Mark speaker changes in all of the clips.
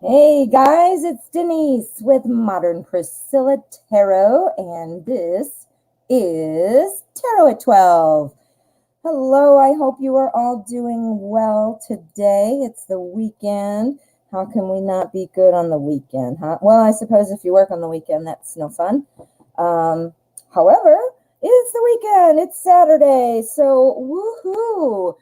Speaker 1: Hey guys, it's Denise with Modern Priscilla Tarot, and this is Tarot at 12. Hello, I hope you are all doing well today. It's the weekend. How can we not be good on the weekend, huh? Well, I suppose if you work on the weekend, that's no fun. However, it's the weekend. It's Saturday, so woohoo!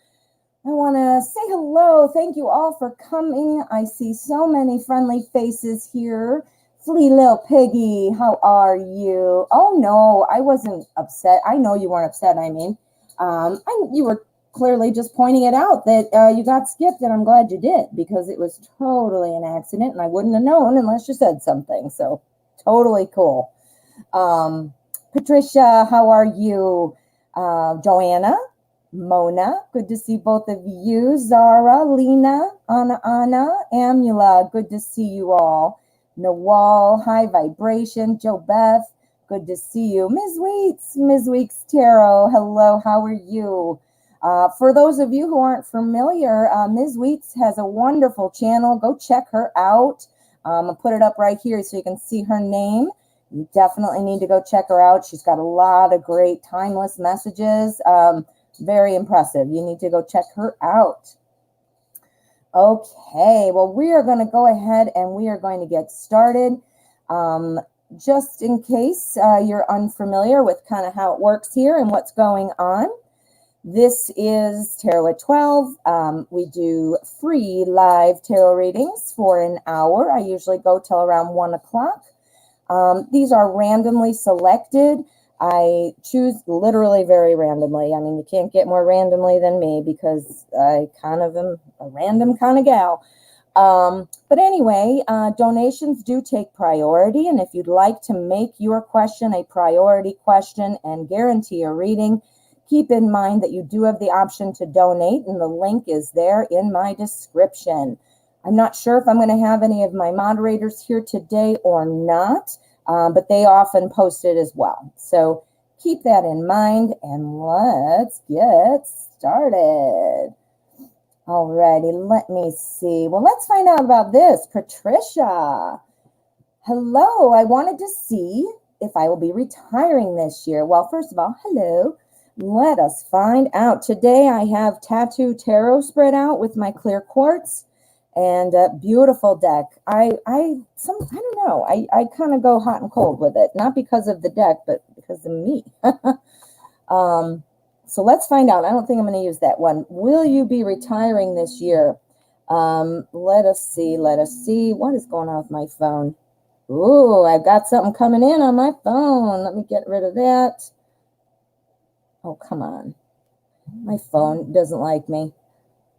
Speaker 1: I want to say hello. Thank you all for coming. I see so many friendly faces here. Flea Little Piggy, how are you? Oh, no, I wasn't upset. I know you weren't upset, you were clearly just pointing it out that you got skipped, and I'm glad you did, because it was totally an accident, and I wouldn't have known unless you said something. So, totally cool. Patricia, how are you? Joanna? Mona, good to see both of you. Zara, Lena, Anna, Amula, good to see you all. Nawal, High Vibration, Jo Beth, good to see you. Ms. Weeks Tarot, hello, how are you? For those of you who aren't familiar, Ms. Weeks has a wonderful channel. Go check her out. I'll put it up right here so you can see her name. You definitely need to go check her out. She's got a lot of great timeless messages. Very impressive. You need to go check her out. Okay, well, we are going to go ahead and we are going to get started. Just in case you're unfamiliar with kind of how it works here and what's going on, this is Tarot at 12. We do free live tarot readings for an hour. I usually go till around 1 o'clock. These are randomly selected. I choose literally very randomly. I mean, you can't get more randomly than me because I kind of am a random kind of gal. But anyway, donations do take priority. And if you'd like to make your question a priority question and guarantee a reading, keep in mind that you do have the option to donate, and the link is there in my description. I'm not sure if I'm going to have any of my moderators here today or not. But they often post it as well. So keep that in mind, and let's get started. Alrighty, let me see. Well, let's find out about this. Patricia. Hello, I wanted to see if I will be retiring this year. Well, first of all, hello. Let us find out. Today I have Tattoo Tarot spread out with my clear quartz. And a beautiful deck. I don't know. I kind of go hot and cold with it. Not because of the deck, but because of me. So let's find out. I don't think I'm going to use that one. Will you be retiring this year? Let us see. What is going on with my phone? Ooh, I've got something coming in on my phone. Let me get rid of that. Oh, come on. My phone doesn't like me.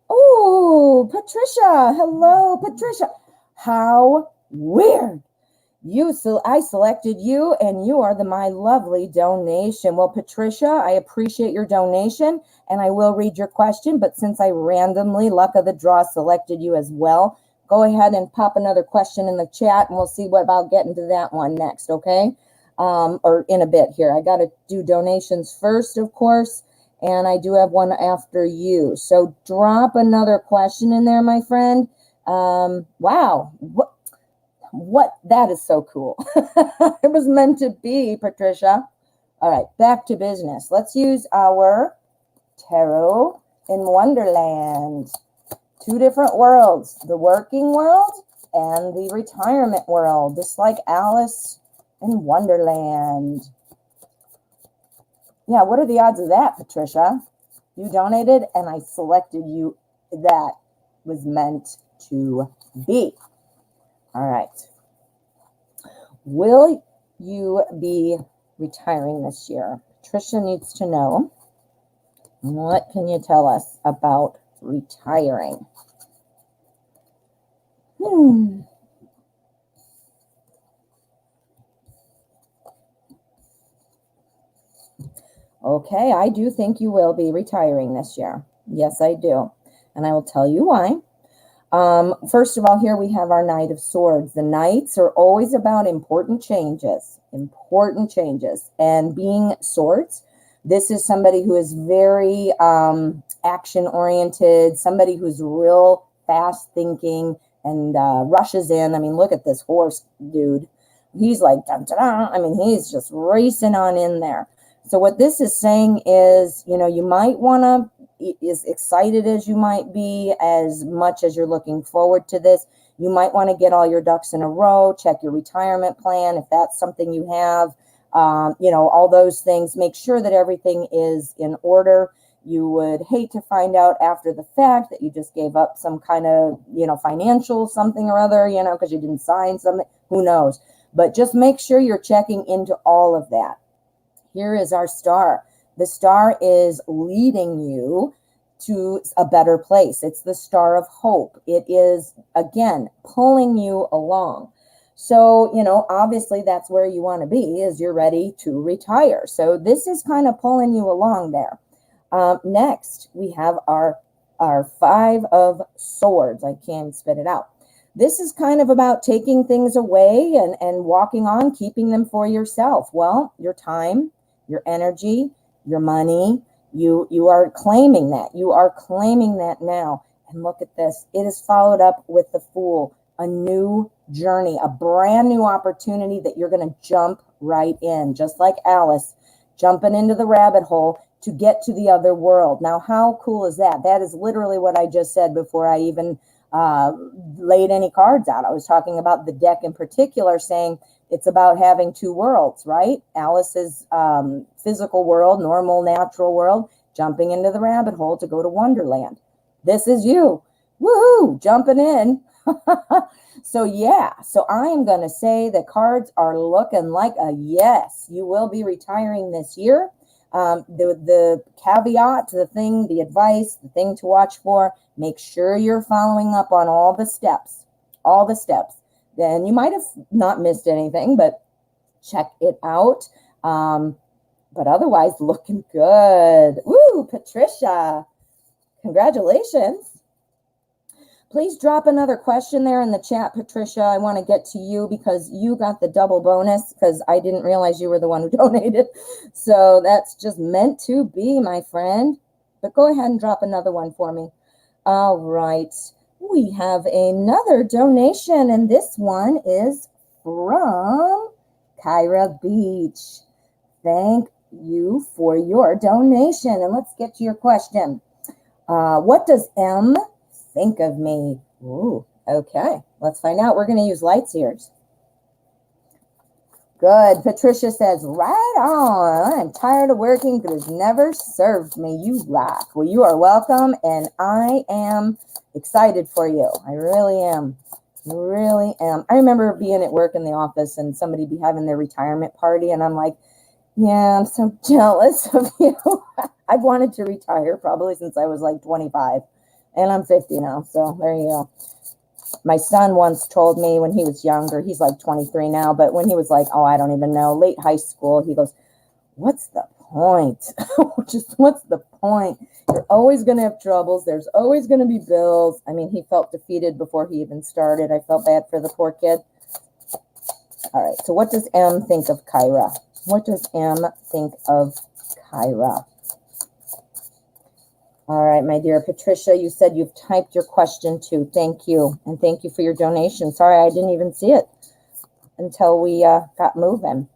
Speaker 1: Oh, Patricia. Hello, Patricia. How weird. I selected you, and you are my lovely donation. Well, Patricia, I appreciate your donation, and I will read your question. But since I randomly, luck of the draw, selected you as well, go ahead and pop another question in the chat, and we'll see what about getting to that one next, okay? Or in a bit here. I got to do donations first, of course. And I do have one after you. So drop another question in there, my friend. Wow. What? That is so cool. It was meant to be, Patricia. All right, back to business. Let's use our Tarot in Wonderland. Two different worlds, the working world and the retirement world, just like Alice in Wonderland. Yeah, what are the odds of that, Patricia? You donated, and I selected you. That was meant to be. All right. Will you be retiring this year? Patricia needs to know, what can you tell us about retiring? Okay, I do think you will be retiring this year. Yes, I do. And I will tell you why. First of all, here we have our Knight of Swords. The Knights are always about important changes. And being swords, this is somebody who is very action-oriented, somebody who's real fast thinking and rushes in. I mean, look at this horse dude. He's like, dun, dun, dun. I mean, he's just racing on in there. So what this is saying is, you know, you might want to, as excited as you might be, as much as you're looking forward to this, you might want to get all your ducks in a row, check your retirement plan, if that's something you have, you know, all those things. Make sure that everything is in order. You would hate to find out after the fact that you just gave up some kind of, you know, financial something or other, you know, because you didn't sign something, who knows. But just make sure you're checking into all of that. Here is our star. The star is leading you to a better place. It's the star of hope. It is, again, pulling you along. So, you know, obviously that's where you want to be, is you're ready to retire. So this is kind of pulling you along there. Next, we have our Five of Swords. I can't spit it out. This is kind of about taking things away and walking on, keeping them for yourself. Well, your time, your energy, your money, you are claiming that. You are claiming that now. And look at this. It is followed up with the Fool, a new journey, a brand new opportunity that you're going to jump right in, just like Alice jumping into the rabbit hole to get to the other world. Now, how cool is that? That is literally what I just said before I even laid any cards out. I was talking about the deck in particular, saying it's about having two worlds, right? Alice's physical world, normal, natural world, jumping into the rabbit hole to go to Wonderland. This is you. Woohoo! Jumping in. So yeah, so I am going to say the cards are looking like a yes. You will be retiring this year. The caveat, the advice, the thing to watch for, make sure you're following up on all the steps. Then you might have not missed anything, but check it out. But otherwise, looking good. Woo, Patricia, congratulations. Please drop another question there in the chat, Patricia. I want to get to you because you got the double bonus because I didn't realize you were the one who donated. So that's just meant to be, my friend. But go ahead and drop another one for me. All right. We have another donation, and this one is from Kyra Beach. Thank you for your donation. And let's get to your question. What does M think of me? Ooh, okay. Let's find out. We're going to use lights here. Good. Patricia says, right on. I'm tired of working because it's never served me. You rock. Well, you are welcome, and I am excited for you. I really am. I remember being at work in the office and somebody be having their retirement party, and I'm like, yeah, I'm so jealous of you. I've wanted to retire probably since I was like 25. And I'm 50 now, so there you go. My son once told me when he was younger, he's like 23 now, but when he was like, oh, I don't even know, late high school, he goes, what's the point? What's the point? You're always going to have troubles. There's always going to be bills. I mean, he felt defeated before he even started. I felt bad for the poor kid. All right, so what does M think of Kyra? What does M think of Kyra? All right, my dear Patricia, you said you've typed your question too. Thank you. And thank you for your donation. Sorry, I didn't even see it until we got moving.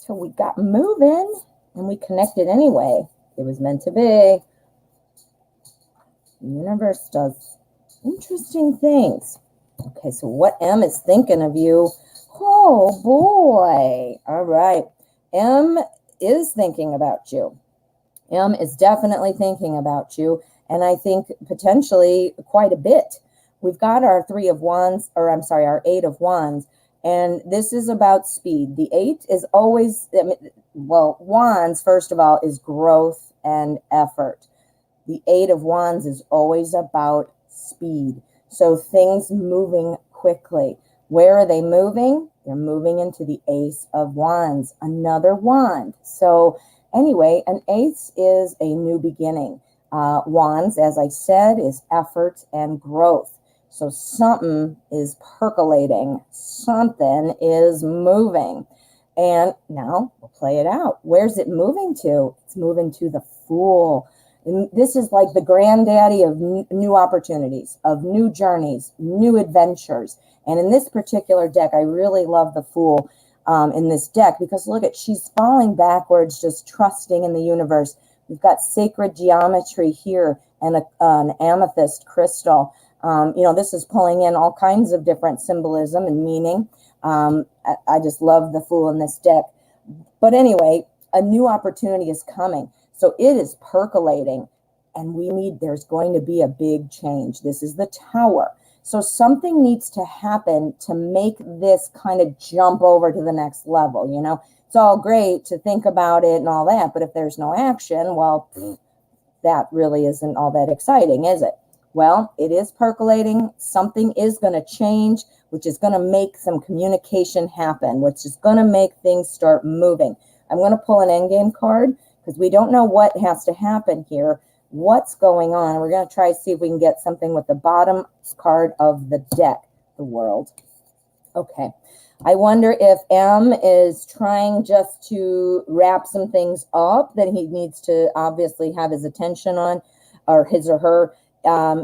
Speaker 1: And we connected anyway. It was meant to be. The universe does interesting things. Okay, so what M is thinking of you? Oh, boy. All right. M is thinking about you. M is definitely thinking about you, and I think potentially quite a bit. We've got our our 8 of Wands, and this is about speed. The 8 is always, Wands, first of all, is growth and effort. The 8 of Wands is always about speed. So things moving quickly. Where are they moving? They're moving into the Ace of Wands, another wand. So anyway, an ace is a new beginning. Wands, as I said, is effort and growth. So something is percolating. Something is moving. And now we'll play it out. Where's it moving to? It's moving to the Fool. And this is like the granddaddy of new opportunities, of new journeys, new adventures. And in this particular deck, I really love the Fool in this deck, because look at, she's falling backwards, just trusting in the universe. We've got sacred geometry here and an amethyst crystal. This is pulling in all kinds of different symbolism and meaning. I just love the Fool in this deck. But anyway, a new opportunity is coming. So it is percolating, and there's going to be a big change. This is the Tower. So something needs to happen to make this kind of jump over to the next level. It's all great to think about it and all that, but if there's no action, well, that really isn't all that exciting, is it? Well, it is percolating. Something is going to change, which is going to make some communication happen, which is going to make things start moving. I'm going to pull an endgame card, because we don't know what has to happen here, what's going on. We're going to try to see if we can get something with the bottom card of the deck, the World. Okay. I wonder if M is trying just to wrap some things up that he needs to obviously have his attention on, or his or her.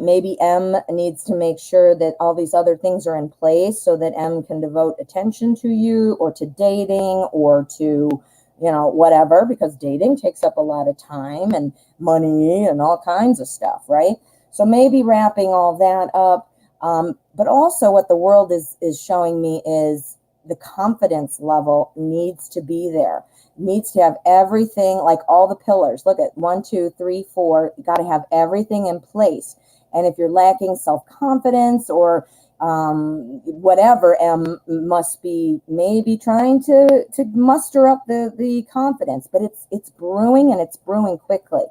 Speaker 1: Maybe M needs to make sure that all these other things are in place so that M can devote attention to you, or to dating, or to whatever, because dating takes up a lot of time and money and all kinds of stuff, right? So maybe wrapping all that up. But also what the World is showing me is the confidence level needs to be there. Needs to have everything, like all the pillars. Look at 1, 2, 3, 4. You got to have everything in place. And if you're lacking self-confidence or whatever, M must be maybe trying to muster up the confidence, but it's brewing, and it's brewing quickly.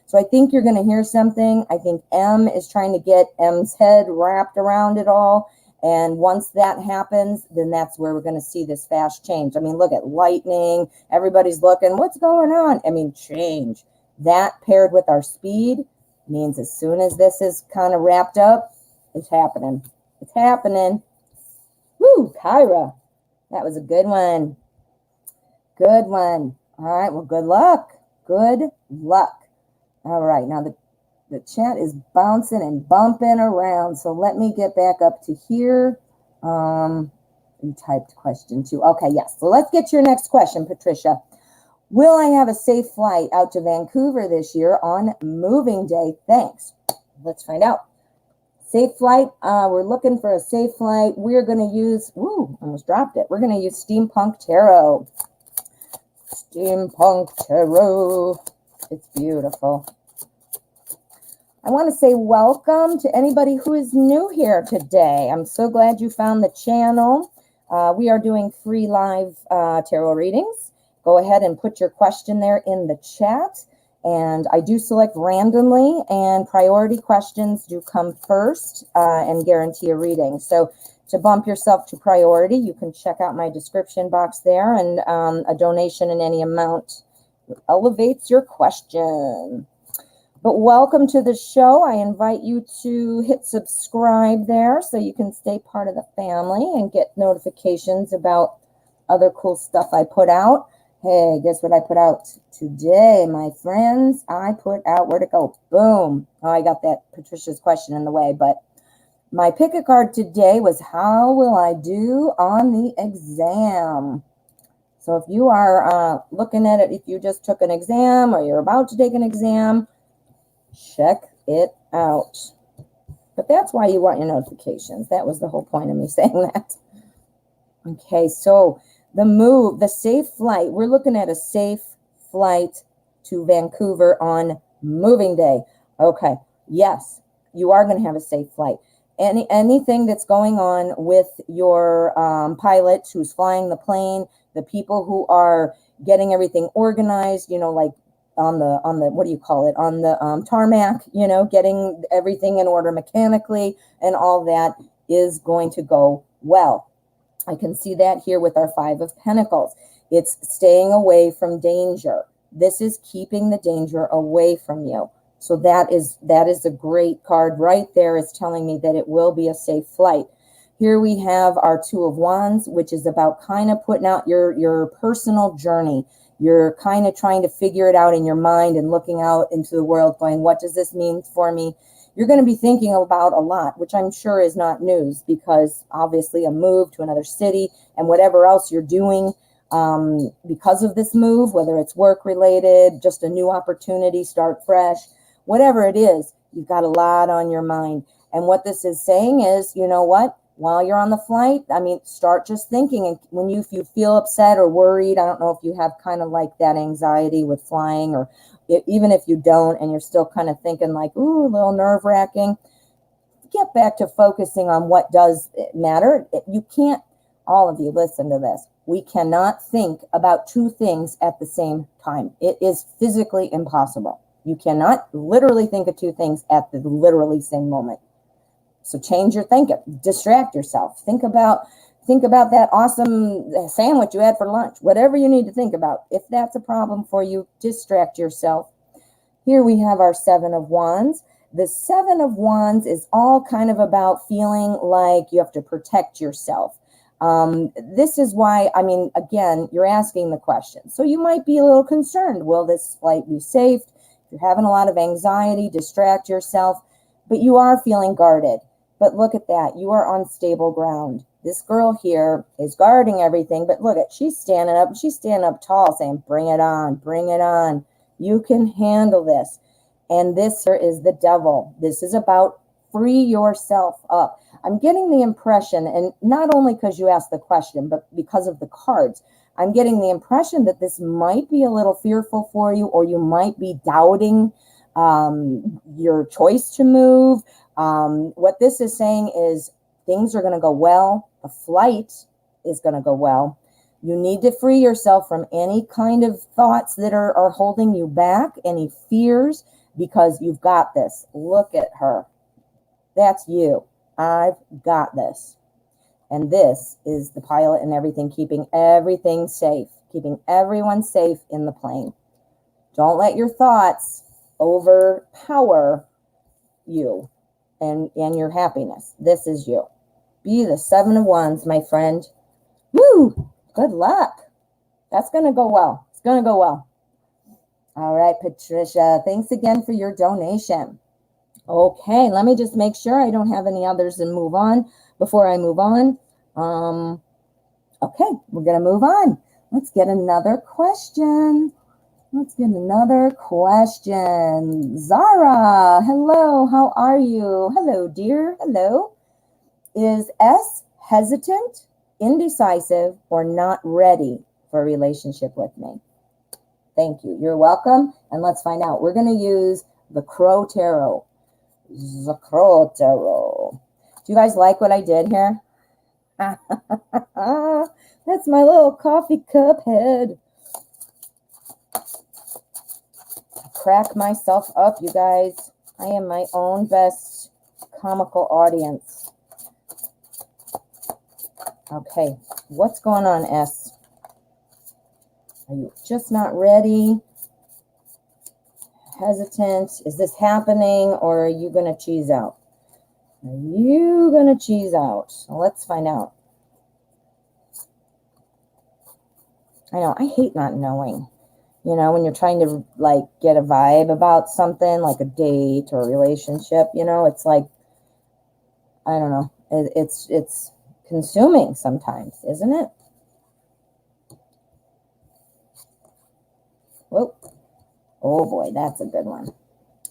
Speaker 1: So I think you're going to hear something. I think M is trying to get M's head wrapped around it all. And once that happens, then that's where we're going to see this fast change. I mean, look at lightning. Everybody's looking, what's going on? I mean, change. That paired with our speed means as soon as this is kind of wrapped up, it's happening. It's happening. Woo, Kyra. That was a good one. Good one. All right, well, good luck. Good luck. All right, now the chat is bouncing and bumping around, so let me get back up to here. You typed question 2. Okay, yes. So let's get your next question, Patricia. Will I have a safe flight out to Vancouver this year on moving day? Thanks. Let's find out. Safe flight. We're looking for a safe flight. We're going to use, almost dropped it. We're going to use Steampunk Tarot. Steampunk Tarot. It's beautiful. I want to say welcome to anybody who is new here today. I'm so glad you found the channel. We are doing free live tarot readings. Go ahead and put your question there in the chat. And I do select randomly, and priority questions do come first and guarantee a reading. So to bump yourself to priority, you can check out my description box there, and a donation in any amount elevates your question. But welcome to the show. I invite you to hit subscribe there so you can stay part of the family and get notifications about other cool stuff I put out. Hey, guess what I put out today, my friends? I put out, where'd it go? Boom. Oh, I got that Patricia's question in the way, but my pick a card today was how will I do on the exam? So if you are looking at it, if you just took an exam or you're about to take an exam, check it out. But that's why you want your notifications. That was the whole point of me saying that. Okay, so the safe flight. We're looking at a safe flight to Vancouver on moving day. Okay, yes, you are going to have a safe flight. Anything that's going on with your pilot who's flying the plane, the people who are getting everything organized, like on the what do you call it, on the tarmac, getting everything in order mechanically, and all that is going to go well. I can see that here with our 5 of Pentacles. It's staying away from danger. This is keeping the danger away from you. So that is a great card right there. Is telling me that it will be a safe flight. Here we have our 2 of Wands, which is about kind of putting out your personal journey. You're kind of trying to figure it out in your mind and looking out into the world going, what does this mean for me? You're going to be thinking about a lot, which I'm sure is not news, because obviously a move to another city and whatever else you're doing because of this move, whether it's work related, just a new opportunity, start fresh, whatever it is, you've got a lot on your mind. And what this is saying is, you know what? While you're on the flight, I mean, start just thinking. And when if you feel upset or worried, I don't know if you have kind of like that anxiety with flying, or even if you don't, and you're still kind of thinking like, ooh, a little nerve wracking, get back to focusing on what does matter. You can't, all of you, listen to this. We cannot think about two things at the same time. It is physically impossible. You cannot literally think of two things at the literally same moment. So change your thinking, distract yourself. Think about that awesome sandwich you had for lunch, whatever you need to think about. If that's a problem for you, distract yourself. Here we have our Seven of Wands. The Seven of Wands is all kind of about feeling like you have to protect yourself. This is why, I mean, again, you're asking the question. So you might be a little concerned. Will this flight be safe? If you're having a lot of anxiety, distract yourself. But you are feeling guarded. But look at that. You are on stable ground. This girl here is guarding everything. But look at, she's standing up. She's standing up tall saying, bring it on, bring it on. You can handle this. And this here is the devil. This is about free yourself up. I'm getting the impression, and not only because you asked the question, but because of the cards, I'm getting the impression that this might be a little fearful for you, or you might be doubting your choice to move. What this is saying is things are going to go well. The flight is going to go well. You need to free yourself from any kind of thoughts that are holding you back, any fears, because you've got this. Look at her. That's you. I've got this. And this is the pilot and everything, keeping everything safe, keeping everyone safe in the plane. Don't let your thoughts overpower you and your happiness. This is you. Be the Seven of Wands, my friend. Woo! Good luck. That's going to go well. It's going to go well. All right, Patricia, thanks again for your donation. Okay, let me just make sure I don't have any others and move on before I move on. Okay, we're going to move on. Let's get another question. Zara, hello, how are you? Hello, dear. Hello. Is S hesitant, indecisive, or not ready for a relationship with me? Thank you. You're welcome. And let's find out. We're going to use the Crow Tarot. The Crow Tarot. Do you guys like what I did here? That's my little coffee cup head. Crack myself up, you guys. I am my own best comical audience. Okay, what's going on, S? Are you just not ready? Hesitant? Is this happening, or are you going to cheese out? Are you going to cheese out? Well, let's find out. I know, I hate not knowing. You know, when you're trying to, like, get a vibe about something, like a date or a relationship, you know, it's like, I don't know. It's consuming sometimes, isn't it? Whoa. Oh, boy, that's a good one.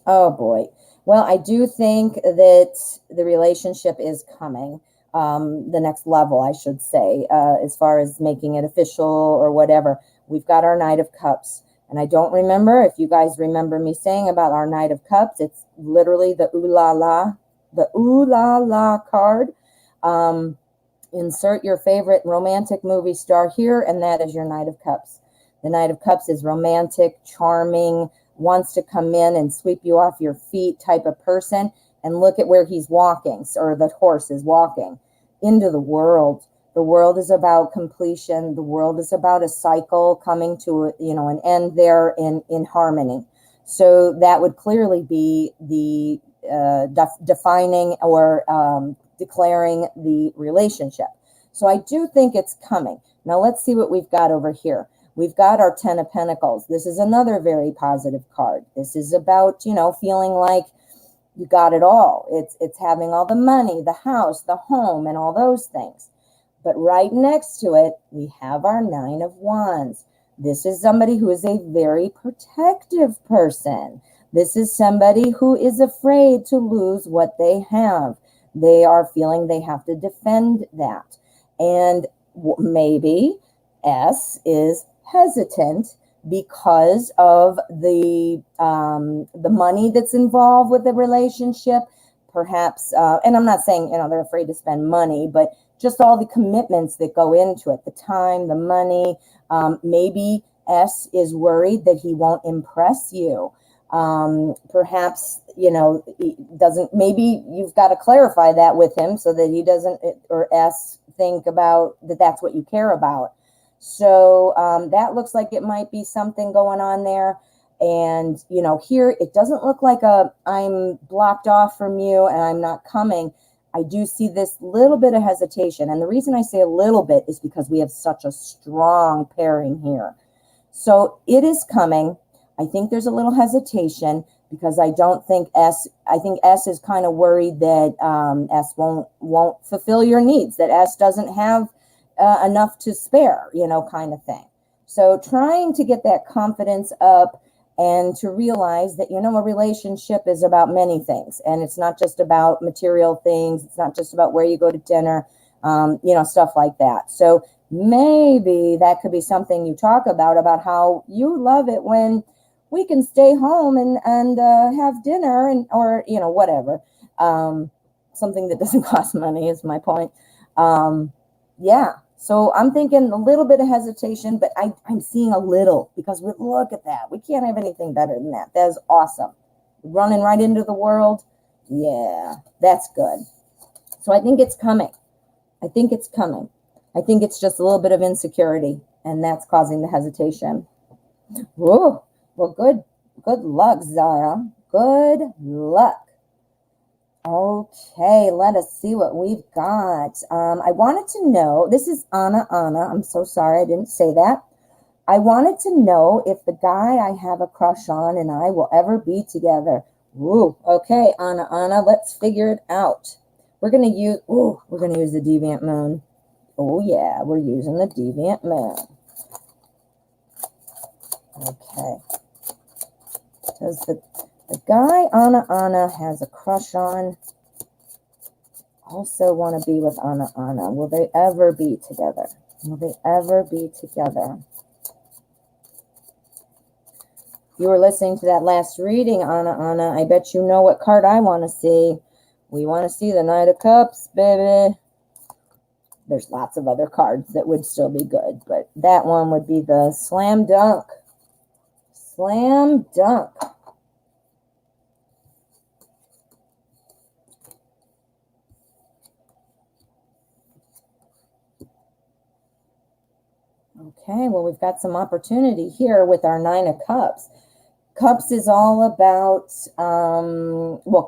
Speaker 1: Oh, boy. Well, I do think that the relationship is coming, the next level, I should say, as far as making it official or whatever. We've got our Knight of Cups. And I don't remember if you guys remember me saying about our Knight of Cups. It's literally the ooh la la card. Insert your favorite romantic movie star here, and that is your Knight of Cups. The Knight of Cups is romantic, charming, wants to come in and sweep you off your feet type of person. And look at where he's walking, or the horse is walking, into the world. The world is about completion. The world is about a cycle coming to, an end there in harmony. So that would clearly be the defining or declaring the relationship. So I do think it's coming. Now let's see what we've got over here. We've got our 10 of Pentacles. This is another very positive card. This is about, you know, feeling like you got it all. It's having all the money, the house, the home, and all those things. But right next to it, we have our 9 of Wands. This is somebody who is a very protective person. This is somebody who is afraid to lose what they have. They are feeling they have to defend that. And maybe S is hesitant because of the money that's involved with the relationship. Perhaps, and I'm not saying, you know, they're afraid to spend money, but just all the commitments that go into it, the time, the money. Maybe S is worried that he won't impress you. Perhaps, you know, he doesn't, maybe you've got to clarify that with him so that he doesn't, or S, think about that that's what you care about. So that looks like it might be something going on there. And, you know, here it doesn't look like I'm blocked off from you and I'm not coming. I do see this little bit of hesitation. And the reason I say a little bit is because we have such a strong pairing here. So it is coming. I think there's a little hesitation because I don't think I think S is kind of worried that S won't fulfill your needs, that S doesn't have enough to spare, you know, kind of thing. So trying to get that confidence up and to realize that, you know, a relationship is about many things. And it's not just about material things. It's not just about where you go to dinner, you know, stuff like that. So maybe that could be something you talk about how you love it when we can stay home and have dinner and, or, you know, whatever. Something that doesn't cost money is my point. Yeah. So I'm thinking a little bit of hesitation, but I'm seeing a little because look at that. We can't have anything better than that. That is awesome. Running right into the world. Yeah, that's good. So I think it's coming. I think it's coming. I think it's just a little bit of insecurity, and that's causing the hesitation. Whoa. Well, good luck, Zara. Good luck. Okay, let us see what we've got. I wanted to know, this is Anna. I'm so sorry I didn't say that. I wanted to know if the guy I have a crush on and I will ever be together. Ooh, okay, Anna, let's figure it out. We're going to use the Deviant Moon. Oh, yeah, we're using the Deviant Moon. Okay. Does the guy Anna has a crush on also want to be with Anna? Will they ever be together? Will they ever be together? You were listening to that last reading, Anna. I bet you know what card I want to see. We want to see the Knight of Cups, baby. There's lots of other cards that would still be good, but that one would be the Slam Dunk. Slam Dunk. Okay, well, we've got some opportunity here with our 9 of Cups. Cups is all about,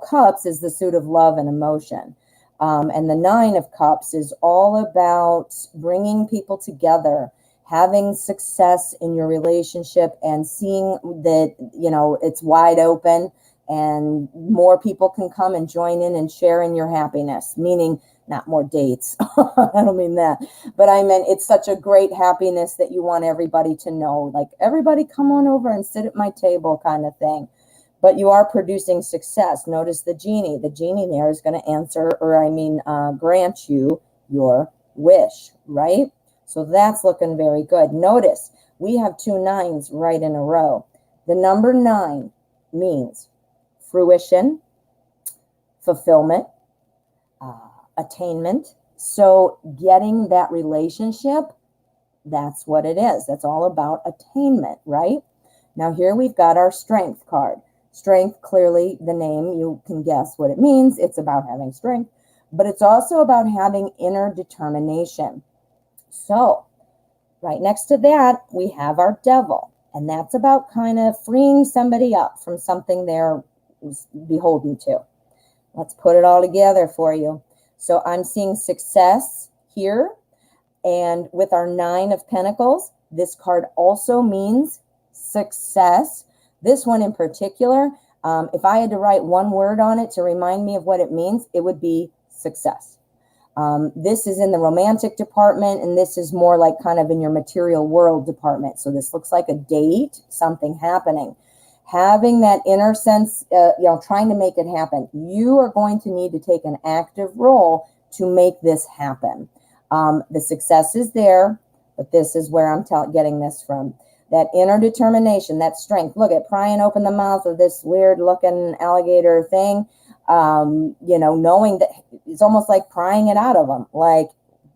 Speaker 1: Cups is the suit of love and emotion. And the 9 of Cups is all about bringing people together, having success in your relationship and seeing that, you know, it's wide open and more people can come and join in and share in your happiness, meaning not more dates. I don't mean that, but I meant it's such a great happiness that you want everybody to know, like, everybody come on over and sit at my table kind of thing. But you are producing success. Notice the genie. The genie there is going to answer, grant you your wish, right? So that's looking very good. Notice we have 2 9s right in a row. The number 9 means fruition, fulfillment, attainment. So getting that relationship, that's what it is. That's all about attainment, right? Now here we've got our strength card. Strength, clearly the name, you can guess what it means. It's about having strength, but it's also about having inner determination. So right next to that, we have our devil, and that's about kind of freeing somebody up from something they're beholden to. Let's put it all together for you. So I'm seeing success here, and with our 9 of Pentacles, This card also means success. This one in particular, if I had to write one word on it to remind me of what it means, it would be success. This is in the romantic department, and this is more like kind of in your material world department. So this looks like a date, something happening. Having that inner sense, trying to make it happen. You are going to need to take an active role to make this happen. The success is there, but this is where I'm getting this from. That inner determination, that strength. Look at prying open the mouth of this weird looking alligator thing. Knowing that it's almost like prying it out of them. Like,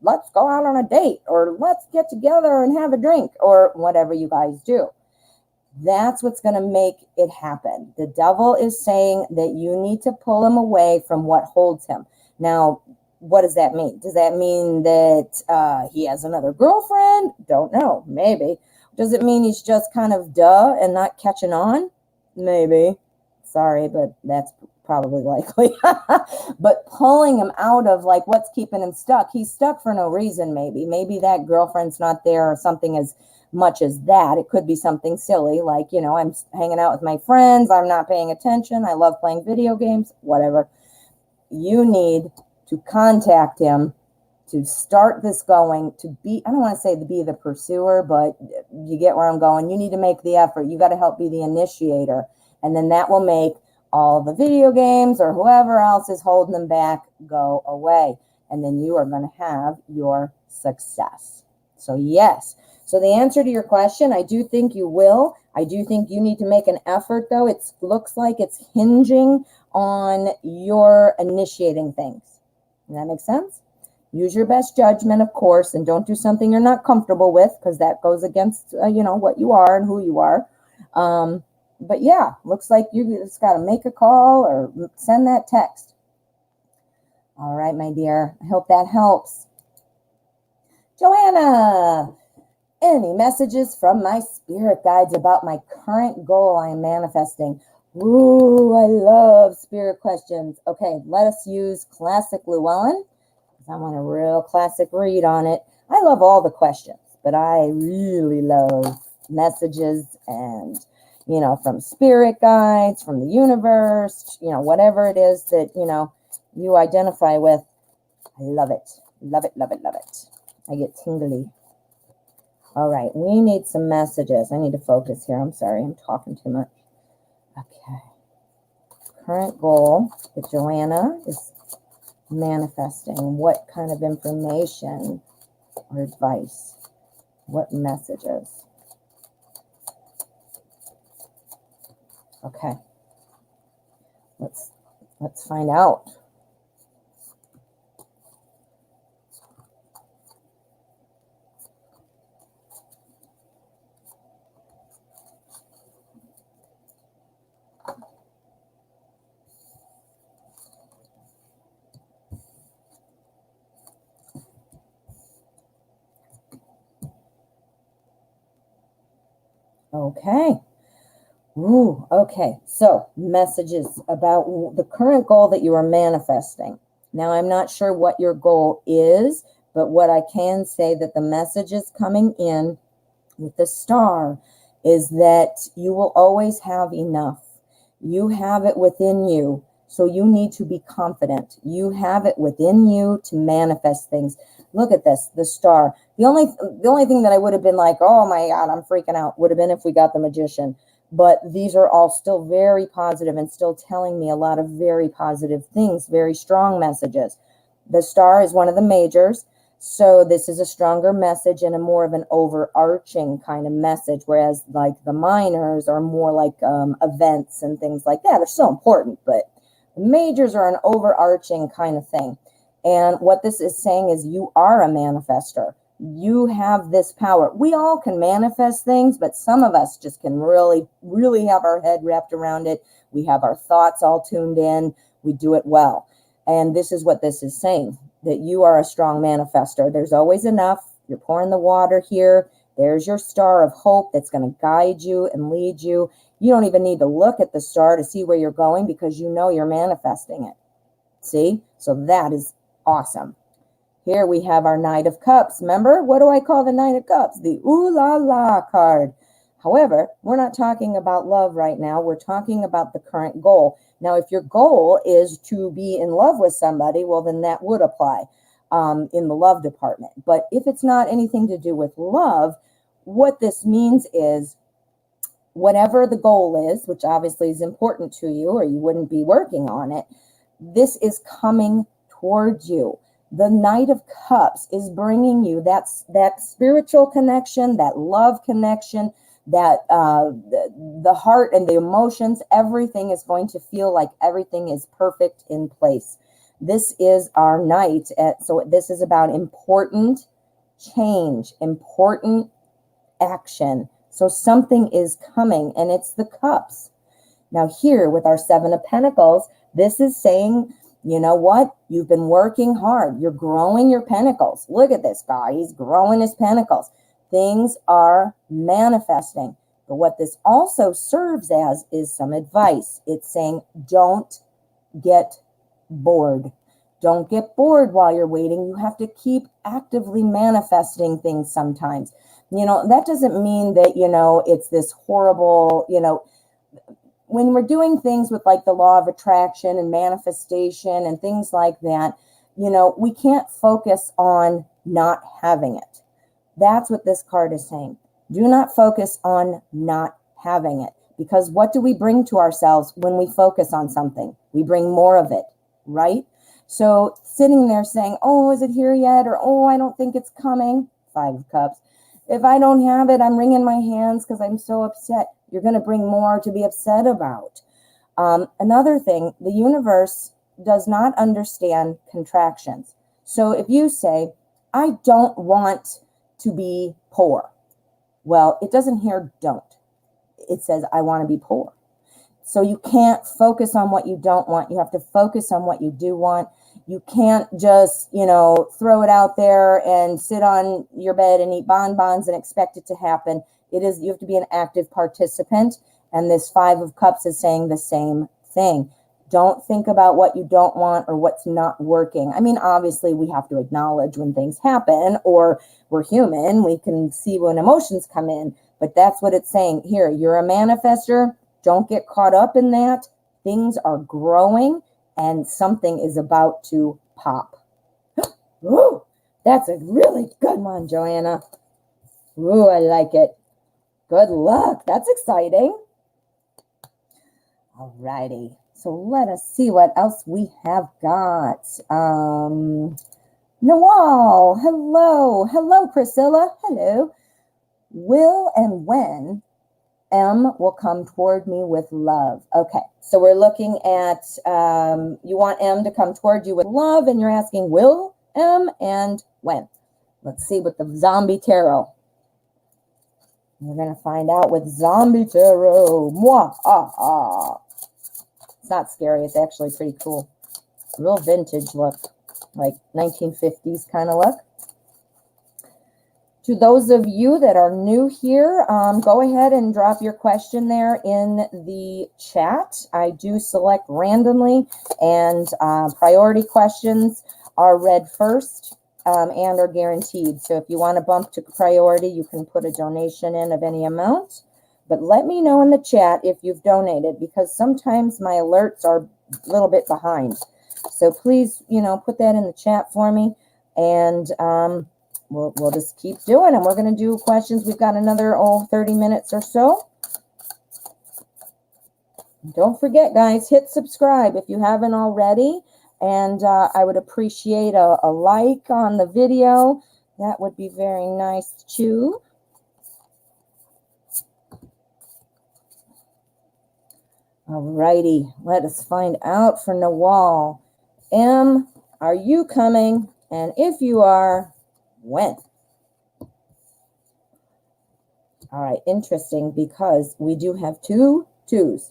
Speaker 1: let's go out on a date, or let's get together and have a drink, or whatever you guys do. That's what's going to make it happen. The devil is saying that you need to pull him away from what holds him. Now, what does that mean? Does that mean that he has another girlfriend? Don't know. Maybe. Does it mean he's just kind of duh and not catching on? Maybe. Sorry, but that's probably likely. But pulling him out of like what's keeping him stuck. He's stuck for no reason, maybe. Maybe that girlfriend's not there or something as much as that. It could be something silly like, I'm hanging out with my friends. I'm not paying attention. I love playing video games, whatever. You need to contact him to start this going, to be, I don't want to say to be the pursuer, but you get where I'm going. You need to make the effort. You got to help be the initiator. And then that will make all the video games or whoever else is holding them back go away. And then you are going to have your success. So yes. So the answer to your question, I do think you will. I do think you need to make an effort, though. It looks like it's hinging on your initiating things. Does that make sense? Use your best judgment, of course, and don't do something you're not comfortable with, because that goes against, what you are and who you are. But yeah, looks like you just got to make a call or send that text. All right, my dear. I hope that helps. Joanna, any messages from my spirit guides about my current goal I am manifesting? Ooh, I love spirit questions. Okay, let us use classic Llewellyn. I want a real classic read on it. I love all the questions, but I really love messages and, from spirit guides, from the universe, whatever it is that, you identify with. I love it. Love it, love it, love it. I get tingly. All right, we need some messages. I need to focus here. I'm sorry, I'm talking too much. Okay. Current goal that Joanna is manifesting. What kind of information or advice? What messages? Okay. Let's find out. Okay. Ooh, okay. So messages about the current goal that you are manifesting. Now, I'm not sure what your goal is, but what I can say that the messages coming in with the star is that you will always have enough. You have it within you. So you need to be confident. You have it within you to manifest things. Look at this, the star. The only thing that I would have been like, oh my God, I'm freaking out, would have been if we got the magician. But these are all still very positive and still telling me a lot of very positive things, very strong messages. The star is one of the majors. So this is a stronger message and a more of an overarching kind of message, whereas like the minors are more like events and things like that. They're still important, but the majors are an overarching kind of thing. And what this is saying is you are a manifester. You have this power. We all can manifest things, but some of us just can really, really have our head wrapped around it. We have our thoughts all tuned in. We do it well. And this is what this is saying, that you are a strong manifester. There's always enough. You're pouring the water here. There's your star of hope that's going to guide you and lead you. You don't even need to look at the star to see where you're going because you know you're manifesting it. See? So that is awesome. Here we have our Knight of Cups. Remember, what do I call the Knight of Cups? The ooh la la card. However, we're not talking about love right now. We're talking about the current goal. Now, if your goal is to be in love with somebody, well, then that would apply in the love department. But if it's not anything to do with love, what this means is whatever the goal is, which obviously is important to you or you wouldn't be working on it, this is coming towards you. The Knight of Cups is bringing you that spiritual connection, that love connection, that the heart and the emotions, everything is going to feel like everything is perfect in place. This is our night. So this is about important change, important action. So something is coming, and it's the cups. Now here with our Seven of Pentacles, this is saying, you know what? You've been working hard. You're growing your pentacles. Look at this guy. He's growing his pentacles. Things are manifesting. But what this also serves as is some advice. It's saying, don't get bored. Don't get bored while you're waiting. You have to keep actively manifesting things sometimes. You know, that doesn't mean that, you know, it's this horrible, you know, when we're doing things with like the law of attraction and manifestation and things like that, you know, we can't focus on not having it. That's what this card is saying. Do not focus on not having it, because what do we bring to ourselves when we focus on something? We bring more of it, right? So sitting there saying, oh, is it here yet? Or, oh, I don't think it's coming. Five of Cups. If I don't have it, I'm wringing my hands because I'm so upset. You're going to bring more to be upset about. Another thing, the universe does not understand contractions. So if you say, I don't want to be poor. Well, it doesn't hear don't. It says, I want to be poor. So you can't focus on what you don't want. You have to focus on what you do want. You can't just, you know, throw it out there and sit on your bed and eat bonbons and expect it to happen. You have to be an active participant. And this Five of Cups is saying the same thing. Don't think about what you don't want or what's not working. I mean, obviously we have to acknowledge when things happen, or we're human. We can see when emotions come in, but that's what it's saying here. You're a manifester. Don't get caught up in that. Things are growing and something is about to pop. Ooh, that's a really good one, Joanna. Ooh, I like it. Good luck. That's exciting. All righty. So let us see what else we have got. Nawal, hello. Hello, Priscilla. Hello. Will and when M will come toward me with love. Okay, so we're looking at, you want M to come toward you with love, and you're asking will M and when. Let's see with the Zombie Tarot. We're going to find out with Zombie Tarot. Mwah, ah, ah. It's not scary. It's actually pretty cool. Real vintage look, like 1950s kind of look. To those of you that are new here, go ahead and drop your question there in the chat. I do select randomly, and priority questions are read first and are guaranteed. So if you want to bump to priority, you can put a donation in of any amount. But let me know in the chat if you've donated, because sometimes my alerts are a little bit behind. So please, you know, put that in the chat for me, and we'll just keep doing them. We're going to do questions. We've got another 30 minutes or so. Don't forget, guys, hit subscribe if you haven't already. And I would appreciate a like on the video. That would be very nice too. Alrighty, let us find out for Nawal. M, are you coming? And if you are, when? All right, interesting, because we do have two twos.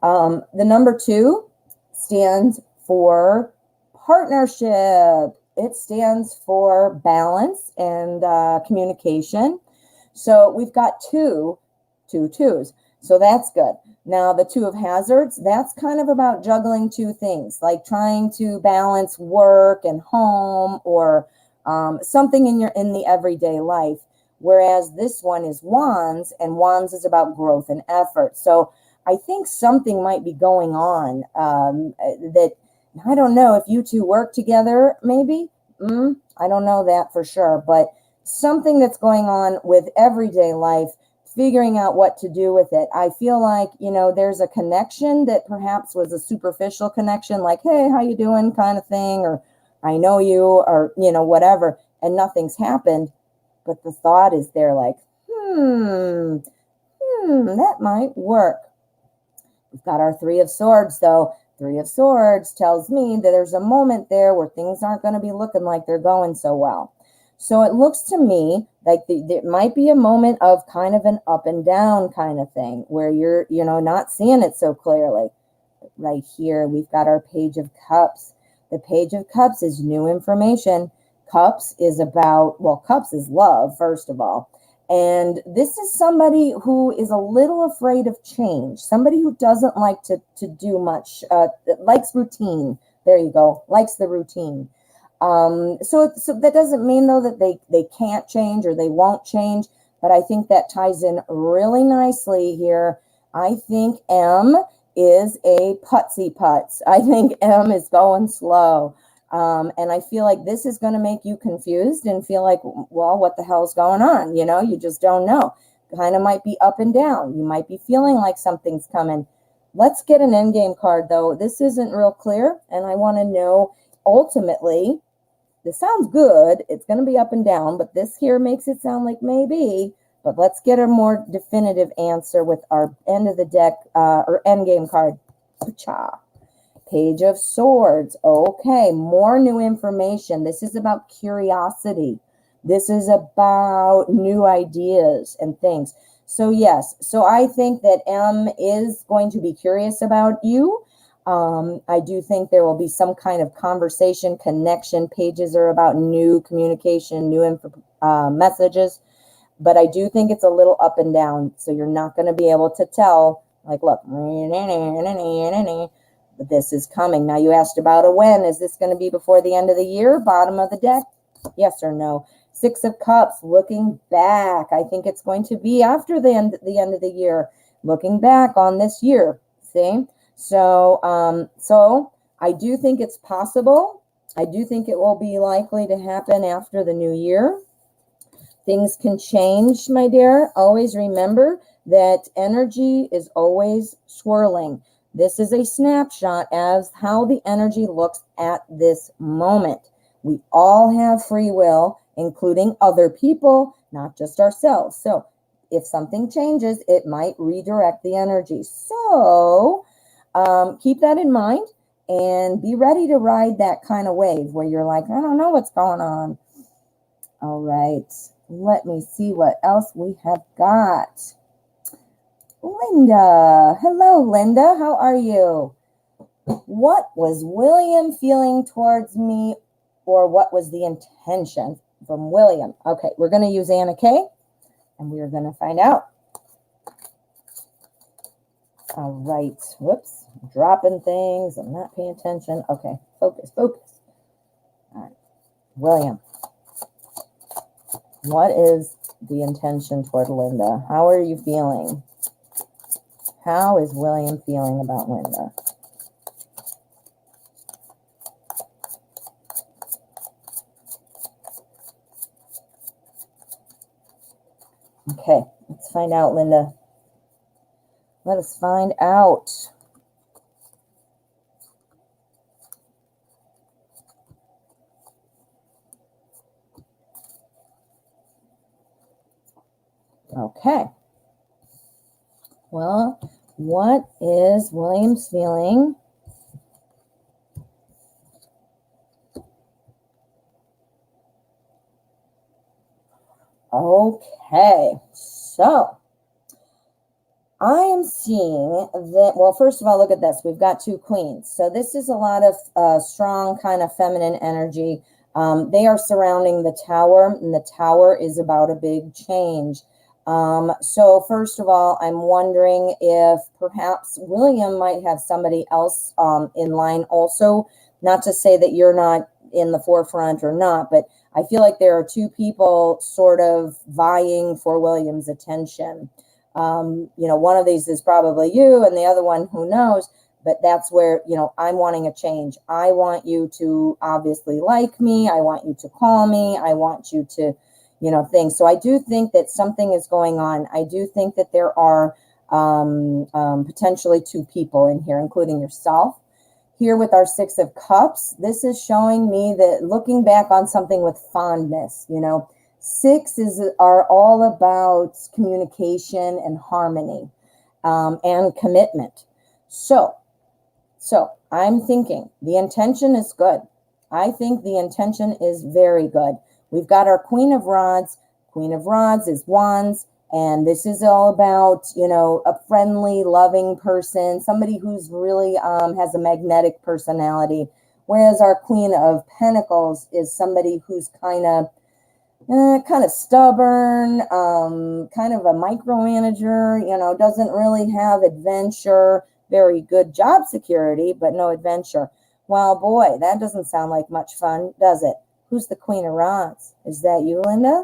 Speaker 1: The number 2 stands for partnership. It stands for balance and communication. So we've got two twos. So that's good. Now, the Two of Hazards, that's kind of about juggling two things, like trying to balance work and home, or something in the everyday life. Whereas this one is Wands, and Wands is about growth and effort. So I think something might be going on that, I don't know if you two work together, maybe. I don't know that for sure, but something that's going on with everyday life, figuring out what to do with it. I feel like, there's a connection that perhaps was a superficial connection, like, hey, how you doing kind of thing, or I know you, or, whatever, and nothing's happened. But the thought is there, like, that might work. We've got our Three of Swords, though. Three of Swords tells me that there's a moment there where things aren't going to be looking like they're going so well. So it looks to me like there might be a moment of kind of an up and down kind of thing, where you're, not seeing it so clearly. But right here, we've got our Page of Cups. The Page of Cups is new information. Cups is about, Cups is love, first of all. And this is somebody who is a little afraid of change, somebody who doesn't like to do much, likes routine. There you go, likes the routine. So that doesn't mean, though, that they can't change or they won't change, but I think that ties in really nicely here. I think M is a putsy putz. I think M is going slow. And I feel like this is going to make you confused and feel like, well, what the hell's going on? You just don't know. Kind of might be up and down. You might be feeling like something's coming. Let's get an endgame card, though. This isn't real clear, and I want to know, ultimately, this sounds good. It's going to be up and down, but this here makes it sound like maybe. But let's get a more definitive answer with our end of the deck, or endgame card. Cha. Page of Swords. Okay, more new information. This is about curiosity. This is about new ideas and things. So yes, so I think that M is going to be curious about you. I do think there will be some kind of conversation, connection. Pages are about new communication, new messages. But I do think it's a little up and down. So you're not going to be able to tell, like, look, but this is coming. Now, you asked about a when. Is this going to be before the end of the year? Bottom of the deck? Yes or no? Six of Cups, looking back. I think it's going to be after the end of the year, looking back on this year. See? So, so I do think it's possible. I do think it will be likely to happen after the new year. Things can change, my dear. Always remember that energy is always swirling. This is a snapshot as how the energy looks at this moment. We all have free will, including other people, not just ourselves. So if something changes, it might redirect the energy. So keep that in mind and be ready to ride that kind of wave where you're like, I don't know what's going on. All right, let me see what else we have got. Linda. Hello, Linda. How are you? What was William feeling towards me, or what was the intention from William? Okay, we're going to use Anna K, and we're going to find out. All right. Whoops. I'm dropping things. I'm not paying attention. Okay. Focus. All right. William. What is the intention toward Linda? How are you feeling? How is William feeling about Linda? Okay, let's find out, Linda. Let us find out. Okay. Well, what is William's feeling? Okay, so I am seeing that, well, first of all, look at this. We've got two queens. So this is a lot of strong kind of feminine energy. They are surrounding the tower, and the tower is about a big change. So first of all, I'm wondering if perhaps William might have somebody else in line also. Not to say that you're not in the forefront or not, but I feel like there are two people sort of vying for William's attention. One of these is probably you, and the other one, who knows? But that's where, I'm wanting a change. I want you to obviously like me. I want you to call me. I want you to things. So I do think that something is going on. I do think that there are potentially two people in here, including yourself. Here with our Six of Cups, this is showing me that looking back on something with fondness, sixes are all about communication and harmony and commitment. So I'm thinking the intention is good. I think the intention is very good. We've got our Queen of Rods. Queen of Rods is wands, and this is all about, a friendly, loving person, somebody who's really has a magnetic personality. Whereas our Queen of Pentacles is somebody who's kind of stubborn, kind of a micromanager, doesn't really have adventure, very good job security, but no adventure. Well, boy, that doesn't sound like much fun, does it? Who's the Queen of Rods? Is that you, Linda?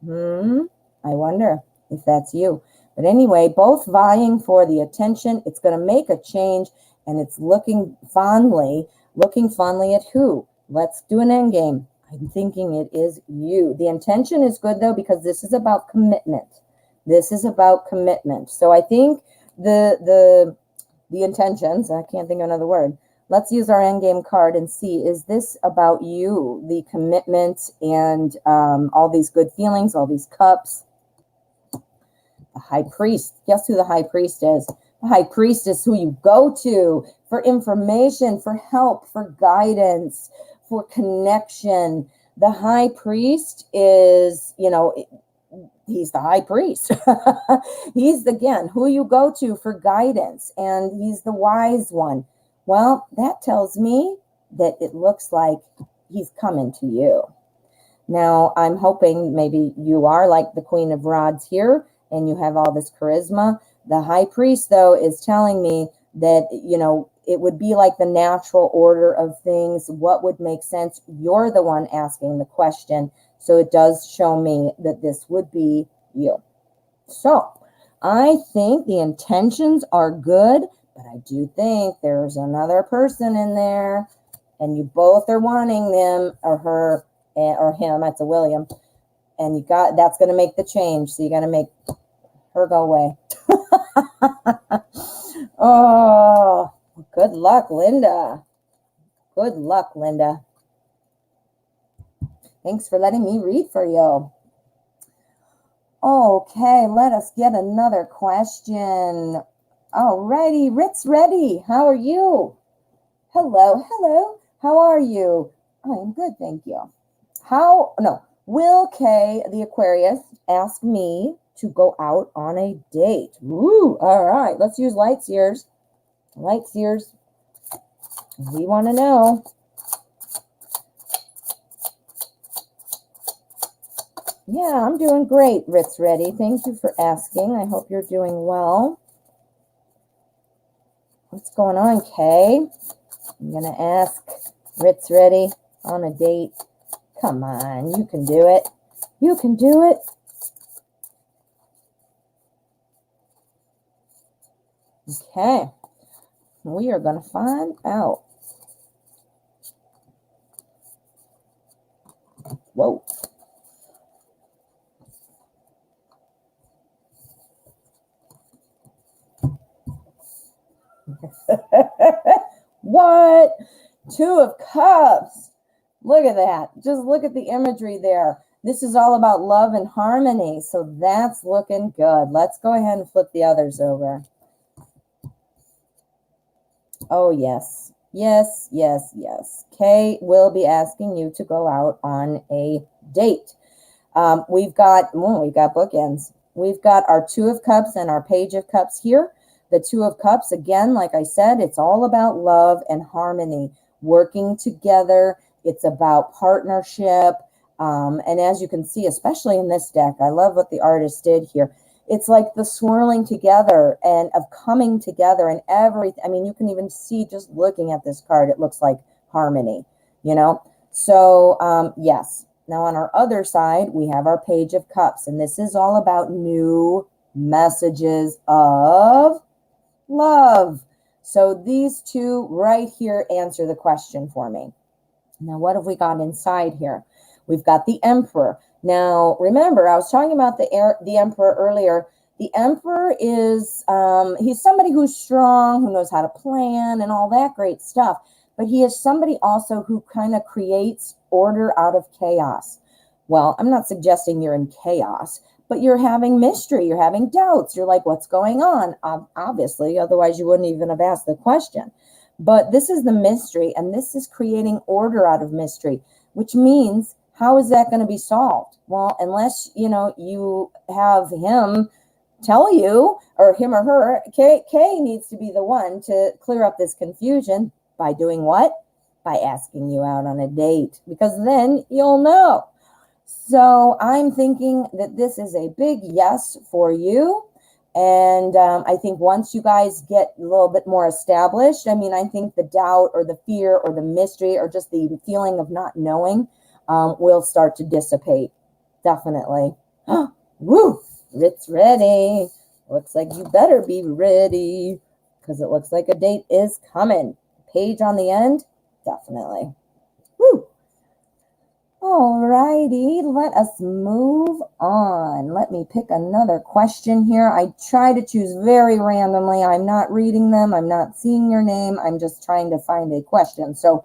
Speaker 1: I wonder if that's you. But anyway, both vying for the attention. It's going to make a change, and it's looking fondly at who? Let's do an end game. I'm thinking it is you. The intention is good, though, because this is about commitment. This is about commitment. So I think the intentions, I can't think of another word. Let's use our endgame card and see, is this about you, the commitment and all these good feelings, all these cups? The High Priest. Guess who the High Priest is? The High Priest is who you go to for information, for help, for guidance, for connection. The High Priest is, he's the High Priest. He's, again, who you go to for guidance, and he's the wise one. Well, that tells me that it looks like he's coming to you. Now, I'm hoping maybe you are like the Queen of Rods here, and you have all this charisma. The High Priest, though, is telling me that, it would be like the natural order of things. What would make sense? You're the one asking the question. So it does show me that this would be you. So I think the intentions are good, but I do think there's another person in there, and you both are wanting them or her or him. That's a William. And that's going to make the change. So you got to make her go away. Oh, good luck, Linda. Good luck, Linda. Thanks for letting me read for you. Okay, let us get another question. Alrighty, Ritz Ready. How are you? Hello. How are you? I am good, thank you. Will K, the Aquarius, ask me to go out on a date? Ooh, all right. Let's use light seers. Light seers. We want to know. Yeah, I'm doing great, Ritz Ready. Thank you for asking. I hope you're doing well. What's going on, Kay? I'm going to ask Ritz Ready on a date. Come on, you can do it. You can do it. Okay. We are going to find out. Whoa. What? Two of Cups. Look at that. Just look at the imagery there. This is all about love and harmony. So that's looking good. Let's go ahead and flip the others over. Oh, yes. Yes, yes, yes. Kay will be asking you to go out on a date. We've got bookends. We've got our Two of Cups and our Page of Cups here. The Two of Cups, again, like I said, it's all about love and harmony, working together. It's about partnership. And as you can see, especially in this deck, I love what the artist did here. It's like the swirling together and of coming together and everything. I mean, you can even see just looking at this card, it looks like harmony, you know? So, yes. Now on our other side, we have our Page of Cups, and this is all about new messages of love. So these two right here answer the question for me. Now, what have we got inside here? We've got the Emperor. Now, remember, I was talking about the Emperor earlier. The Emperor is, he's somebody who's strong, who knows how to plan and all that great stuff. But he is somebody also who kind of creates order out of chaos. Well, I'm not suggesting you're in chaos, but you're having mystery, you're having doubts. You're like, what's going on? Obviously, otherwise you wouldn't even have asked the question. But this is the mystery, and this is creating order out of mystery, which means, how is that going to be solved? Well, unless, you have him tell you, or him or her, Kay needs to be the one to clear up this confusion by doing what? By asking you out on a date, because then you'll know. So I'm thinking that this is a big yes for you. And I think once you guys get a little bit more established, I think the doubt or the fear or the mystery or just the feeling of not knowing will start to dissipate. Definitely. Woo! Ritz Ready. Looks like you better be ready, because it looks like a date is coming. Page on the end? Definitely. Woo! Alrighty, let us move on. Let me pick another question here. I try to choose very randomly. I'm not reading them. I'm not seeing your name. I'm just trying to find a question. So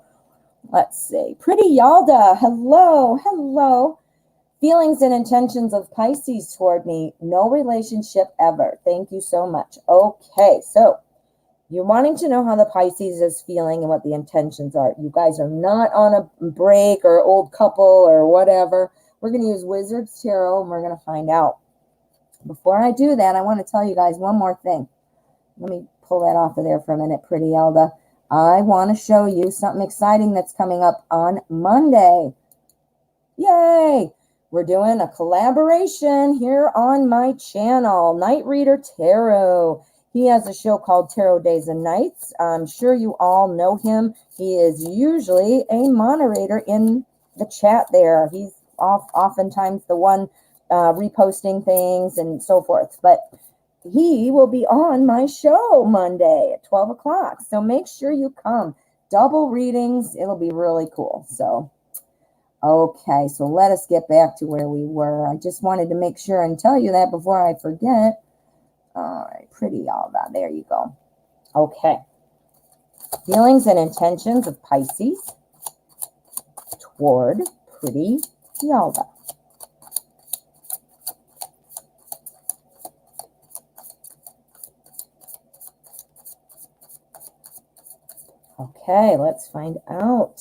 Speaker 1: let's see. Pretty Yalda, hello, hello. Feelings and intentions of Pisces toward me. No relationship ever. Thank you so much. Okay, so you're wanting to know how the Pisces is feeling and what the intentions are. You guys are not on a break or old couple or whatever. We're going to use Wizard's Tarot, and we're going to find out. Before I do that, I want to tell you guys one more thing. Let me pull that off of there for a minute, Pretty Yalda. I want to show you something exciting that's coming up on Monday. Yay! We're doing a collaboration here on my channel, Night Reader Tarot. He has a show called Tarot Days and Nights. I'm sure you all know him. He is usually a moderator in the chat there. He's oftentimes the one reposting things and so forth. But he will be on my show Monday at 12 o'clock. So make sure you come. Double readings. It'll be really cool. So, okay. So let us get back to where we were. I just wanted to make sure and tell you that before I forget. All right, Pretty Yalda. There you go. Okay. Feelings and intentions of Pisces toward Pretty Yalda. Okay, let's find out.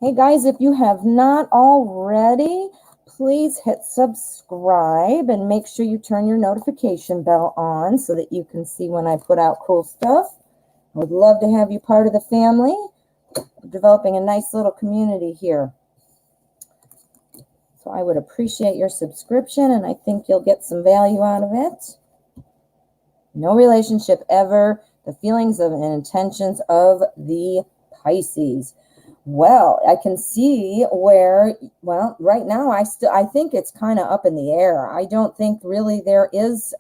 Speaker 1: Hey guys, if you have not already, please hit subscribe and make sure you turn your notification bell on so that you can see when I put out cool stuff. I would love to have you part of the family. We're developing a nice little community here. So I would appreciate your subscription, and I think you'll get some value out of it. No relationship ever. The feelings of and intentions of the Pisces. Well, I can see where, well, right now I think it's kind of up in the air. I don't think really there is,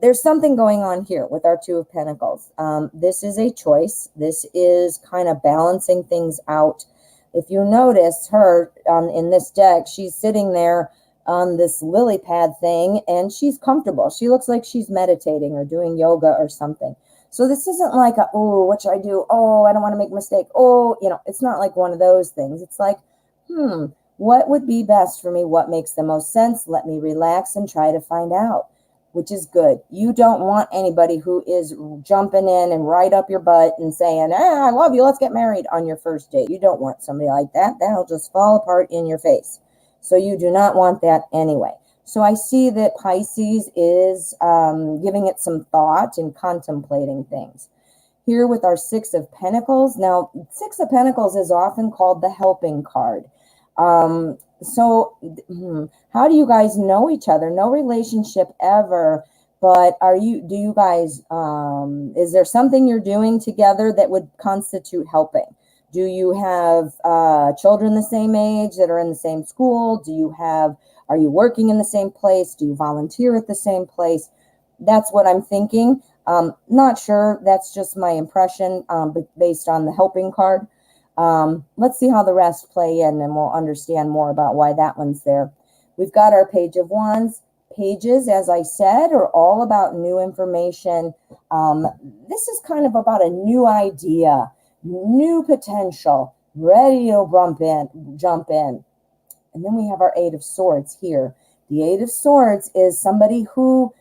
Speaker 1: there's something going on here with our Two of Pentacles. This is a choice. This is kind of balancing things out. If you notice her in this deck, she's sitting there on this lily pad thing, and she's comfortable. She looks like she's meditating or doing yoga or something. So this isn't like, oh, what should I do? Oh, I don't want to make a mistake. Oh, it's not like one of those things. It's like, what would be best for me? What makes the most sense? Let me relax and try to find out, which is good. You don't want anybody who is jumping in and right up your butt and saying, I love you, let's get married on your first date. You don't want somebody like that. That'll just fall apart in your face. So you do not want that anyway. So I see that Pisces is giving it some thought and contemplating things. here with our Six of Pentacles. Now, Six of Pentacles is often called the helping card. So how do you guys know each other? No relationship ever, but do you guys, is there something you're doing together that would constitute helping? Do you have children the same age that are in the same school? Are you working in the same place? Do you volunteer at the same place? That's what I'm thinking. Not sure. That's just my impression based on the helping card. Let's see how the rest play in, and we'll understand more about why that one's there. We've got our Page of Wands. Pages, as I said, are all about new information. This is kind of about a new idea, new potential, ready to jump in. And then we have our Eight of Swords here. The Eight of Swords is somebody who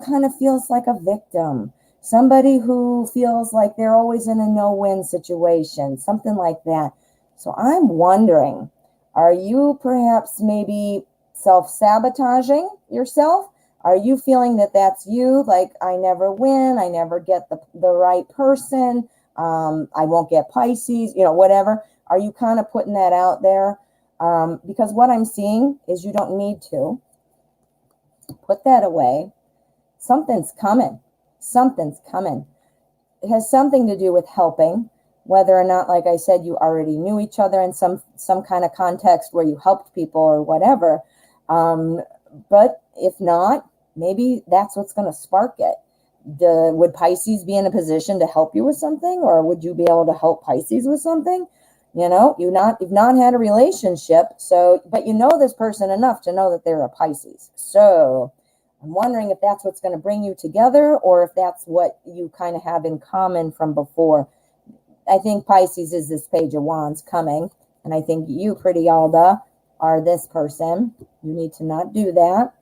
Speaker 1: kind of feels like a victim. Somebody who feels like they're always in a no-win situation, something like that. So I'm wondering, are you perhaps maybe self-sabotaging yourself? Are you feeling that that's you? Like, I never win, I never get the right person, I won't get Pisces, whatever. Are you kind of putting that out there? Because what I'm seeing is you don't need to. Put that away. Something's coming. Something's coming. It has something to do with helping, whether or not, like I said, you already knew each other in some kind of context where you helped people or whatever. But if not, maybe that's what's going to spark it. Would Pisces be in a position to help you with something, or would you be able to help Pisces with something? You've not had a relationship, but you know this person enough to know that they're a Pisces. So I'm wondering if that's what's going to bring you together, or if that's what you kind of have in common from before. I think Pisces is this Page of Wands coming, and I think you, pretty Yalda, are this person. You need to not do that,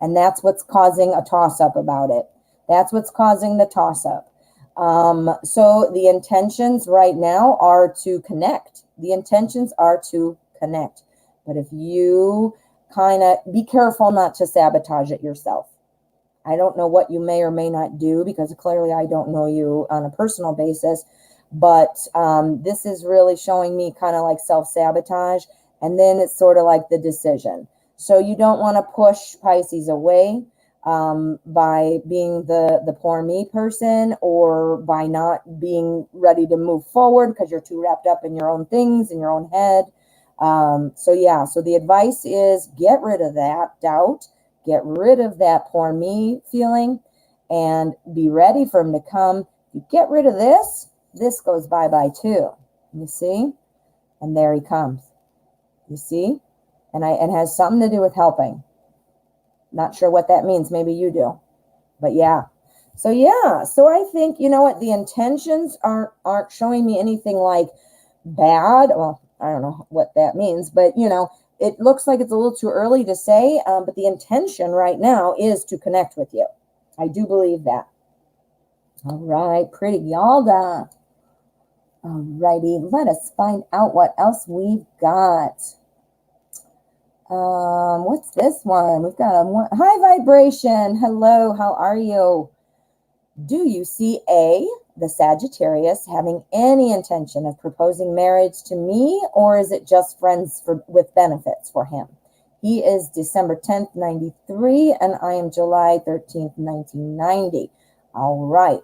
Speaker 1: and that's what's causing a toss-up about it. That's what's causing the toss-up. So the intentions right now are to connect. The intentions are to connect. But if you kind of be careful not to sabotage it yourself. I don't know what you may or may not do, because clearly I don't know you on a personal basis, but this is really showing me kind of like self-sabotage, and then it's sort of like the decision. So you don't want to push Pisces away by being the poor me person, or by not being ready to move forward because you're too wrapped up in your own things, in your own head. So the advice is get rid of that doubt, get rid of that poor me feeling, and be ready for him to come. You get rid of this goes bye-bye too. You see? And there he comes. You see? And it has something to do with helping. Not sure what that means. Maybe you do. But yeah. So I think, you know what? The intentions aren't showing me anything like bad. Well, I don't know what that means, but it looks like it's a little too early to say, but the intention right now is to connect with you. I do believe that. All right, pretty Yalda. All righty, let us find out what else we've got. What's this one? We've got a high vibration. Hello, how are you? Do you see the Sagittarius having any intention of proposing marriage to me, or is it just friends with benefits for him? He is December 10th, 93, and I am July 13th, 1990. All right,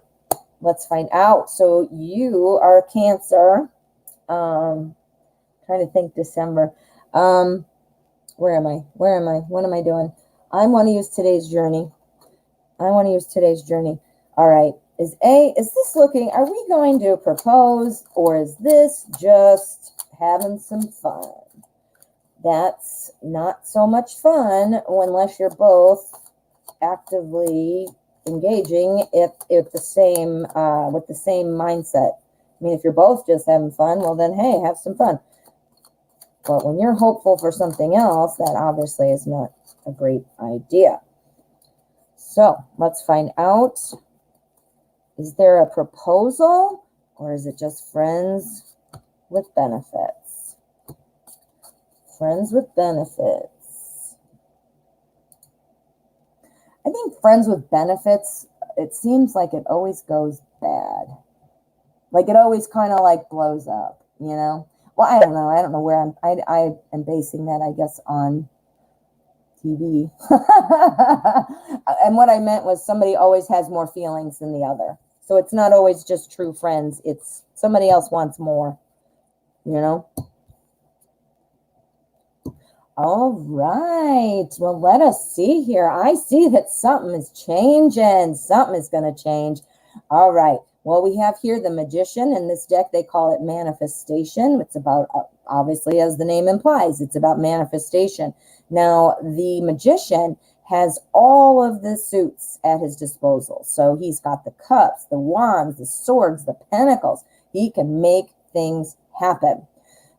Speaker 1: let's find out. So you are a Cancer. Trying to think December. Where am I? What am I doing? I want to use today's journey. All right. Is this looking, are we going to propose, or is this just having some fun? That's not so much fun unless you're both actively engaging with the same mindset. I mean, if you're both just having fun, well then, hey, have some fun. But when you're hopeful for something else, that obviously is not a great idea. So let's find out. Is there a proposal, or is it just friends with benefits? Friends with benefits. I think friends with benefits, it seems like it always goes bad. Like it always kind of like blows up, you know? Well, I don't know. I don't know where I am basing that, I guess, on TV. And what I meant was somebody always has more feelings than the other. So it's not always just true friends. It's somebody else wants more, you know? All right. Well, let us see here. I see that something is changing. Something is going to change. All right. Well, we have here the Magician. In this deck, they call it manifestation. It's about, obviously, as the name implies, it's about manifestation. Now, the Magician has all of the suits at his disposal. So he's got the cups, the wands, the swords, the pentacles. He can make things happen.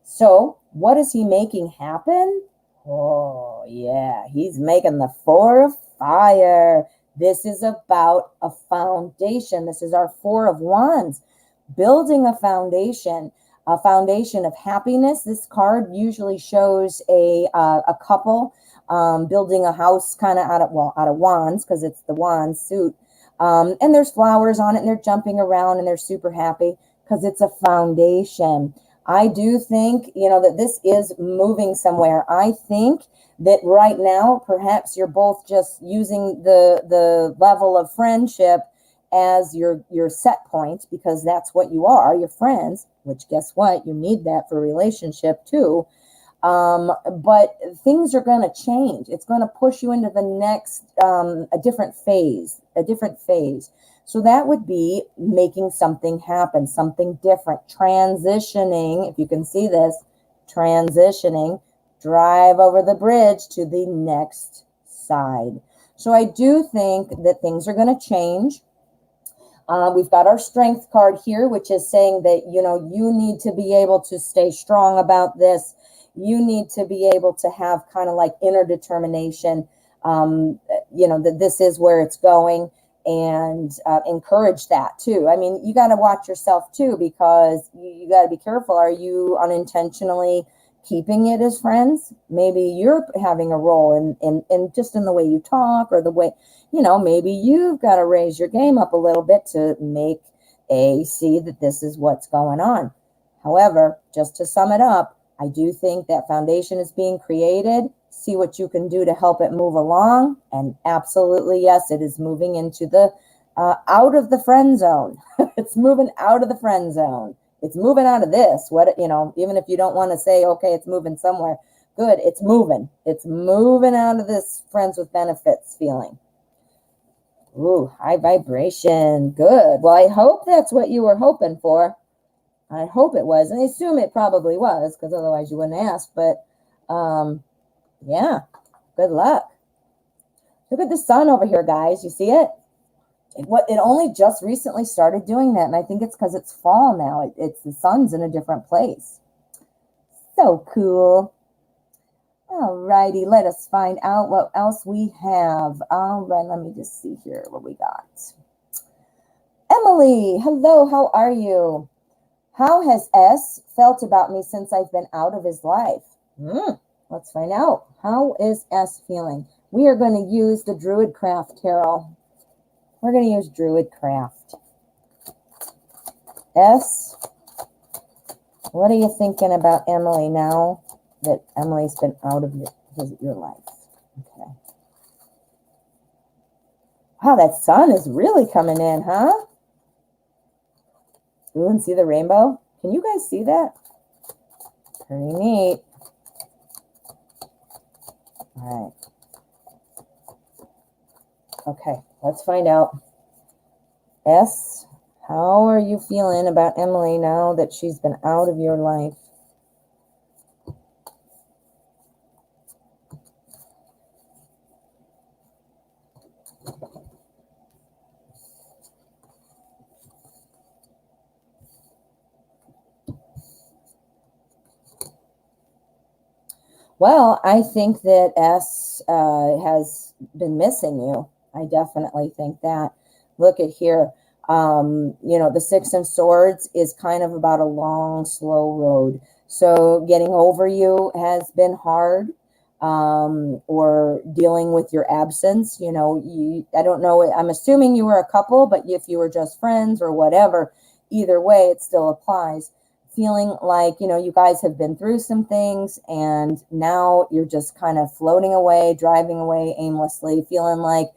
Speaker 1: So what is he making happen? Oh, yeah, he's making the Four of Fire. This is about a foundation. This is our Four of Wands. Building a foundation of happiness. This card usually shows a couple building a house kind of out of wands, because it's the wand suit. And there's flowers on it, and they're jumping around, and they're super happy because it's a foundation. I do think, you know, that this is moving somewhere. I think that right now, perhaps you're both just using the level of friendship as your set point, because that's what you are, you're friends, which guess what? You need that for a relationship too. But things are going to change. It's going to push you into the next, a different phase. So that would be making something happen, something different, transitioning. If you can see this, transitioning, drive over the bridge to the next side. So I do think that things are going to change. We've got our strength card here, which is saying that, you know, you need to be able to stay strong about this. You need to be able to have kind of like inner determination, you know, that this is where it's going, and encourage that too. I mean, you got to watch yourself too, because you got to be careful. Are you unintentionally keeping it as friends? Maybe you're having a role in just in the way you talk, or the way, you know, maybe you've got to raise your game up a little bit to make see that this is what's going on. However, just to sum it up, I do think that foundation is being created. See what you can do to help it move along. And absolutely, yes, it is moving into the out of the friend zone. It's moving out of the friend zone. It's moving out of this. What, you know, even if you don't want to say, okay, it's moving somewhere, good. It's moving. It's moving out of this friends with benefits feeling. Ooh, high vibration. Good. Well, I hope that's what you were hoping for. I hope it was. And I assume it probably was, because otherwise you wouldn't ask. But yeah, good luck. Look at the sun over here, guys. You see it? It only just recently started doing that, and I think it's because it's fall now. It's the sun's in a different place. So cool. All righty, let us find out what else we have. All right, let me just see here what we got. Emily, hello, how are you? How has S felt about me since I've been out of his life? Let's find out. How is S feeling? We are going to use the Druid Craft Tarot. We're going to use Druid Craft. S, what are you thinking about Emily now that Emily's been out of your life? Okay. Wow, that sun is really coming in, huh? Ooh, and see the rainbow? Can you guys see that? Pretty neat. All right. Okay, let's find out. S, how are you feeling about Emily now that she's been out of your life? Well, I think that S has been missing you. I definitely think that. Look at here. You know, the Six of Swords is kind of about a long, slow road. So getting over you has been hard, or dealing with your absence. You know, I don't know. I'm assuming you were a couple, but if you were just friends or whatever, either way, it still applies. Feeling like, you know, you guys have been through some things and now you're just kind of floating away, driving away aimlessly, feeling like,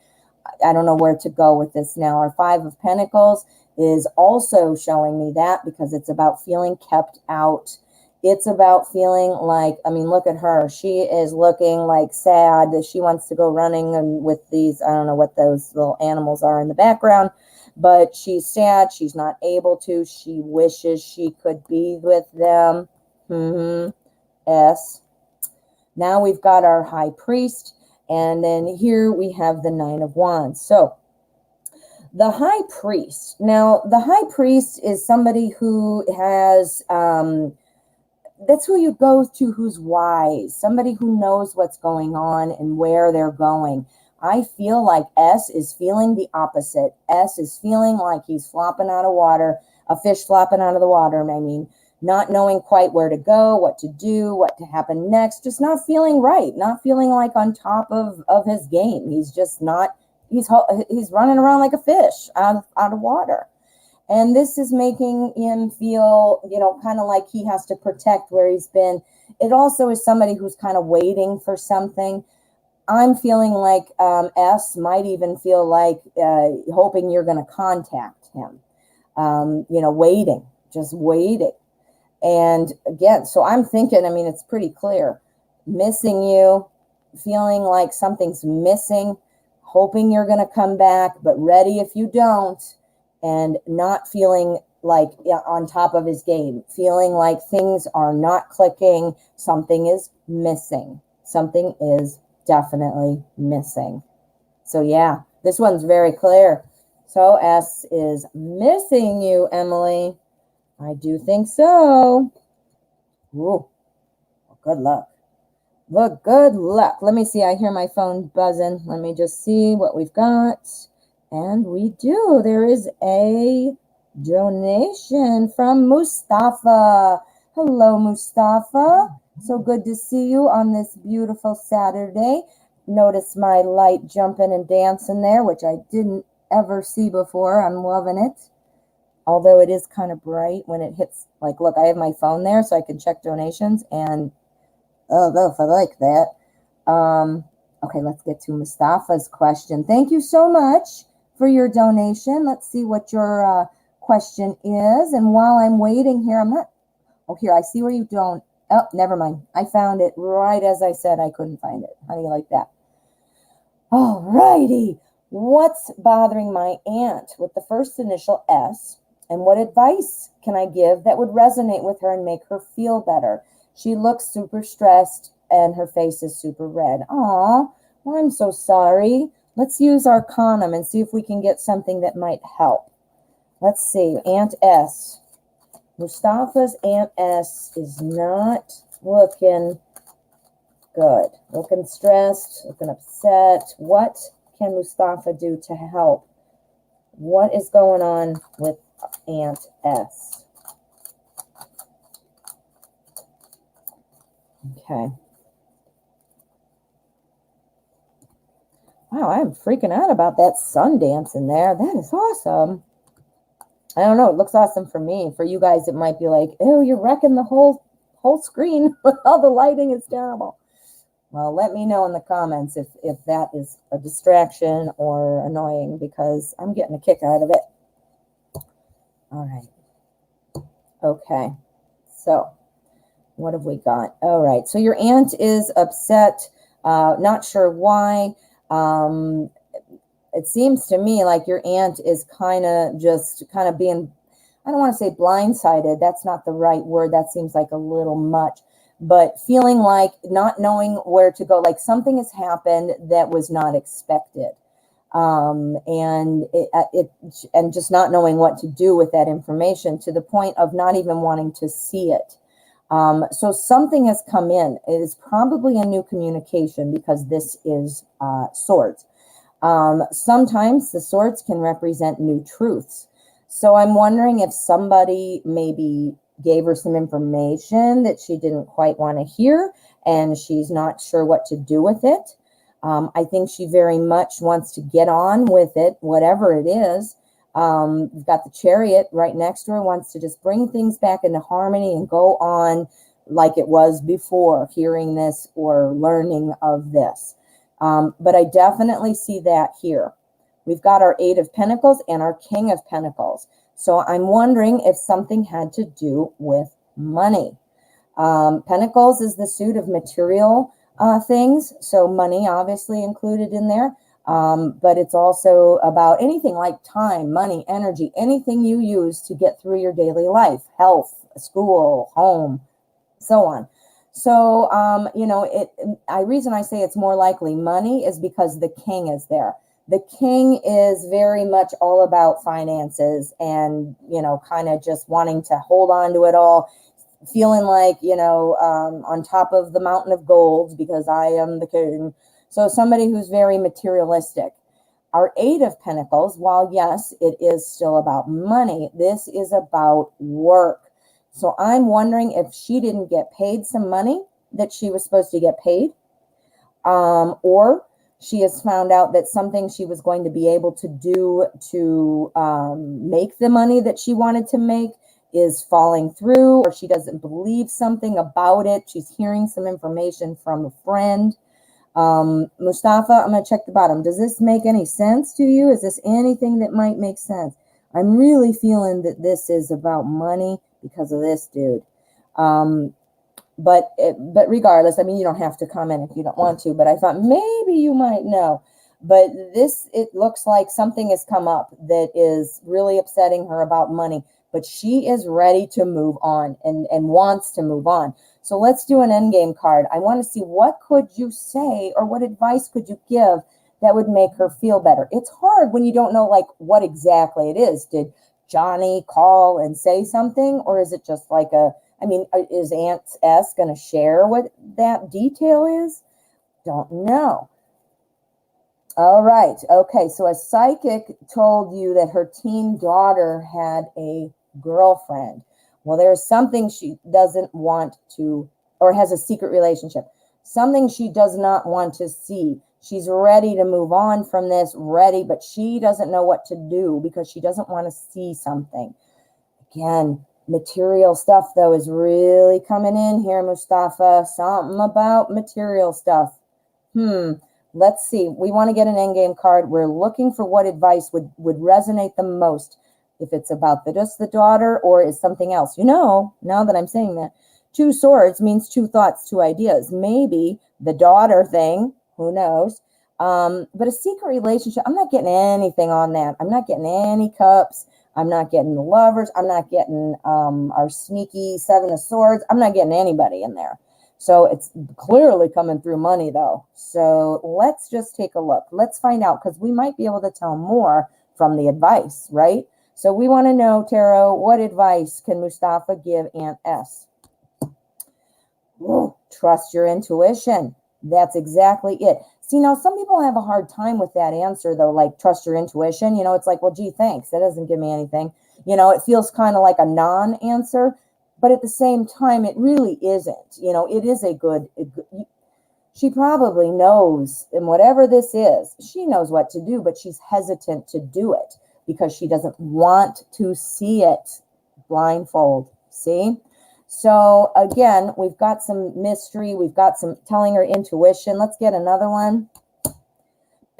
Speaker 1: I don't know where to go with this now. Our Five of Pentacles is also showing me that, because it's about feeling kept out. It's about feeling like, I mean, look at her. She is looking like sad that she wants to go running and with these, I don't know what those little animals are in the background, but she's sad. She's not able to. She wishes she could be with them. S. Now we've got our High Priest. And then here we have the Nine of Wands. So the High Priest. Now, the High Priest is somebody who has, that's who you go to, who's wise, somebody who knows what's going on and where they're going. I feel like S is feeling the opposite. S is feeling like he's flopping out of water, a fish flopping out of the water, I mean, not knowing quite where to go, what to do, what to happen next, just not feeling right, not feeling like on top of his game. He's just not, he's running around like a fish out of water. And this is making him feel, you know, kind of like he has to protect where he's been. It also is somebody who's kind of waiting for something. I'm feeling like S might even feel like hoping you're going to contact him, you know, waiting, just waiting. And again, so I'm thinking, I mean, it's pretty clear, missing you, feeling like something's missing, hoping you're going to come back, but ready if you don't, and not feeling like on top of his game, feeling like things are not clicking, something is missing, something is definitely missing. So yeah, this one's very clear. So S is missing you, Emily. I do think so. Ooh, good luck. Look, good luck. Let me see. I hear my phone buzzing. Let me just see what we've got. And we do. There is a donation from Mustafa. Hello, Mustafa. So good to see you on this beautiful Saturday. Notice my light jumping and dancing there, which I didn't ever see before. I'm loving it. Although it is kind of bright when it hits, like, look, I have my phone there so I can check donations, and oh, if I like that. Okay, let's get to Mustafa's question. Thank you so much for your donation. Let's see what your question is. And while I'm waiting here, here, I see where you don't. Oh, never mind. I found it right as I said I couldn't find it. How do you like that? All righty. What's bothering my aunt with the first initial S? And what advice can I give that would resonate with her and make her feel better? She looks super stressed and her face is super red. Aw, well, I'm so sorry. Let's use Arcanum and see if we can get something that might help. Let's see. Aunt S. Mustafa's Aunt S is not looking good. Looking stressed, looking upset. What can Mustafa do to help? What is going on with Aunt S? Okay. Wow, I'm freaking out about that sun dance in there. That is awesome. I don't know. It looks awesome for me. For you guys, it might be like, oh, you're wrecking the whole screen with all the lighting. It's terrible. Well, let me know in the comments if that is a distraction or annoying, because I'm getting a kick out of it. All right. Okay. So what have we got? All right. So your aunt is upset. Not sure why. It seems to me like your aunt is kind of being, I don't want to say blindsided. That's not the right word. That seems like a little much. But feeling like not knowing where to go, like something has happened that was not expected. And just not knowing what to do with that information, to the point of not even wanting to see it. So something has come in. It is probably a new communication, because this is swords. Sometimes the swords can represent new truths. So I'm wondering if somebody maybe gave her some information that she didn't quite want to hear, and she's not sure what to do with it. I think she very much wants to get on with it, whatever it is. We've got the Chariot right next to her, wants to just bring things back into harmony and go on like it was before hearing this or learning of this. But I definitely see that here. We've got our Eight of Pentacles and our King of Pentacles. So I'm wondering if something had to do with money. Pentacles is the suit of material things. So money obviously included in there. But it's also about anything like time, money, energy, anything you use to get through your daily life, health, school, home, so on. So, you know, reason I say it's more likely money is because the king is there. The king is very much all about finances and, you know, kind of just wanting to hold on to it all, feeling like, you know, on top of the mountain of gold because I am the king. So somebody who's very materialistic. Our Eight of Pentacles, while yes, it is still about money, this is about work. So I'm wondering if she didn't get paid some money that she was supposed to get paid, or she has found out that something she was going to be able to do to make the money that she wanted to make is falling through, or she doesn't believe something about it. She's hearing some information from a friend. Mustafa, I'm going to check the bottom. Does this make any sense to you? Is this anything that might make sense? I'm really feeling that this is about money because of this dude. But regardless, I mean, you don't have to comment if you don't want to, but I thought maybe you might know. But it looks like something has come up that is really upsetting her about money, but she is ready to move on and wants to move on. So let's do an endgame card. I want to see what could you say or what advice could you give that would make her feel better. It's hard when you don't know like what exactly it is. Did Johnny call and say something, or is it just like is Aunt S going to share what that detail is? Don't know. All right. Okay. So a psychic told you that her teen daughter had a girlfriend. Well, there's something she doesn't want to, or has a secret relationship, something she does not want to see. She's ready to move on from this, but she doesn't know what to do because she doesn't want to see something. Again, material stuff, though, is really coming in here, Mustafa. Something about material stuff. Let's see. We want to get an endgame card. We're looking for what advice would resonate the most. If it's about just the daughter or is something else. You know, now that I'm saying that, 2 swords means 2 thoughts, 2 ideas. Maybe the daughter thing, who knows? But a secret relationship, I'm not getting anything on that. I'm not getting any cups. I'm not getting the lovers. I'm not getting our sneaky 7 of swords. I'm not getting anybody in there. So it's clearly coming through money, though. So let's just take a look. Let's find out, because we might be able to tell more from the advice, right? So we want to know, Tarot, what advice can Mustafa give Aunt S? Ooh, trust your intuition. That's exactly it. See, now some people have a hard time with that answer, though, like trust your intuition. You know, it's like, well, gee, thanks. That doesn't give me anything. You know, it feels kind of like a non-answer, but at the same time, it really isn't. You know, it is she probably knows, and whatever this is, she knows what to do, but she's hesitant to do it because she doesn't want to see it blindfold. See? So again, we've got some mystery. We've got some telling her intuition. Let's get another one.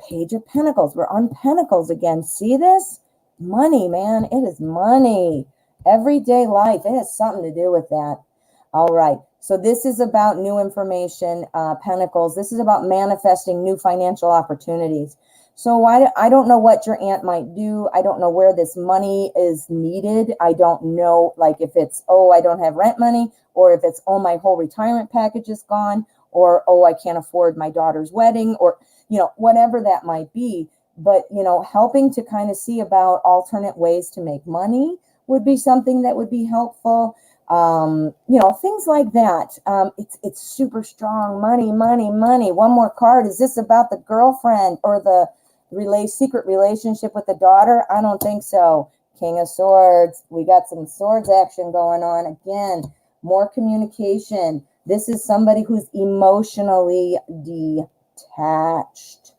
Speaker 1: Page of Pentacles. We're on Pentacles again. See this? Money, man. It is money. Everyday life. It has something to do with that. All right. So this is about new information, Pentacles. This is about manifesting new financial opportunities. So I don't know what your aunt might do. I don't know where this money is needed. I don't know, like, if it's, oh, I don't have rent money, or if it's, oh, my whole retirement package is gone, or, oh, I can't afford my daughter's wedding, or, you know, whatever that might be. But, you know, helping to kind of see about alternate ways to make money would be something that would be helpful. You know, things like that. It's super strong. Money, money, money. One more card. Is this about the girlfriend or the secret relationship with the daughter? I don't think so. King of Swords. We got some swords action going on. Again, more communication. This is somebody who's emotionally detached.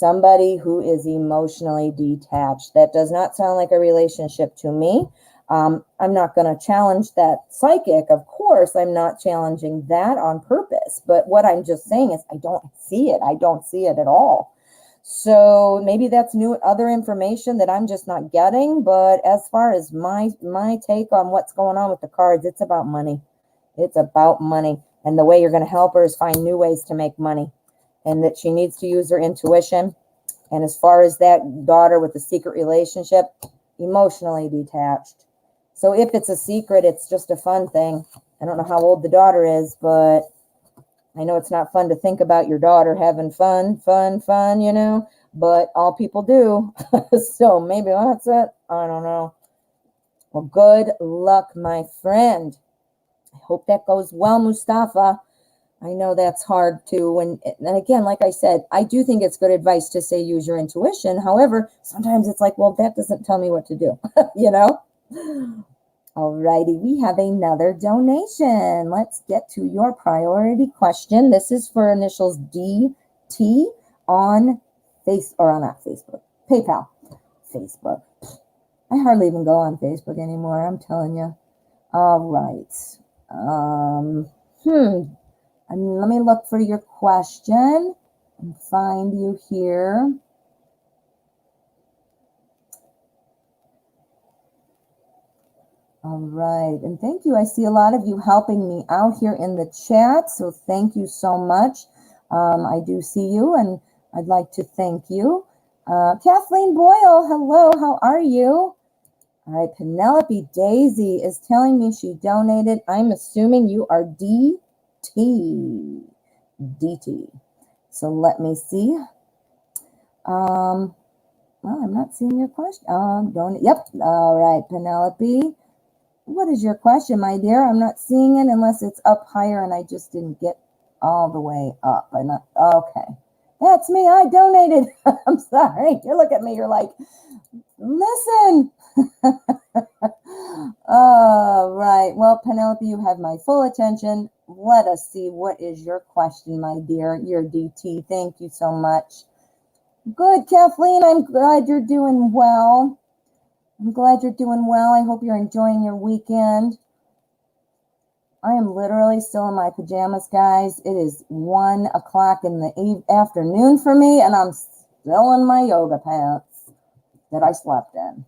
Speaker 1: somebody who is emotionally detached. That does not sound like a relationship to me. I'm not going to challenge that psychic. Of course, I'm not challenging that on purpose. But what I'm just saying is I don't see it. I don't see it at all. So maybe that's new other information that I'm just not getting. But as far as my take on what's going on with the cards, it's about money. It's about money. And the way you're going to help her is find new ways to make money. And that she needs to use her intuition. And as far as that daughter with the secret relationship, emotionally detached. So if it's a secret, it's just a fun thing. I don't know how old the daughter is, but I know it's not fun to think about your daughter having fun, you know, but all people do. So maybe that's it. I don't know. Well, good luck, my friend. I hope that goes well, Mustafa. I know that's hard too. And again, like I said, I do think it's good advice to say use your intuition. However, sometimes it's like, well, that doesn't tell me what to do, you know? Alrighty, we have another donation. Let's get to your priority question. This is for initials DT on not Facebook, PayPal, Facebook. I hardly even go on Facebook anymore, I'm telling you. All right. And let me look for your question and find you here. All right. And thank you. I see a lot of you helping me out here in the chat. So thank you so much. I do see you and I'd like to thank you. Kathleen Boyle, hello. How are you? All right. Penelope Daisy is telling me she donated. I'm assuming you are DT. So let me see. Well, I'm not seeing your question. Yep. All right, Penelope. What is your question, my dear? I'm not seeing it unless it's up higher and I just didn't get all the way up. Okay. That's me. I donated. I'm sorry. You look at me. You're like, listen. All right. Well, Penelope, you have my full attention. Let us see. What is your question, my dear? You're DT. Thank you so much. Good, Kathleen. I'm glad you're doing well. I'm glad you're doing well. I hope you're enjoying your weekend. I am literally still in my pajamas, guys. It is 1 o'clock in the afternoon for me, and I'm still in my yoga pants that I slept in.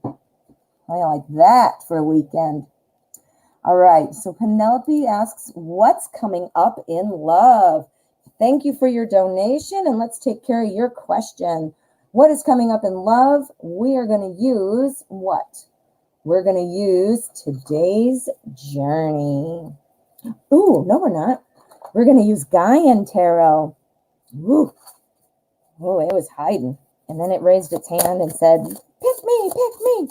Speaker 1: I like that for a weekend. All right, so Penelope asks, what's coming up in love? Thank you for your donation, and let's take care of your question. What is coming up in love? We are going to use what? We're going to use today's journey. Ooh, no, we're not. We're going to use Gaian Tarot. Ooh. Oh, it was hiding. And then it raised its hand and said, pick me, pick me.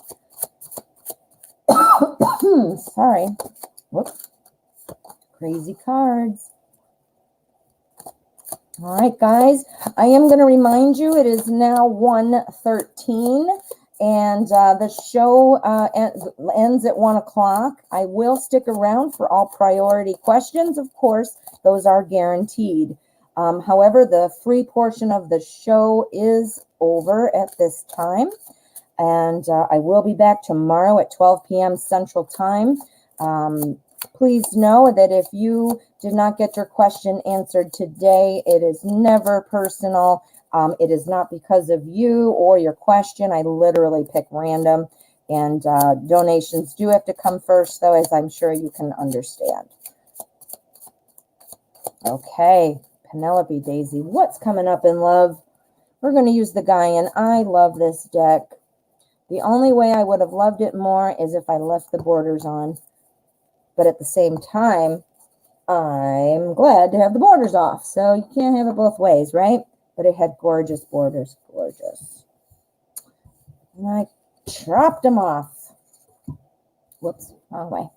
Speaker 1: Sorry. Whoops. Crazy cards. All right, guys, I am going to remind you it is now 1:13 and the show ends at 1 o'clock. I will stick around for all priority questions. Of course, those are guaranteed. However, the free portion of the show is over at this time. And I will be back tomorrow at 12 p.m. Central Time. Please know that if you did not get your question answered today, it is never personal. It is not because of you or your question. I literally pick random. And donations do have to come first, though, as I'm sure you can understand. Okay, Penelope Daisy, what's coming up in love? We're going to use the Gaian. I love this deck. The only way I would have loved it more is if I left the borders on. But at the same time, I'm glad to have the borders off. So you can't have it both ways, right? But it had gorgeous borders. Gorgeous. And I chopped them off. Whoops, wrong way.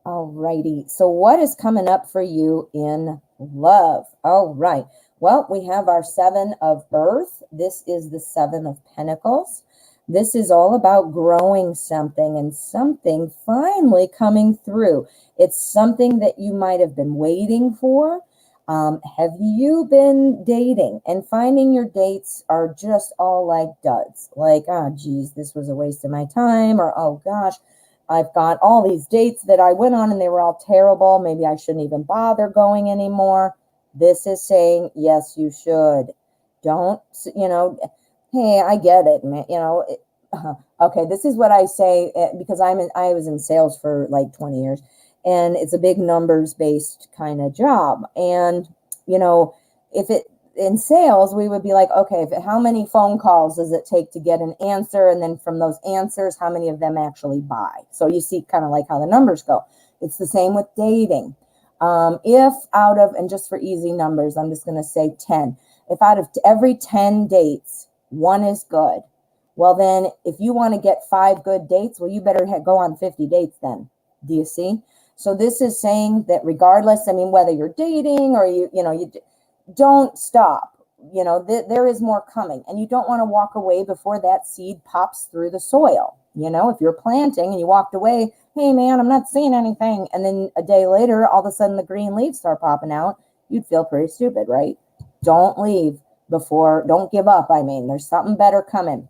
Speaker 1: All righty. So what is coming up for you in love? All right. Well, we have our 7 of Earth. This is the 7 of Pentacles. This is all about growing something and something finally coming through. It's something that you might have been waiting for. Have you been dating and finding your dates are just all like duds? Like, oh, geez, this was a waste of my time. Or, oh, gosh, I've got all these dates that I went on and they were all terrible. Maybe I shouldn't even bother going anymore. This is saying, yes, you should. Don't, hey, I get it, man. Okay, this is what I say because I was in sales for like 20 years. And it's a big numbers based kind of job. And, if it in sales, we would be like, okay, how many phone calls does it take to get an answer? And then from those answers, how many of them actually buy? So you see kind of like how the numbers go. It's the same with dating. If out of, and just for easy numbers, I'm just going to say 10. If out of every 10 dates, one is good. Well, then if you want to get 5 good dates, well, you better go on 50 dates then. Do you see? So this is saying that regardless, whether you're dating or you don't stop. There is more coming, and you don't want to walk away before that seed pops through the soil. If you're planting and you walked away, hey man, I'm not seeing anything. And then a day later, all of a sudden the green leaves start popping out. You'd feel pretty stupid, right? Don't leave don't give up. There's something better coming.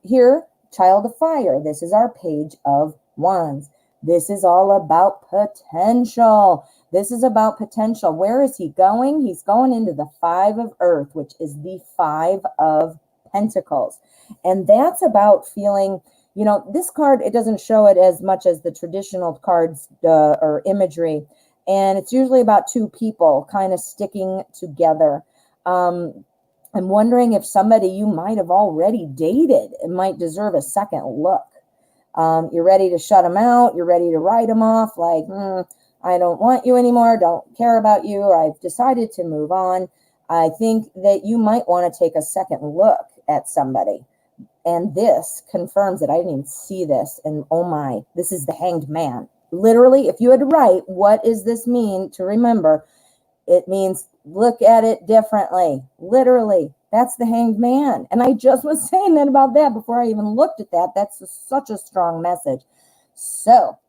Speaker 1: Here, Child of Fire. This is our Page of Wands. This is all about potential. This is about potential. Where is he going? He's going into the 5 of Earth, which is the 5 of Pentacles. And that's about feeling, this card, it doesn't show it as much as the traditional cards or imagery. And it's usually about 2 people kind of sticking together. I'm wondering if somebody you might have already dated and might deserve a second look. You're ready to shut them out. You're ready to write them off. Like, I don't want you anymore. Don't care about you. Or I've decided to move on. I think that you might want to take a second look at somebody. And this confirms it. I didn't even see this. And oh my, this is the Hanged Man. Literally, if you had to write, what does this mean to remember? It means look at it differently. Literally, that's the Hanged Man. And I just was saying that about that before I even looked at that. That's such a strong message. So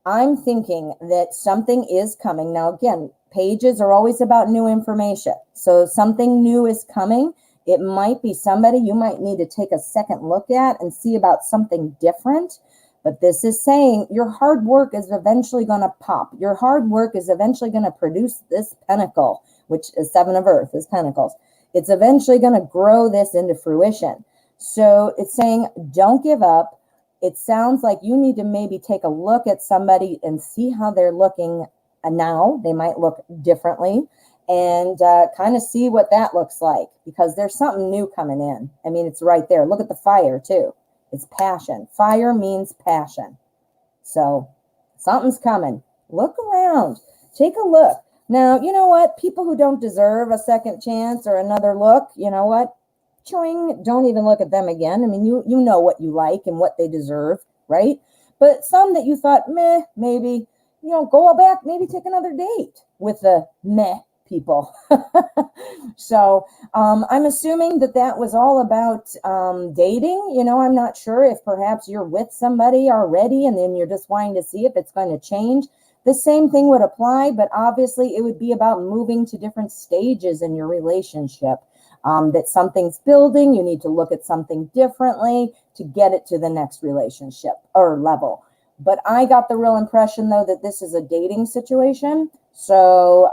Speaker 1: I'm thinking that something is coming. Now, again, pages are always about new information. So something new is coming. It might be somebody you might need to take a second look at and see about something different. But this is saying your hard work is eventually going to pop. Your hard work is eventually going to produce this pentacle, which is 7 of Earth, is Pentacles. It's eventually going to grow this into fruition. So it's saying don't give up. It sounds like you need to maybe take a look at somebody and see how they're looking now. They might look differently and kind of see what that looks like, because there's something new coming in. It's right there. Look at the fire too. It's passion. Fire means passion. So something's coming. Look around. Take a look. Now, you know what? People who don't deserve a second chance or another look, you know what? Choing, don't even look at them again. You know what you like and what they deserve, right? But some that you thought, meh, maybe, go back, maybe take another date with the meh people. So I'm assuming that was all about dating. I'm not sure if perhaps you're with somebody already and then you're just wanting to see if it's going to change. The same thing would apply, but obviously it would be about moving to different stages in your relationship. That something's building, you need to look at something differently to get it to the next relationship or level. But I got the real impression, though, that this is a dating situation. So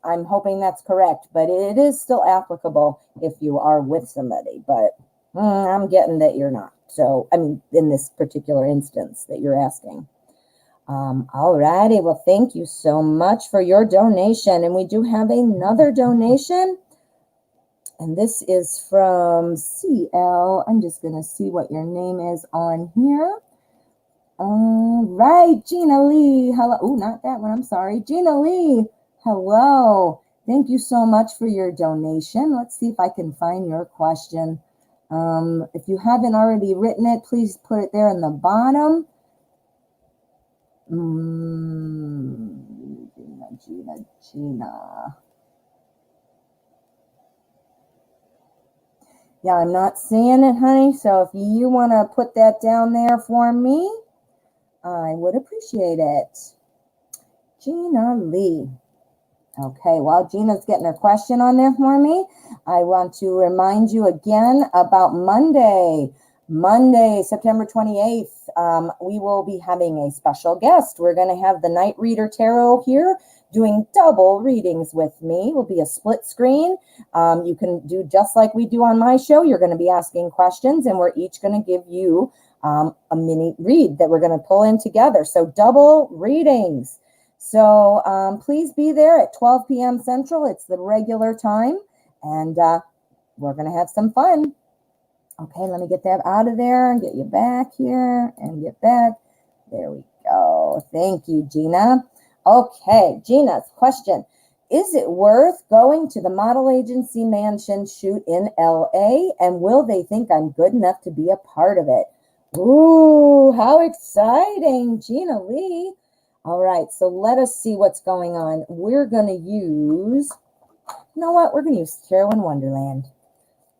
Speaker 1: I'm hoping that's correct. But it is still applicable if you are with somebody. But I'm getting that you're not. So, in this particular instance that you're asking. All righty. Well, thank you so much for your donation. And we do have another donation. And this is from CL. I'm just going to see what your name is on here. All right, Gina Lee. Hello. Oh, not that one. I'm sorry. Gina Lee. Hello. Thank you so much for your donation. Let's see if I can find your question. If you haven't already written it, please put it there in the bottom. Gina. Yeah, I'm not seeing it, honey. So if you want to put that down there for me, I would appreciate it. Gina Lee. Okay, while Gina's getting her question on there for me, I want to remind you again about Monday, September 28th. We will be having a special guest. We're going to have the Night Reader Tarot here doing double readings with me. It will be a split screen. You can do just like we do on my show. You're going to be asking questions, and we're each going to give you a mini read that we're going to pull in together. So double readings. So please be there at 12 p.m. Central. It's the regular time, and we're going to have some fun. Okay, let me get that out of there and get you back here and get back. There we go. Thank you, Gina. Okay, Gina's question. Is it worth going to the model agency mansion shoot in LA, and will they think I'm good enough to be a part of it? Ooh, how exciting, Gina Lee. All right, so let us see what's going on. We're going to use, you know what? We're going to use Tarot in Wonderland.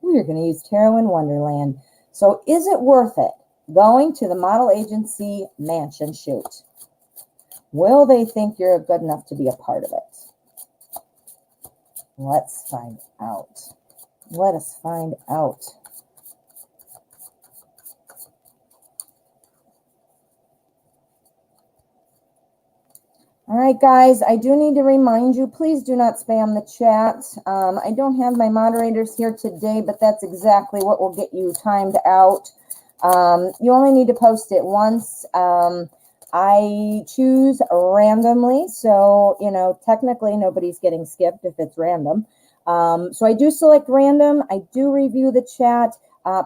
Speaker 1: We're going to use Tarot in Wonderland. So is it worth it going to the model agency mansion shoot? Will they think you're good enough to be a part of it? Let's find out. Let us find out. All right, guys, I do need to remind you, please do not spam the chat. I don't have my moderators here today, but that's exactly what will get you timed out. You only need to post it once. I choose randomly, so, you know, technically nobody's getting skipped if it's random. So I do select random. I do review the chat.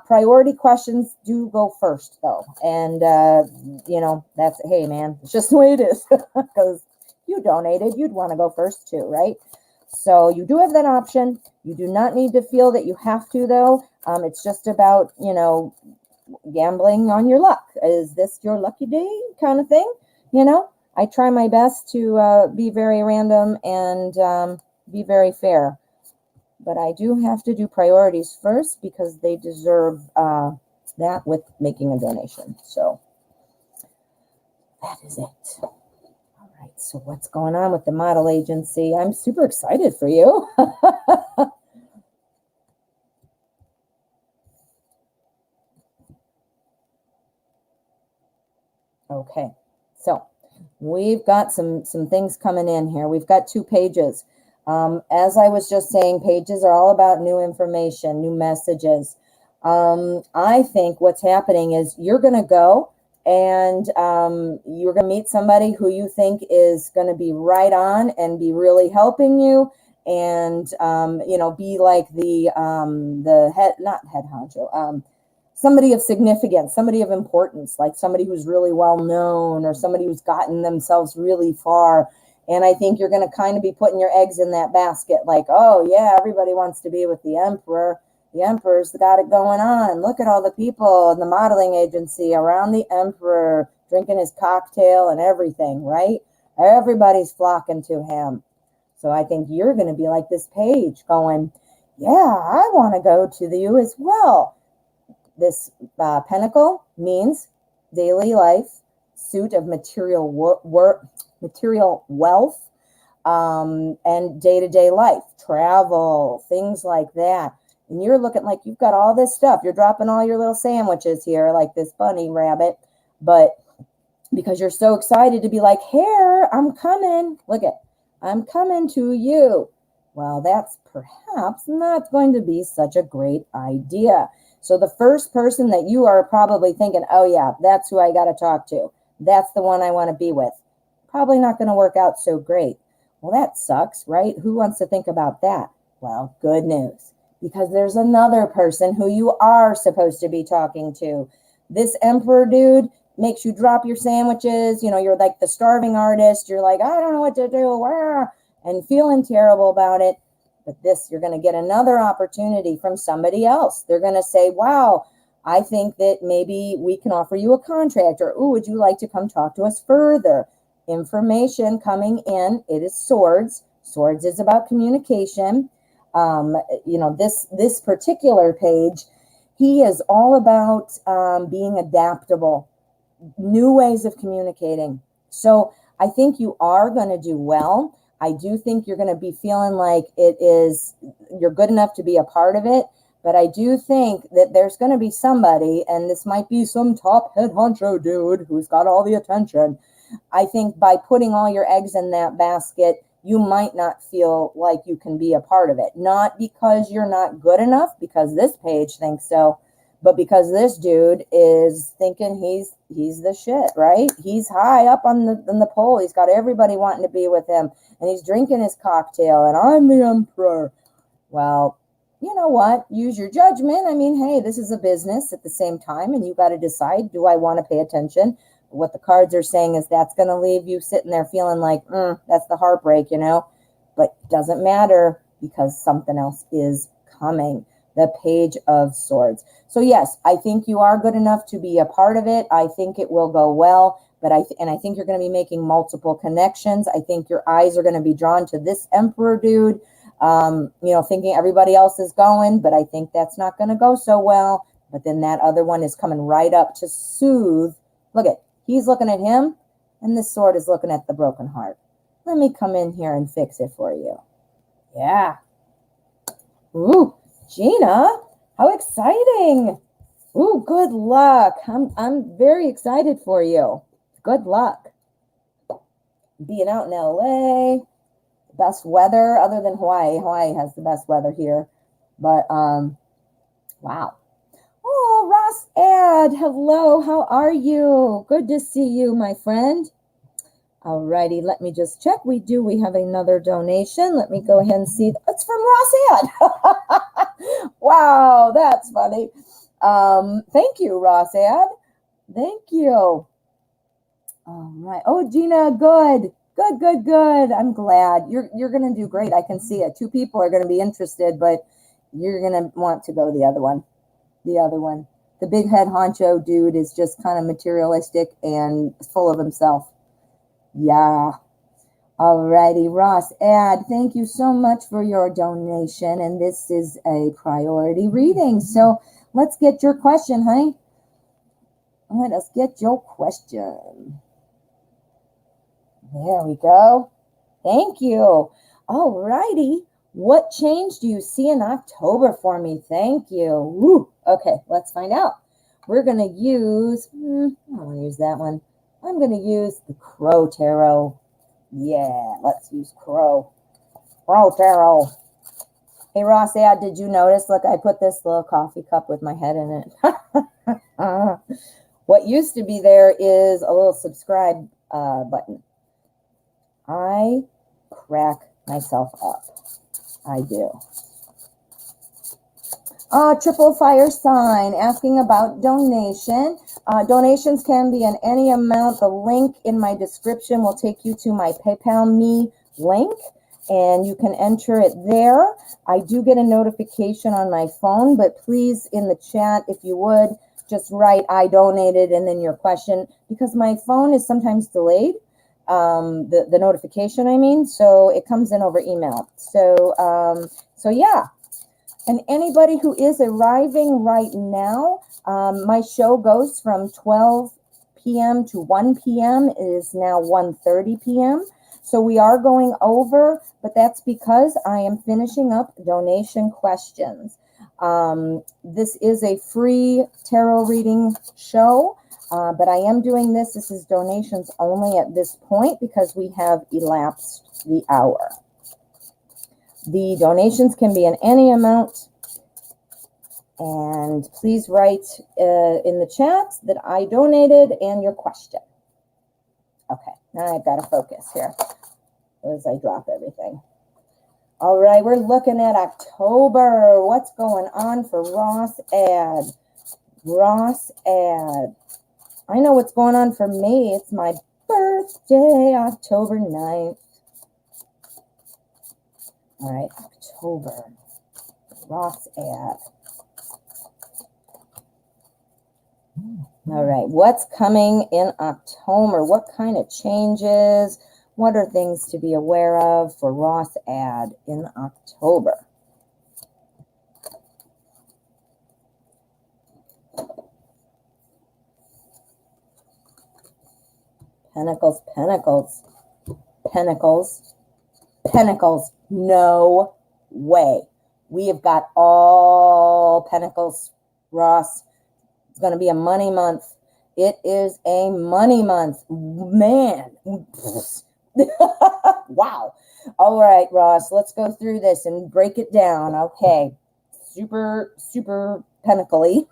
Speaker 1: Priority questions do go first, though. And, you know, that's, hey, man, it's just the way it is. Because you donated, you'd want to go first, too, right? So you do have that option. You do not need to feel that you have to, though. It's just about, you know, gambling on your luck. Is this your lucky day kind of thing? You know, I try my best to be very random and be very fair. But I do have to do priorities first because they deserve that with making a donation. So that is it. All right. So what's going on with the model agency? I'm super excited for you. Okay. So we've got some things coming in here. We've got 2 pages. As I was just saying, pages are all about new information, new messages. I think what's happening is you're going to go and you're going to meet somebody who you think is going to be right on and be really helping you and, you know, be like the head, not head honcho, somebody of significance, somebody of importance, like somebody who's really well known or somebody who's gotten themselves really far. And I think you're going to kind of be putting your eggs in that basket like, oh, yeah, everybody wants to be with the emperor. The emperor's got it going on. Look at all the people in the modeling agency around the emperor drinking his cocktail and everything, right? Everybody's flocking to him. So I think you're going to be like this page going, yeah, I want to go to you as well. This pentacle means daily life, suit of material wealth, and day-to-day life, travel, things like that. And you're looking like you've got all this stuff. You're dropping all your little sandwiches here like this bunny rabbit, but because you're so excited to be like, here, I'm coming. Look at, I'm coming to you. Well, that's perhaps not going to be such a great idea. So the first person that you are probably thinking, oh yeah, that's who I got to talk to. That's the one I want to be with. Probably not going to work out so great. Well, that sucks, right? Who wants to think about that? Well, good news, because there's another person who you are supposed to be talking to. This emperor dude makes you drop your sandwiches. You know, you're like the starving artist. You're like, I don't know what to do, and feeling terrible about it. But this, you're going to get another opportunity from somebody else. They're going to say, wow, I think that maybe we can offer you a contract, or, ooh, would you like to come talk to us further? Information coming in. It is swords. Swords is about communication. You know, this particular page, he is all about being adaptable, new ways of communicating. So I think you are going to do well. I do think you're going to be feeling like you're good enough to be a part of it. But I do think that there's going to be somebody, and this might be some top head honcho dude who's got all the attention. I think by putting all your eggs in that basket, you might not feel like you can be a part of it. Not because you're not good enough, because this page thinks so, but because this dude is thinking he's the shit, right? He's high up on the pole. He's got everybody wanting to be with him, and he's drinking his cocktail, and I'm the emperor. Well, you know what? Use your judgment. I mean, hey, this is a business at the same time, and you got to decide, do I want to pay attention? What the cards are saying is that's going to leave you sitting there feeling like, that's the heartbreak, but doesn't matter because something else is coming. The Page of Swords. So yes, I think you are good enough to be a part of it. I think it will go well, but I think you're going to be making multiple connections. I think your eyes are going to be drawn to this Emperor dude, thinking everybody else is going, but I think that's not going to go so well. But then that other one is coming right up to soothe. Look at, he's looking at him, and this sword is looking at the broken heart. Let me come in here and fix it for you. Yeah. Ooh, Gina, how exciting. Ooh, good luck. I'm very excited for you. Good luck. Being out in LA. Best weather other than Hawaii. Hawaii has the best weather here. But, wow. Oh, Ross Ad, hello. How are you? Good to see you, my friend. Alrighty, let me just check. We have another donation. Let me go ahead and see. It's from Ross Ad. Wow, that's funny. Thank you, Ross Ad. Thank you. All right. Oh, Gina, good. Good. I'm glad. You're going to do great. I can see it. 2 people are going to be interested, but you're going to want to go the other one. The big head honcho dude is just kind of materialistic and full of himself. Yeah. Alrighty, Ross Ad, thank you so much for your donation. And this is a priority reading. So let's get your question, honey. Let us get your question. There we go. Thank you. Alrighty. What change do you see in October for me? Thank you. Woo. Okay, let's find out. We're going to use, I don't want to use that one. I'm going to use the Crow Tarot. Yeah, let's use Crow Tarot. Hey, Ross, did you notice? Look, I put this little coffee cup with my head in it. What used to be there is a little subscribe button. I crack myself up. I do. Triple fire sign asking about donation. Donations can be in any amount. The link in my description will take you to my PayPal Me link, and you can enter it there. I do get a notification on my phone, but please, in the chat, if you would, just write I donated and then your question, because my phone is sometimes delayed, the notification, I mean, so it comes in over email. So yeah. And anybody who is arriving right now, my show goes from 12 p.m. to 1 p.m. It is now 1:30 p.m. So we are going over, but that's because I am finishing up donation questions. This is a free tarot reading show, but I am doing this. This is donations only at this point because we have elapsed the hour. The donations can be in any amount. And please write in the chat that I donated and your question. Okay, now I've got to focus here as I drop everything. All right, we're looking at October. What's going on for Ross Ad? Ross Ad. I know what's going on for me. It's my birthday, October 9th. All right, October. Ross Ad. All right, what's coming in October? What kind of changes? What are things to be aware of for Ross Ad in October? Pentacles, Pentacles, Pentacles. Pentacles, no way. We have got all Pentacles, Ross. It's going to be a money month. It is a money month. Man. Wow. All right, Ross, let's go through this and break it down. Okay. Super Pentacle-y.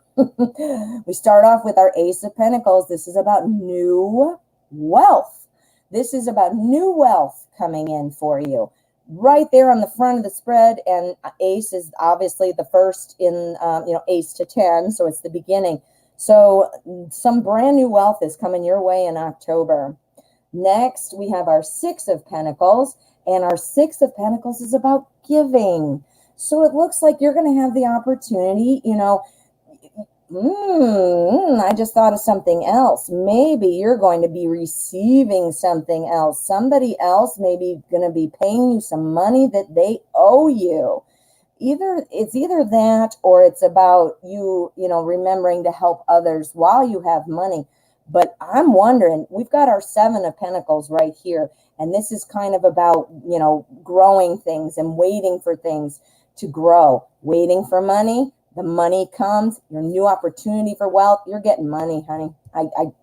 Speaker 1: We start off with our Ace of Pentacles. This is about new wealth. This is about new wealth coming in for you. Right there on the front of the spread, and Ace is obviously the first in, Ace to 10, so it's the beginning. So some brand new wealth is coming your way in October. Next, we have our Six of Pentacles, and our Six of Pentacles is about giving. So it looks like you're going to have the opportunity, I just thought of something else. Maybe you're going to be receiving something else. Somebody else may be going to be paying you some money that they owe you. It's either that, or it's about you, remembering to help others while you have money. But I'm wondering, we've got our Seven of Pentacles right here. And this is kind of about, growing things and waiting for things to grow, waiting for money. The money comes, your new opportunity for wealth. You're getting money, honey.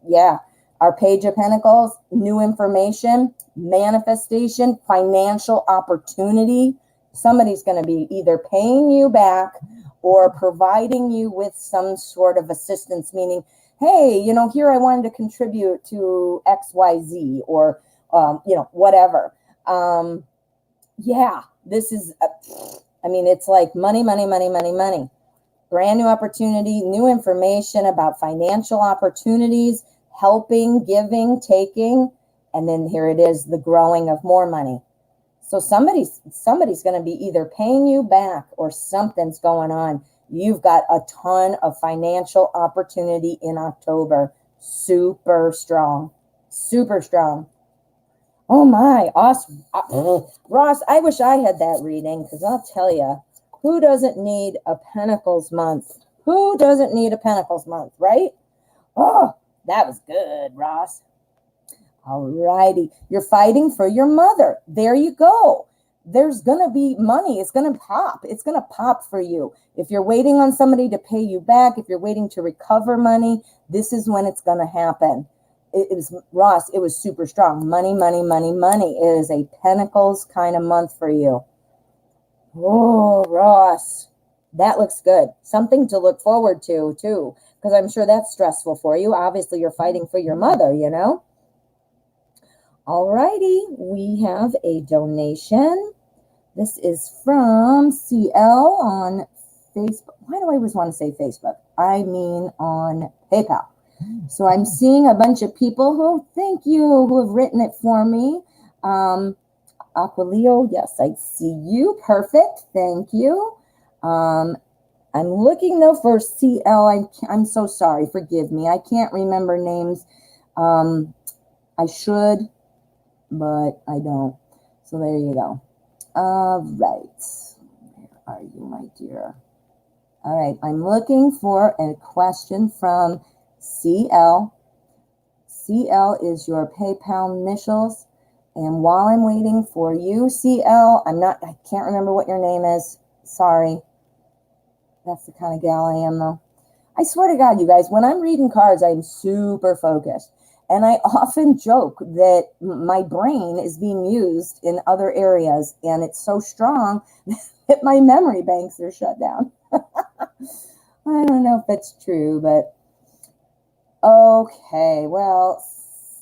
Speaker 1: Yeah. Our Page of Pentacles, new information, manifestation, financial opportunity. Somebody's going to be either paying you back or providing you with some sort of assistance, meaning, hey, here I wanted to contribute to XYZ or, whatever. Yeah, this is, it's like money. Brand new opportunity, new information about financial opportunities, helping, giving, taking, and then here it is, the growing of more money. So somebody's going to be either paying you back or something's going on. You've got a ton of financial opportunity in October. Super strong. Oh my, awesome. Ross, I wish I had that reading, because I'll tell you, who doesn't need a Pentacles month? Who doesn't need a Pentacles month, right? Oh, that was good, Ross. All righty. You're fighting for your mother. There you go. There's going to be money. It's going to pop. It's going to pop for you. If you're waiting on somebody to pay you back, if you're waiting to recover money, this is when it's going to happen. It was, Ross, it was super strong. Money. It is a Pentacles kind of month for you. Oh, Ross, that looks good. Something to look forward to, too, because I'm sure that's stressful for you. Obviously, you're fighting for your mother, All righty, we have a donation. This is from CL on Facebook. Why do I always want to say Facebook? I mean on PayPal. So I'm seeing a bunch of people who, thank you, who have written it for me. Aqua Leo, yes, I see you. Perfect. Thank you. I'm looking, though, for CL. I'm so sorry. Forgive me. I can't remember names. I should, but I don't. So there you go. All right. Where are you, my dear? All right. I'm looking for a question from CL. CL is your PayPal initials. And while I'm waiting for you, CL, I can't remember what your name is. Sorry. That's the kind of gal I am, though. I swear to God, you guys, when I'm reading cards, I'm super focused. And I often joke that my brain is being used in other areas, and it's so strong that my memory banks are shut down. I don't know if that's true, but okay. Well,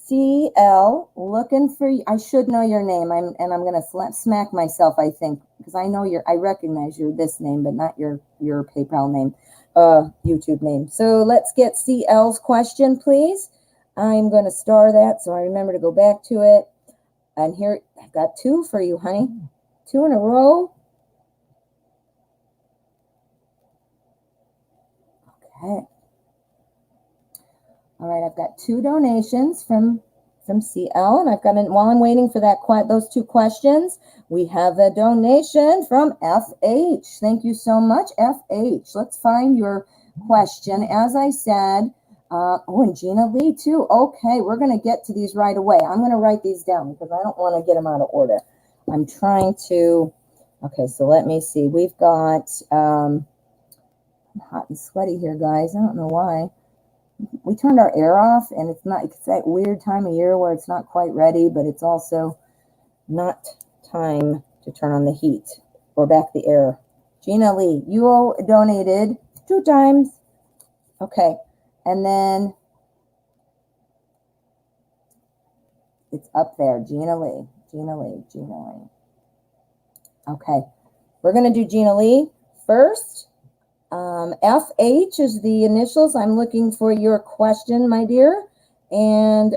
Speaker 1: CL, looking for you. I should know your name. I'm going to smack myself, I think, because I recognize your this name, but not your PayPal name, YouTube name. So let's get CL's question, please. I'm going to star that so I remember to go back to it. And here, I've got two for you, honey. 2 in a row. Okay. All right, I've got 2 donations from CL, and I've got while I'm waiting for those 2 questions, we have a donation from FH. Thank you so much, FH. Let's find your question. As I said, and Gina Lee too. Okay, we're going to get to these right away. I'm going to write these down because I don't want to get them out of order. I'm trying to, okay, so let me see. We've got, I'm hot and sweaty here, guys. I don't know why. We turned our air off, and it's that weird time of year where it's not quite ready, but it's also not time to turn on the heat or back the air. Gina Lee, you donated 2 times. Okay, and then it's up there. Gina Lee. Okay, we're going to do Gina Lee first. FH is the initials. I'm looking for your question, my dear. And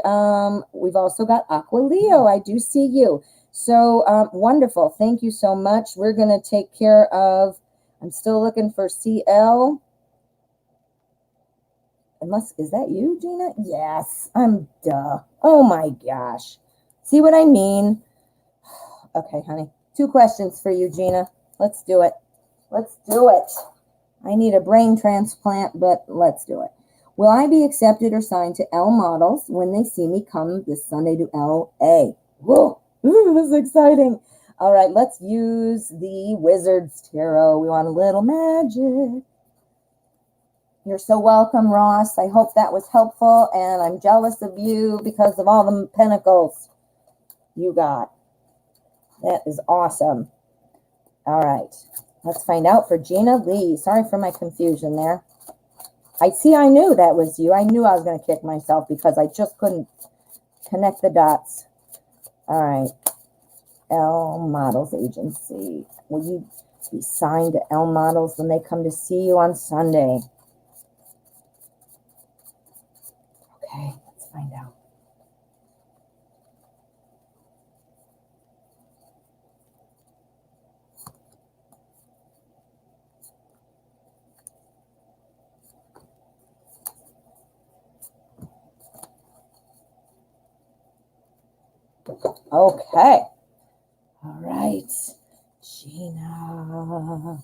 Speaker 1: we've also got Aqua Leo. I do see you. So wonderful. Thank you so much. We're going to take care of, I'm still looking for CL. Is that you, Gina? Yes, duh. Oh my gosh. See what I mean? Okay, honey. 2 questions for you, Gina. Let's do it. I need a brain transplant, but let's do it. Will I be accepted or signed to L Models when they see me come this Sunday to LA? Whoa, this is exciting. All right, let's use the Wizard's Tarot. We want a little magic. You're so welcome, Ross. I hope that was helpful, and I'm jealous of you because of all the pentacles you got. That is awesome. All right. Let's find out for Gina Lee. Sorry for my confusion there. I knew that was you. I knew I was going to kick myself because I just couldn't connect the dots. All right. L Models Agency. Will you be signed to L Models when they come to see you on Sunday? Okay, let's find out. Okay. All right. Gina.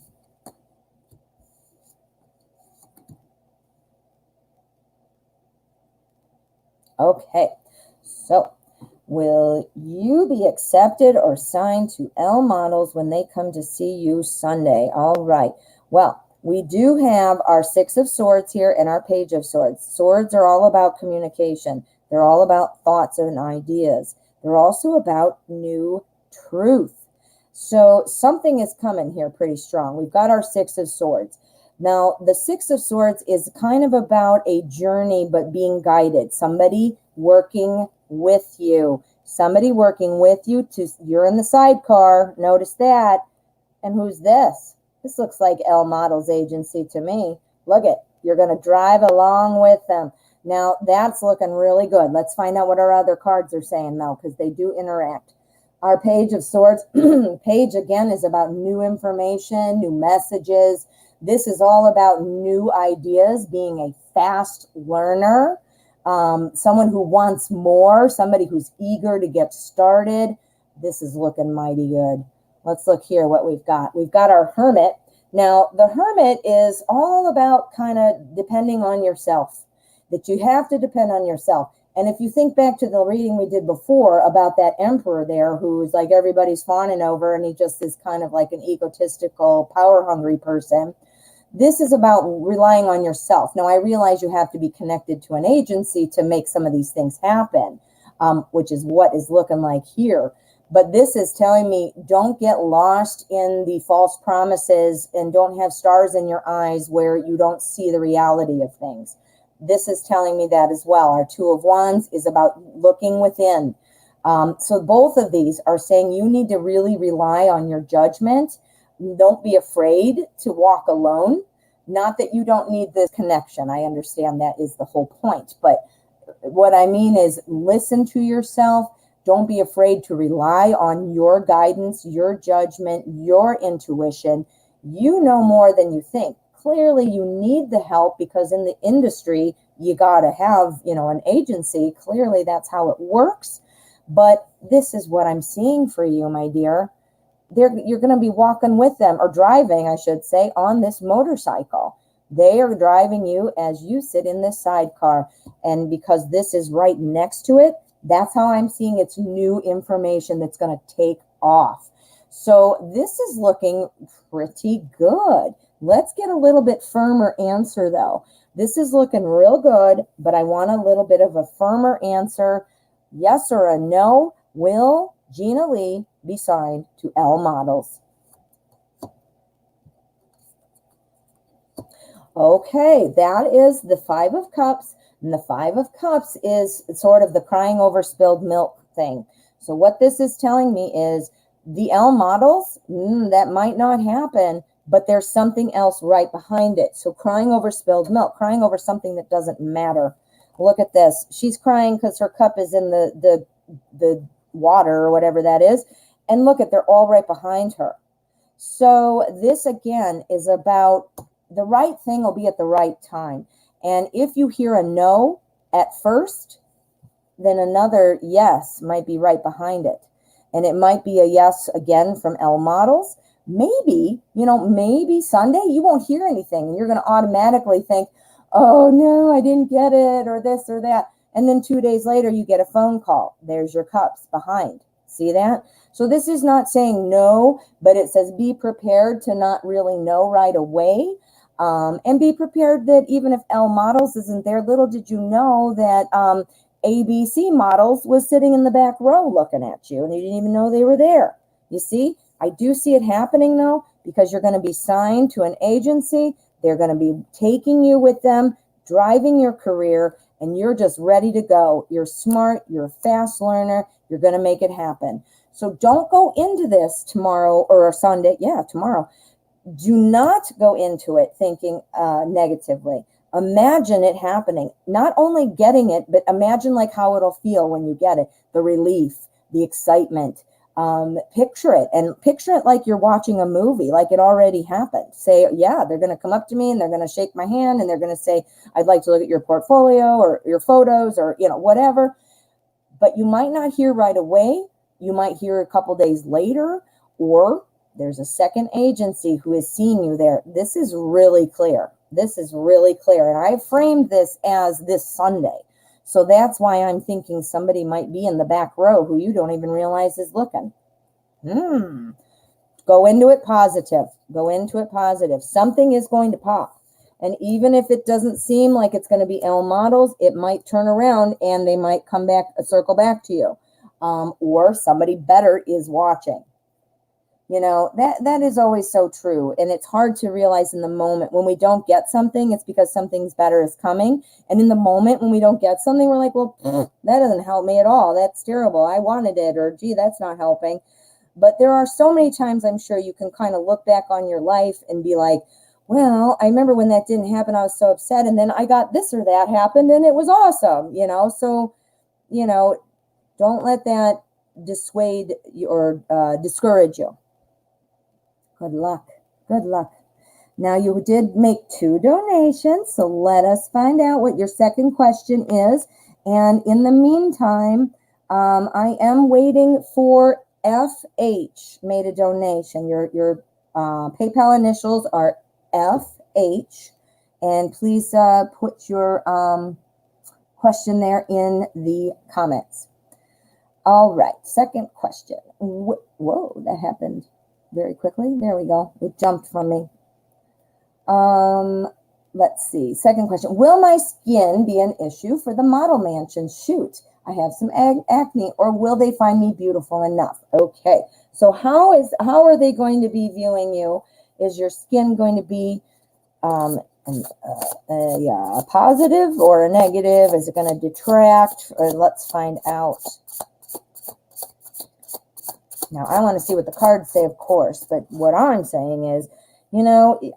Speaker 1: Okay. So, will you be accepted or signed to L Models when they come to see you Sunday? All right. Well, we do have our 6 of Swords here and our Page of Swords. Swords are all about communication. They're all about thoughts and ideas. They're also about new truth. So something is coming here pretty strong. We've got our 6 of Swords. Now, the 6 of Swords is kind of about a journey, but being guided. Somebody working with you. You're in the sidecar. Notice that. And who's this? This looks like L Models Agency to me. Look it. You're going to drive along with them. Now, that's looking really good. Let's find out what our other cards are saying, though, because they do interact. Our Page of Swords, Page, again, is about new information, new messages. This is all about new ideas, being a fast learner, someone who wants more, somebody who's eager to get started. This is looking mighty good. Let's look here what we've got. We've got our Hermit. Now, the Hermit is all about kind of depending on yourself, that you have to depend on yourself. And if you think back to the reading we did before about that emperor there who's like everybody's fawning over and he just is kind of like an egotistical, power-hungry person, this is about relying on yourself. Now, I realize you have to be connected to an agency to make some of these things happen, which is what is looking like here. But this is telling me don't get lost in the false promises and don't have stars in your eyes where you don't see the reality of things. This is telling me that as well. Our 2 of Wands is about looking within. So both of these are saying you need to really rely on your judgment. Don't be afraid to walk alone. Not that you don't need this connection. I understand that is the whole point. But what I mean is listen to yourself. Don't be afraid to rely on your guidance, your judgment, your intuition. You know more than you think. Clearly, you need the help because in the industry, you got to have, an agency. Clearly, that's how it works. But this is what I'm seeing for you, my dear. You're going to be walking with them, or driving, I should say, on this motorcycle. They are driving you as you sit in this sidecar. And because this is right next to it, that's how I'm seeing it's new information that's going to take off. So this is looking pretty good. Let's get a little bit firmer answer though. This is looking real good, but I want a little bit of a firmer answer. Yes or a no. Will Gina Lee be signed to L Models? Okay, that is the Five of Cups. And the Five of Cups is sort of the crying over spilled milk thing. So what this is telling me is the L Models, that might not happen, but there's something else right behind it. So crying over spilled milk, crying over something that doesn't matter. Look at this. She's crying because her cup is in the water or whatever that is. And look at, they're all right behind her. So this again is about the right thing will be at the right time. And if you hear a no at first, then another yes might be right behind it. And it might be a yes again from L Models. Maybe, maybe Sunday you won't hear anything. And you're going to automatically think, oh no, I didn't get it, or this or that. And then 2 days later, you get a phone call. There's your cups behind. See that? So this is not saying no, but it says be prepared to not really know right away. And be prepared that even if L Models isn't there, little did you know that ABC Models was sitting in the back row looking at you, and you didn't even know they were there. You see, I do see it happening though, because you're going to be signed to an agency. They're going to be taking you with them, driving your career, and you're just ready to go. You're smart. You're a fast learner. You're going to make it happen. So don't go into this tomorrow or Sunday. Yeah, tomorrow. Do not go into it thinking negatively. Imagine it happening. Not only getting it, but imagine like how it'll feel when you get it. The relief, the excitement. Picture it, and picture it like you're watching a movie, like it already happened. Say, yeah, they're going to come up to me and they're going to shake my hand and they're going to say, I'd like to look at your portfolio or your photos or, whatever. But you might not hear right away. You might hear a couple days later, or there's a second agency who is seeing you there. This is really clear. This is really clear. And I framed this as this Sunday. So that's why I'm thinking somebody might be in the back row who you don't even realize is looking. Go into it positive. Go into it positive. Something is going to pop. And even if it doesn't seem like it's going to be L Models, it might turn around and they might come back, circle back to you. Or somebody better is watching. That is always so true. And it's hard to realize in the moment when we don't get something, it's because something's better is coming. And in the moment when we don't get something, we're like, well, that doesn't help me at all. That's terrible. I wanted it. Or, gee, that's not helping. But there are so many times I'm sure you can kind of look back on your life and be like, well, I remember when that didn't happen, I was so upset. And then I got this or that happened and it was awesome, So, don't let that dissuade you or discourage you. Good luck. Good luck. Now, you did make 2 donations, so let us find out what your second question is. And in the meantime, I am waiting for FH made a donation. Your PayPal initials are FH. And please put your question there in the comments. All right, second question. Whoa, that happened very quickly. There we go. It jumped from me. Let's see. Second question. Will my skin be an issue for the model mansion shoot? I have some acne, or will they find me beautiful enough? Okay. So how are they going to be viewing you? Is your skin going to be a positive or a negative? Is it going to detract? Or let's find out. Now, I want to see what the cards say, of course, but what I'm saying is,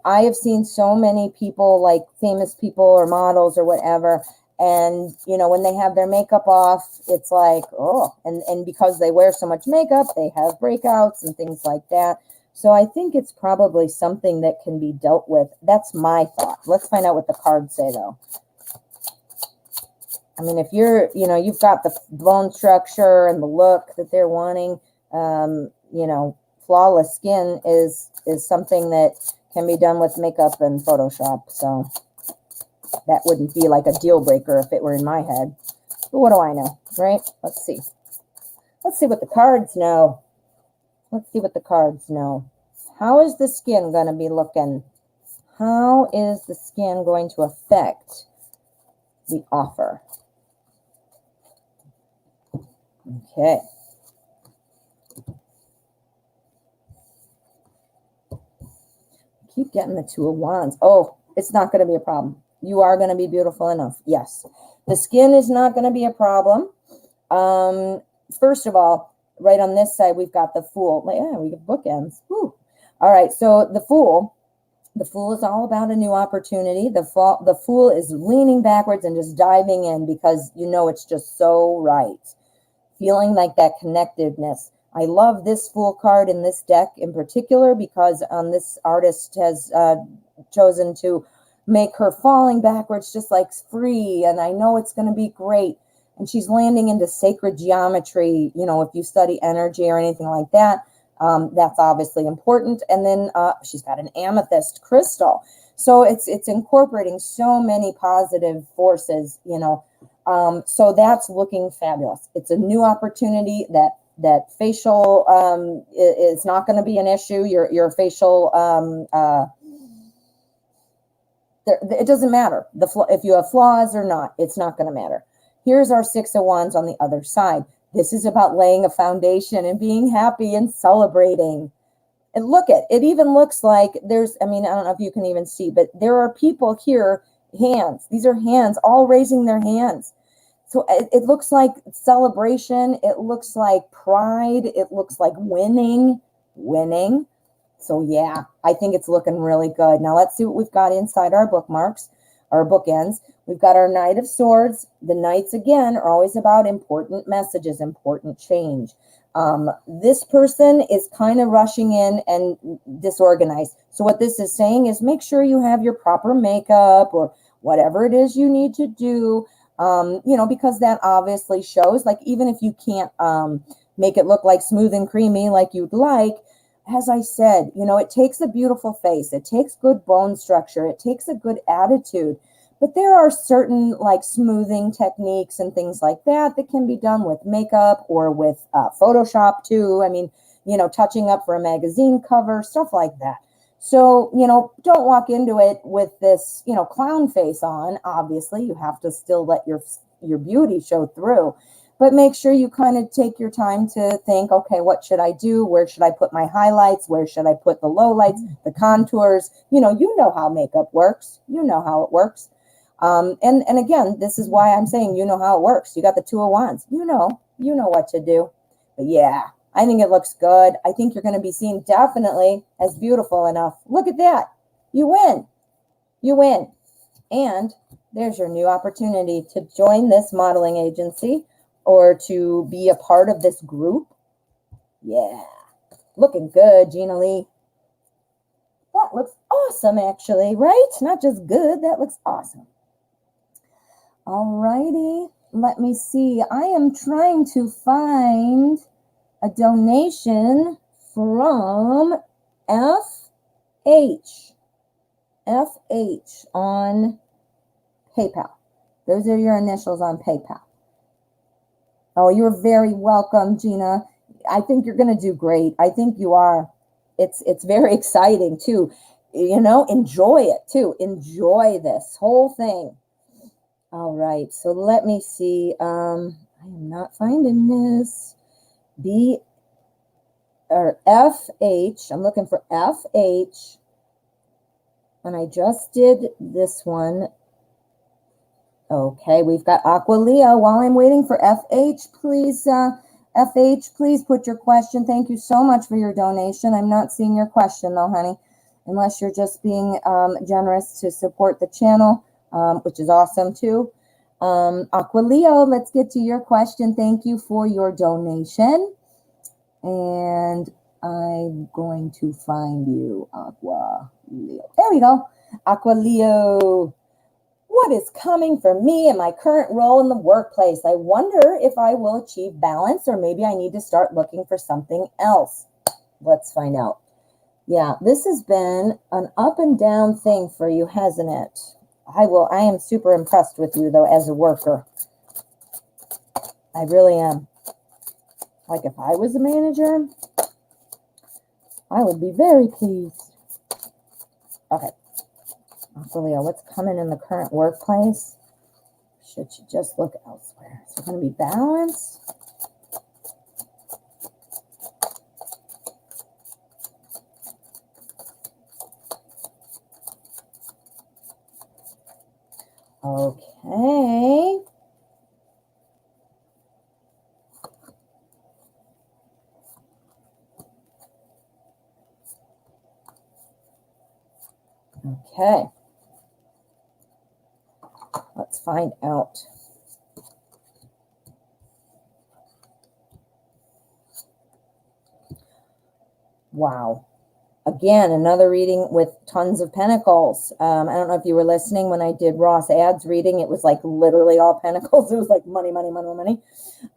Speaker 1: I have seen so many people, like famous people or models or whatever, and, when they have their makeup off, it's like, oh, and because they wear so much makeup, they have breakouts and things like that. So I think it's probably something that can be dealt with. That's my thought. Let's find out what the cards say, though. I mean, if you're, you've got the bone structure and the look that they're wanting, flawless skin is something that can be done with makeup and Photoshop. So that wouldn't be like a deal breaker if it were in my head. But what do I know, right? Let's see. Let's see what the cards know. Let's see what the cards know. How is the skin going to be looking? How is the skin going to affect the offer? Okay. Keep getting the Two of Wands. Oh, it's not going to be a problem. You are going to be beautiful enough. Yes. The skin is not going to be a problem. First of all, right on this side, we've got the Fool. Yeah, we have bookends. Woo. All right. So the Fool is all about a new opportunity. The Fool is leaning backwards and just diving in because you know it's just so right. Feeling like that connectedness. I love this Fool card in this deck in particular because this artist has chosen to make her falling backwards just like free, and I know it's going to be great. And she's landing into sacred geometry. You know, if you study energy or anything like that, that's obviously important. And then she's got an amethyst crystal. So it's incorporating so many positive forces, you know. So that's looking fabulous. It's a new opportunity. That facial is not going to be an issue. Your facial, it doesn't matter. If you have flaws or not, it's not going to matter. Here's our Six of Wands on the other side. This is about laying a foundation and being happy and celebrating. And look at it, even looks like there's, I mean, I don't know if you can even see, but there are people here, hands. These are hands, all raising their hands. So it looks like celebration. It looks like pride. It looks like winning. So yeah, I think it's looking really good. Now let's see what we've got inside our bookmarks, our bookends. We've got our Knight of Swords. The Knights, again, are always about important messages, important change. This person is kind of rushing in and disorganized. So what this is saying is make sure you have your proper makeup or whatever it is you need to do. You know, because that obviously shows, like, even if you can't make it look like smooth and creamy like you'd like, as I said, you know, it takes a beautiful face. It takes good bone structure. It takes a good attitude. But there are certain, like, smoothing techniques and things like that that can be done with makeup or with Photoshop too. I mean, you know, touching up for a magazine cover, stuff like that. So, you know, don't walk into it with this, you know, clown face on. Obviously, you have to still let your beauty show through. But make sure you kind of take your time to think, okay, what should I do? Where should I put my highlights? Where should I put the lowlights, the contours? You know how makeup works. You know how it works. And again, this is why I'm saying you know how it works. You got the Two of Wands. You know what to do. But yeah, I think it looks good. I think you're going to be seen definitely as beautiful enough. Look at that. You win. You win. And there's your new opportunity to join this modeling agency or to be a part of this group. Yeah. Looking good, Gina Lee. That looks awesome, actually, right? Not just good. That looks awesome. All righty. Let me see. I am trying to find a donation from FH on PayPal. Those are your initials on PayPal. Oh, you're very welcome, Gina. I think you're going to do great. I think you are. It's very exciting too. You know, enjoy it too. Enjoy this whole thing. All right. So let me see. I am not finding this. FH. I'm looking for FH. And I just did this one. Okay, we've got Aqua Leo. While I'm waiting for FH, please, FH, please put your question. Thank you so much for your donation. I'm not seeing your question though, honey, unless you're just being generous to support the channel, which is awesome too. Aqua Leo, let's get to your question. Thank you for your donation. And I'm going to find you, Aqua Leo. There we go. Aqua Leo. What is coming for me in my current role in the workplace? I wonder if I will achieve balance, or maybe I need to start looking for something else. Let's find out. Yeah, this has been an up and down thing for you, hasn't it? I am super impressed with you, though, as a worker. I really am. Like, if I was a manager, I would be very pleased. Okay. Aqua Leo, what's coming in the current workplace? Should you just look elsewhere? Is there going to be balance? Okay. Okay. Let's find out. Wow. Again, another reading with tons of pentacles. I don't know if you were listening when I did Ross Ads reading. It was like literally all pentacles. It was like money, money, money, money.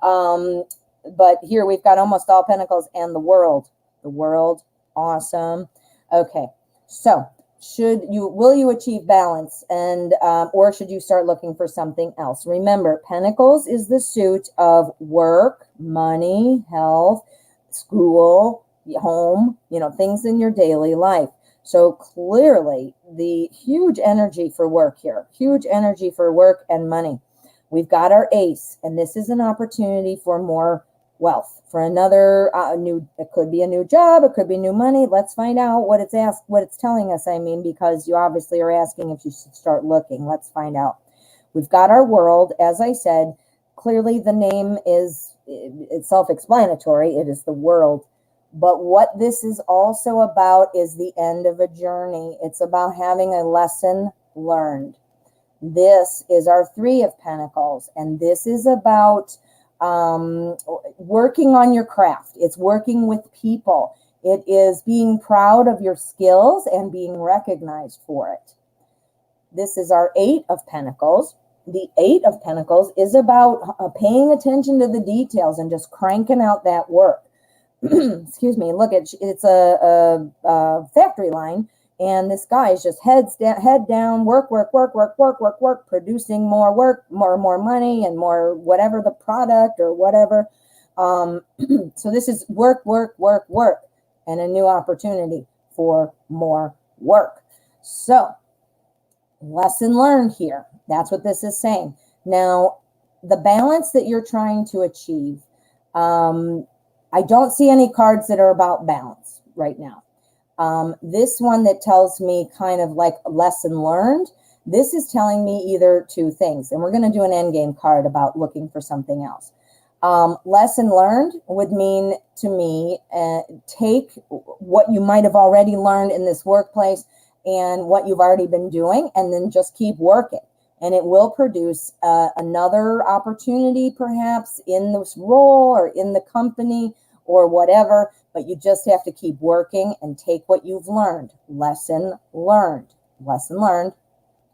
Speaker 1: But here we've got almost all pentacles and the world. The world. Awesome. Okay. So will you achieve balance, and or should you start looking for something else? Remember, pentacles is the suit of work, money, health, school, home, things in your daily life. So clearly the huge energy for work here, huge energy for work and money. We've got our ace, and this is an opportunity for more wealth, for another it could be a new job, it could be new money. Let's find out what it's telling us. Because you obviously are asking if you should start looking. Let's find out. We've got our world, as I said. Clearly the name it's self-explanatory. It is the world. But what this is also about is the end of a journey. It's about having a lesson learned. This is our Three of Pentacles, and this is about working on your craft. It's working with people. It is being proud of your skills and being recognized for it. This is our Eight of Pentacles. The Eight of Pentacles is about paying attention to the details and just cranking out that work. Excuse me. Look, it's a factory line, and this guy is just head down, work, producing more work, more money, and more whatever the product or whatever. So this is work, and a new opportunity for more work. So lesson learned here. That's what this is saying. Now, the balance that you're trying to achieve, I don't see any cards that are about balance right now. This one that tells me kind of like a lesson learned, this is telling me either two things, and we're going to do an endgame card about looking for something else. Lesson learned would mean to me, take what you might have already learned in this workplace and what you've already been doing, and then just keep working. And it will produce another opportunity perhaps in this role or in the company or whatever, but you just have to keep working and take what you've learned. Lesson learned. Lesson learned.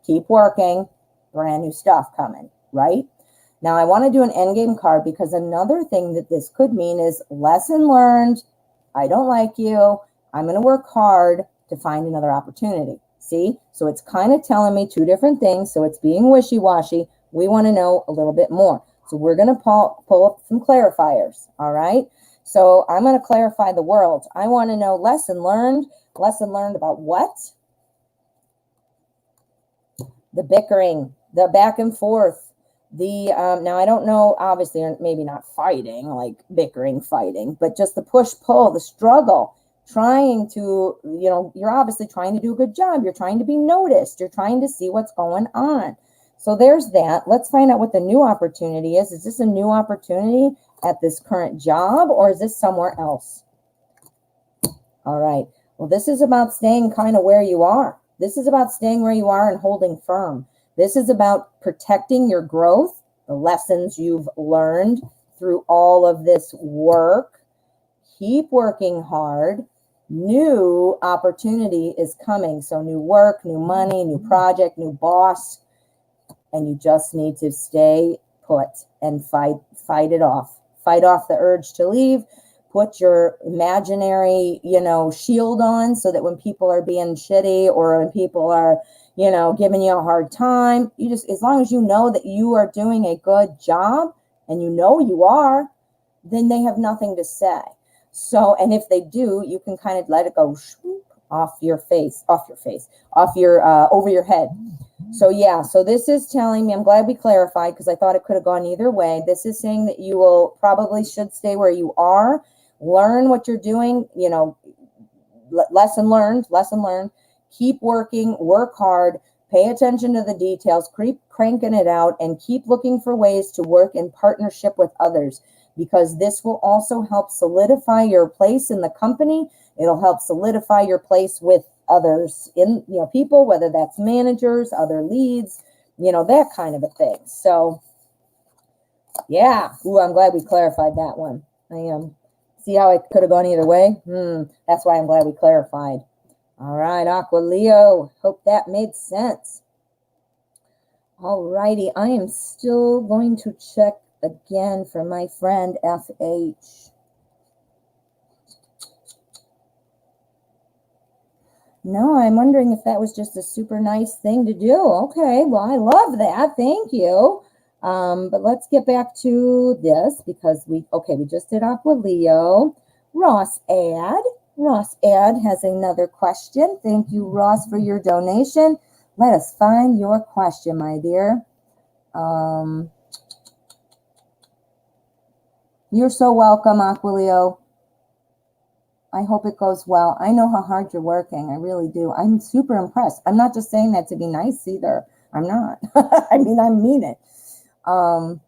Speaker 1: Keep working. Brand new stuff coming, right? Now, I want to do an endgame card because another thing that this could mean is lesson learned. I don't like you. I'm going to work hard to find another opportunity. See? So it's kind of telling me two different things. So it's being wishy-washy. We want to know a little bit more. So we're going to pull up some clarifiers. All right? So I'm going to clarify the world. I want to know lesson learned. Lesson learned about what? The bickering, the back and forth. Now I don't know, obviously, maybe not fighting, like bickering, fighting, but just the push-pull, the struggle. Trying to, you're obviously trying to do a good job. You're trying to be noticed. You're trying to see what's going on. So there's that. Let's find out what the new opportunity is. Is this a new opportunity at this current job, or is this somewhere else? All right. Well, this is about staying kind of where you are. This is about staying where you are and holding firm. This is about protecting your growth, the lessons you've learned through all of this work. Keep working hard. New opportunity is coming. So new work, new money, new project, new boss. And you just need to stay put and fight it off. Fight off the urge to leave. Put your imaginary, shield on so that when people are being shitty or when people are, giving you a hard time, as long as you know that you are doing a good job and you know you are, then they have nothing to say. So, and if they do, you can kind of let it go off your face, over your head. So yeah, so this is telling me, I'm glad we clarified because I thought it could have gone either way. This is saying that you will probably should stay where you are, learn what you're doing, you know, lesson learned, keep working, work hard, pay attention to the details, keep cranking it out, and keep looking for ways to work in partnership with others, because this will also help solidify your place in the company. It'll help solidify your place with others in, you know, people, whether that's managers, other leads, you know, that kind of a thing. So yeah, ooh, I'm glad we clarified that one. I am. See how it could have gone either way? That's why I'm glad we clarified. All right, Aqua Leo. Hope that made sense. All righty, I am still going to check again for my friend FH. No, I'm wondering if that was just a super nice thing to do. Okay, well, I love that. Thank you. But let's get back to this because we just did Aqua Leo. Ross Ad has another question. Thank you, Ross, for your donation. Let us find your question, my dear. You're so welcome, Aqua Leo. I hope it goes well. I know how hard you're working. I really do. I'm super impressed. I'm not just saying that to be nice either. I'm not. I mean it. All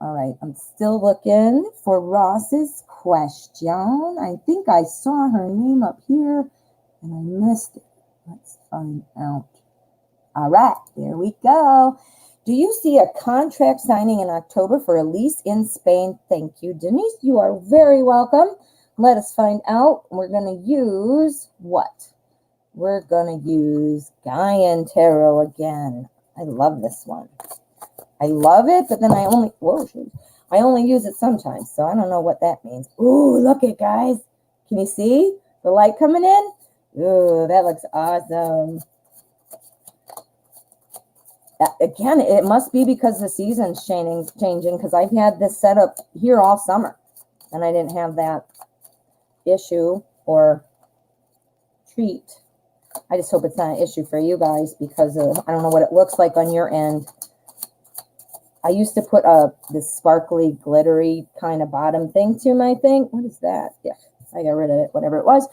Speaker 1: right. I'm still looking for Ross's question. I think I saw her name up here and I missed it. Let's find out. All right. There we go. Do you see a contract signing in October for a lease in Spain? Thank you, Denise. You are very welcome. Let us find out. We're going to use what? We're going to use Gaian Tarot again. I love this one. I love it, but then I only use it sometimes, so I don't know what that means. Ooh, look it, guys. Can you see the light coming in? Ooh, that looks awesome. Again, it must be because the season's changing because I've had this set up here all summer, and I didn't have that issue or treat. I just hope it's not an issue for you guys because I don't know what it looks like on your end. I used to put this sparkly, glittery kind of bottom thing to my thing. What is that? Yeah, I got rid of it, whatever it was.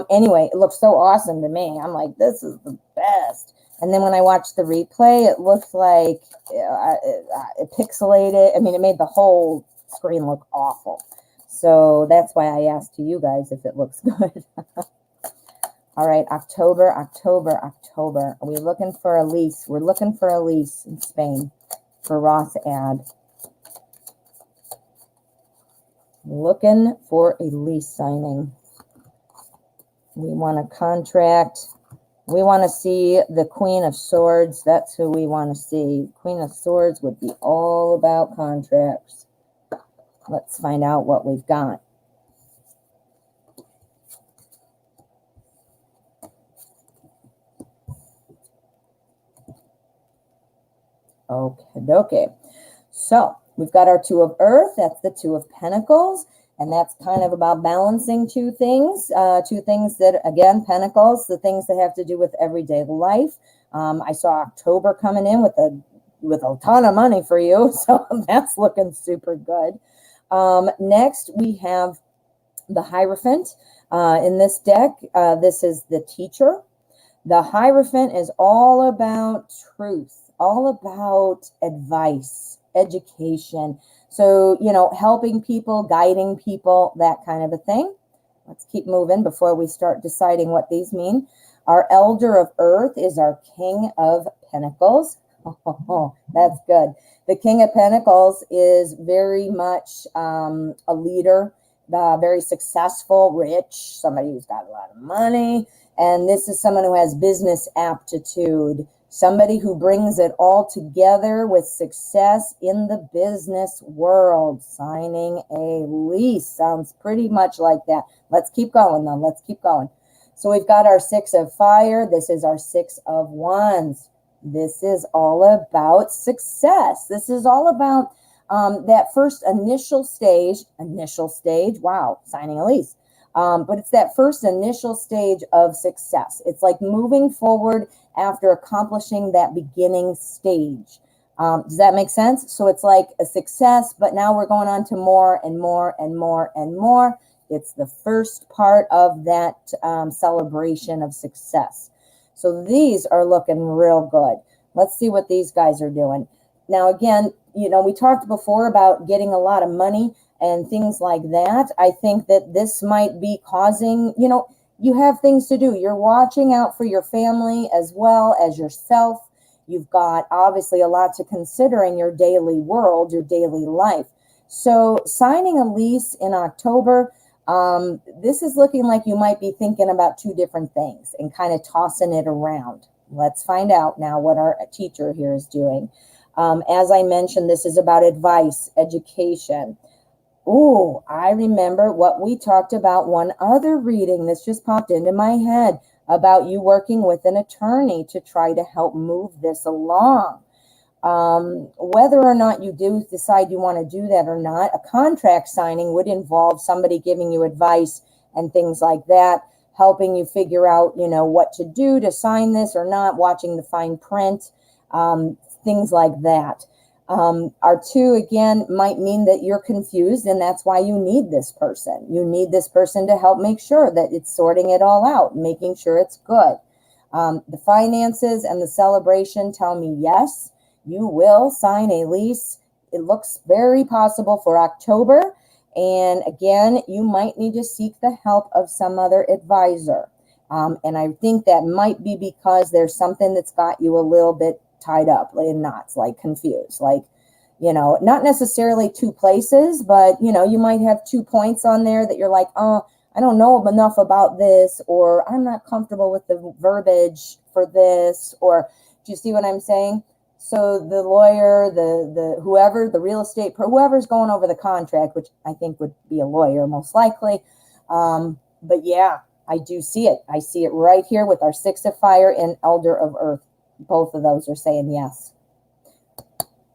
Speaker 1: Anyway, it looks so awesome to me. I'm like, this is the best. And then when I watched the replay, it looked like it pixelated. I mean, it made the whole screen look awful. So that's why I asked to you guys if it looks good. All right, October. Are we looking for a lease? We're looking for a lease in Spain for Ross Ad. Looking for a lease signing. We want a contract. We want to see the Queen of Swords. That's who we want to see. Queen of Swords would be all about contracts. Let's find out what we've got. Okay. So we've got our Two of Earth. That's the Two of Pentacles. And that's kind of about balancing two things that, again, Pentacles, the things that have to do with everyday life. I saw October coming in with a ton of money for you. So that's looking super good. Next, we have the Hierophant. In this deck, this is the Teacher. The Hierophant is all about truth, all about advice, education. So, you know, helping people, guiding people, that kind of a thing. Let's keep moving before we start deciding what these mean. Our Elder of Earth is our King of Pentacles. Oh, that's good. The King of Pentacles is very much a leader, very successful, rich, somebody who's got a lot of money. And this is someone who has business aptitude, somebody who brings it all together with success in the business world. Signing a lease sounds pretty much like that. Let's keep going, though. Let's keep going. So we've got our Six of Fire. This is our Six of Wands. This is all about success. This is all about that first initial stage, wow, signing a lease. But it's that first initial stage of success. It's like moving forward after accomplishing that beginning stage. Does that make sense? So it's like a success, but now we're going on to more and more and more and more. It's the first part of that celebration of success. So these are looking real good. Let's see what these guys are doing. Now, again, you know, we talked before about getting a lot of money and things like that. I think that this might be causing, you know, you have things to do. You're watching out for your family as well as yourself. You've got obviously a lot to consider in your daily world, your daily life. So signing a lease in October, this is looking like you might be thinking about two different things and kind of tossing it around. Let's find out now what our teacher here is doing. As I mentioned, this is about advice, education. Oh, I remember what we talked about, one other reading. This just popped into my head about you working with an attorney to try to help move this along. Whether or not you do decide you want to do that or not, a contract signing would involve somebody giving you advice and things like that, helping you figure out, you know, what to do to sign this or not, watching the fine print, things like that. R2, again, might mean that you're confused, and that's why you need this person. You need this person to help make sure that it's sorting it all out, making sure it's good. The finances and the celebration tell me, yes, you will sign a lease. It looks very possible for October. And again, you might need to seek the help of some other advisor. And I think that might be because there's something that's got you a little bit tied up in knots, like confused, like, you know, not necessarily two places, but, you know, you might have 2 points on there that you're like, oh, I don't know enough about this, or I'm not comfortable with the verbiage for this, or do you see what I'm saying? So the lawyer, the whoever, the real estate, whoever's going over the contract, which I think would be a lawyer most likely. But yeah, I do see it. I see it right here with our 6 of fire and elder of earth. Both of those are saying yes.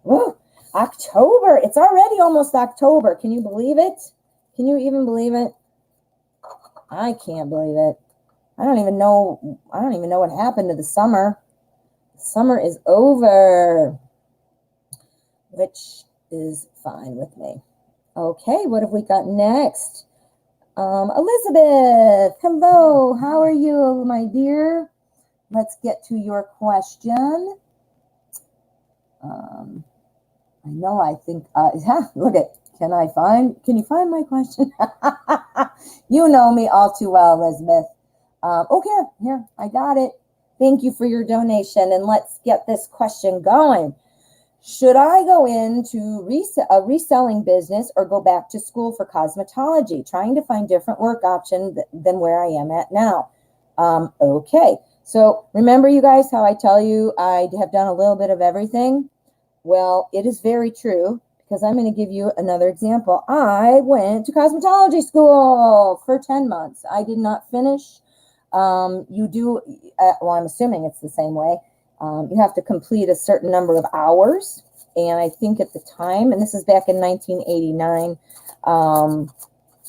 Speaker 1: Woo, October. It's already almost October. Can you believe it? Can you even believe it? I can't believe it. I don't even know what happened to the summer. Summer is over, which is fine with me. Okay, what have we got next? Elizabeth, hello. How are you, my dear? Let's get to your question. Look at, can you find my question? You know me all too well, Elizabeth. Here, I got it. Thank you for your donation, and let's get this question going. Should I go into a reselling business or go back to school for cosmetology, trying to find different work options than where I am at now? Okay. So remember, you guys, how I tell you I have done a little bit of everything? Well, it is very true, because I'm going to give you another example. I went to cosmetology school for 10 months. I did not finish. You do, well, I'm assuming it's the same way. You have to complete a certain number of hours. And I think at the time, and this is back in 1989, I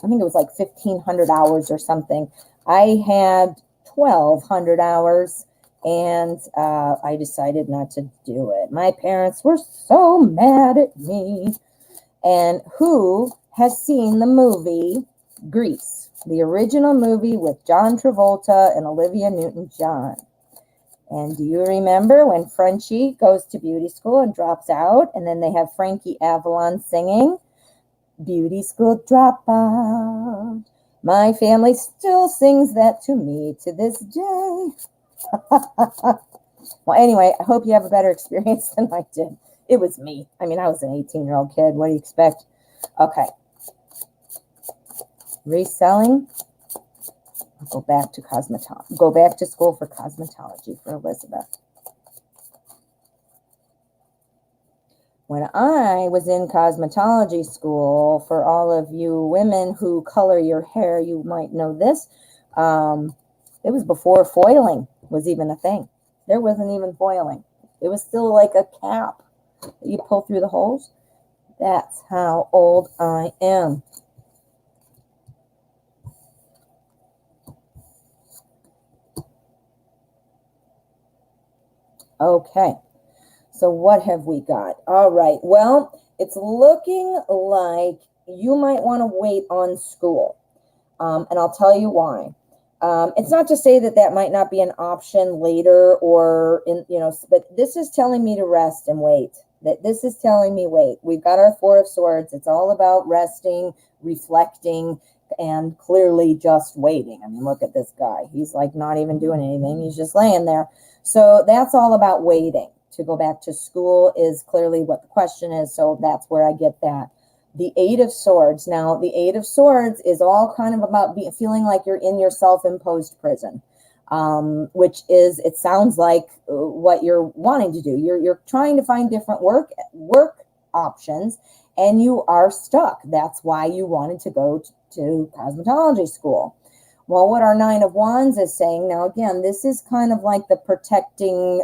Speaker 1: think it was like 1,500 hours or something. I had 1,200 hours, and I decided not to do it. My parents were so mad at me. And who has seen the movie Grease, the original movie with John Travolta and Olivia Newton-John? And do you remember when Frenchie goes to beauty school and drops out, and then they have Frankie Avalon singing, "Beauty School Dropout"? My family still sings that to me to this day. Well, anyway, I hope you have a better experience than I did. It was me. I mean, I was an 18-year-old kid. What do you expect? Okay. Reselling. Go back to go back to school for cosmetology for Elizabeth. When I was in cosmetology school, for all of you women who color your hair, you might know this. It was before foiling was even a thing. There wasn't even foiling. It was still like a cap that you pull through the holes. That's how old I am. Okay, so what have we got? All right, well, it's looking like you might want to wait on school, and I'll tell you why. It's not to say that that might not be an option later or but this is telling me to rest and wait. That this is telling me wait. We've got our Four of Swords. It's all about resting, reflecting, and clearly just waiting. I mean, look at this guy. He's like not even doing anything. He's just laying there. So that's all about waiting. To go back to school is clearly what the question is. So that's where I get that. The Eight of Swords. Now, the Eight of Swords is all kind of about feeling like you're in your self-imposed prison, which is, it sounds like what you're wanting to do. You're trying to find different work options, and you are stuck. That's why you wanted to go to cosmetology school. Well, what our Nine of Wands is saying, now again, this is kind of like the protecting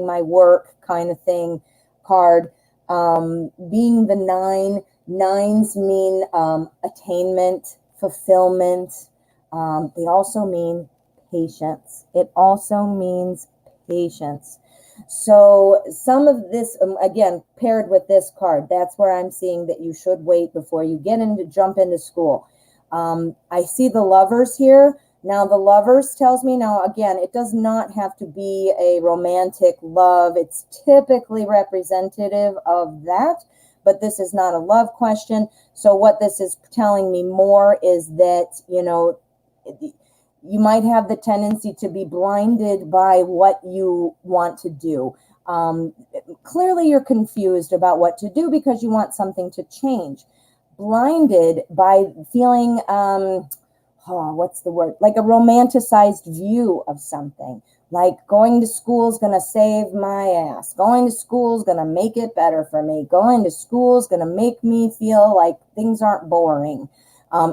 Speaker 1: my work kind of thing card. Being the nines mean attainment, fulfillment. They also mean patience. It also means patience. So some of this, again, paired with this card, that's where I'm seeing that you should wait before you jump into school. I see the Lovers here. Now, the Lovers tells me, now, again, it does not have to be a romantic love. It's typically representative of that, but this is not a love question. So what this is telling me more is that, you might have the tendency to be blinded by what you want to do. Clearly, you're confused about what to do because you want something to change. Blinded by feeling, what's the word? Like a romanticized view of something. Like going to school is going to save my ass. Going to school is going to make it better for me. Going to school is going to make me feel like things aren't boring.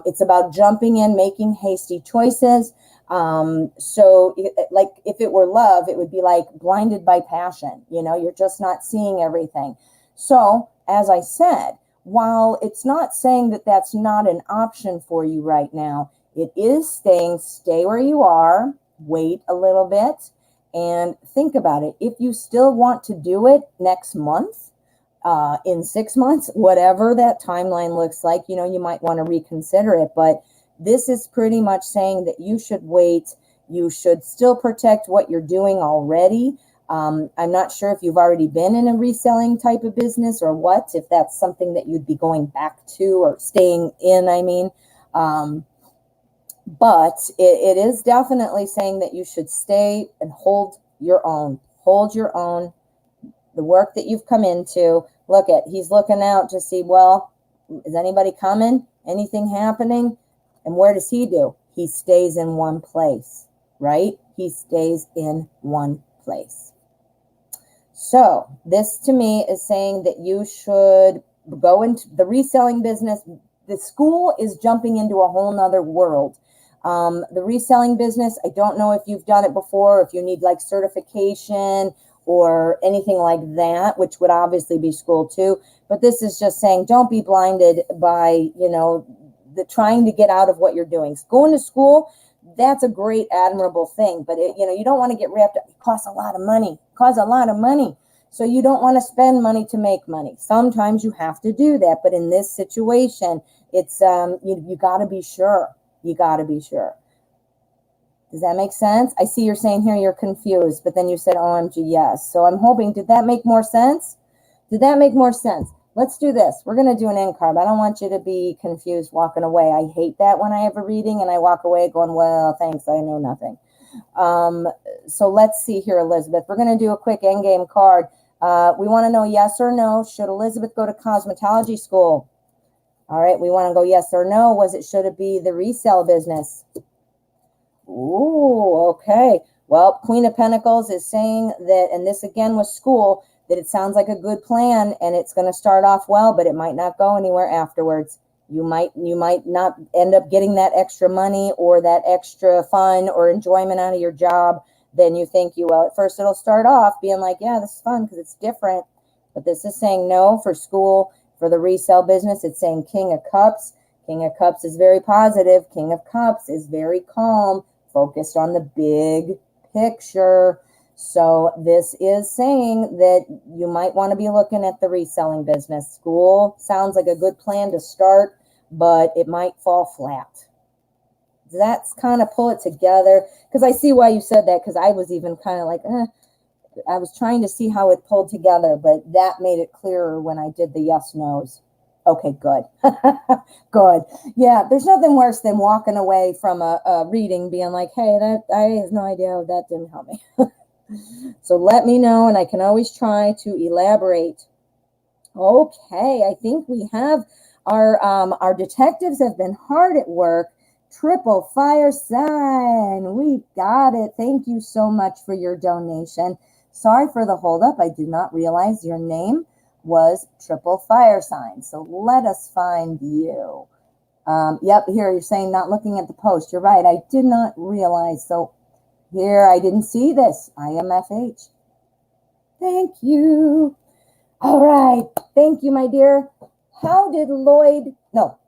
Speaker 1: It's about jumping in, making hasty choices. So like if it were love, it would be like blinded by passion. You're just not seeing everything. So as I said, while it's not saying that that's not an option for you right now, it is saying stay where you are, wait a little bit, and think about it. If you still want to do it next month, in 6 months, whatever that timeline looks like, you might want to reconsider it. But this is pretty much saying that you should wait. You should still protect what you're doing already. I'm not sure if you've already been in a reselling type of business or what, if that's something that you'd be going back to or staying in, but it is definitely saying that you should stay and hold your own. Hold your own. The work that you've come into, he's looking out to see, well, is anybody coming? Anything happening? And where does he do? He stays in one place, right? He stays in one place. So this to me is saying that you should go into the reselling business. The school is jumping into a whole nother world. The reselling business, I don't know if you've done it before, if you need like certification or anything like that, which would obviously be school too. But this is just saying, don't be blinded by, the trying to get out of what you're doing. Going to school, that's a great, admirable thing. But, you don't want to get wrapped up. It costs a lot of money. So you don't want to spend money to make money. Sometimes you have to do that. But in this situation, it's, you got to be sure. You got to be sure. Does that make sense? I see you're saying here you're confused, but then you said OMG, yes. So I'm hoping, did that make more sense? Let's do this. We're going to do an end card. I don't want you to be confused walking away. I hate that when I have a reading and I walk away going, well, thanks, I know nothing. So let's see here, Elizabeth. We're going to do a quick end game card. We want to know yes or no. Should Elizabeth go to cosmetology school? All right, we want to go yes or no. Should it be the resale business? Ooh, okay. Well, Queen of Pentacles is saying that, and this again was school, that it sounds like a good plan and it's going to start off well, but it might not go anywhere afterwards. You might not end up getting that extra money or that extra fun or enjoyment out of your job than you think you will. At first, it'll start off being like, yeah, this is fun because it's different. But this is saying no for school. For the resale business, it's saying King of Cups. King of Cups is very positive. King of Cups is very calm, focused on the big picture. So this is saying that you might want to be looking at the reselling business. School sounds like a good plan to start, but it might fall flat. That's kind of pull it together, because I see why you said that, because I was even kind of like, I was trying to see how it pulled together, but that made it clearer when I did the yes, no's. Okay, good. Good. Yeah, there's nothing worse than walking away from a reading being like, hey, I have no idea, that didn't help me. So let me know, and I can always try to elaborate. Okay, I think we have our detectives have been hard at work. Triple fire sign. We got it. Thank you so much for your donation. Sorry for the holdup. I did not realize your name was triple fire sign. So let us find you. Yep, here you're saying not looking at the post. You're right. I did not realize. So here, I didn't see this. IMFH. Thank you. All right. Thank you, my dear. How did Lloyd... No,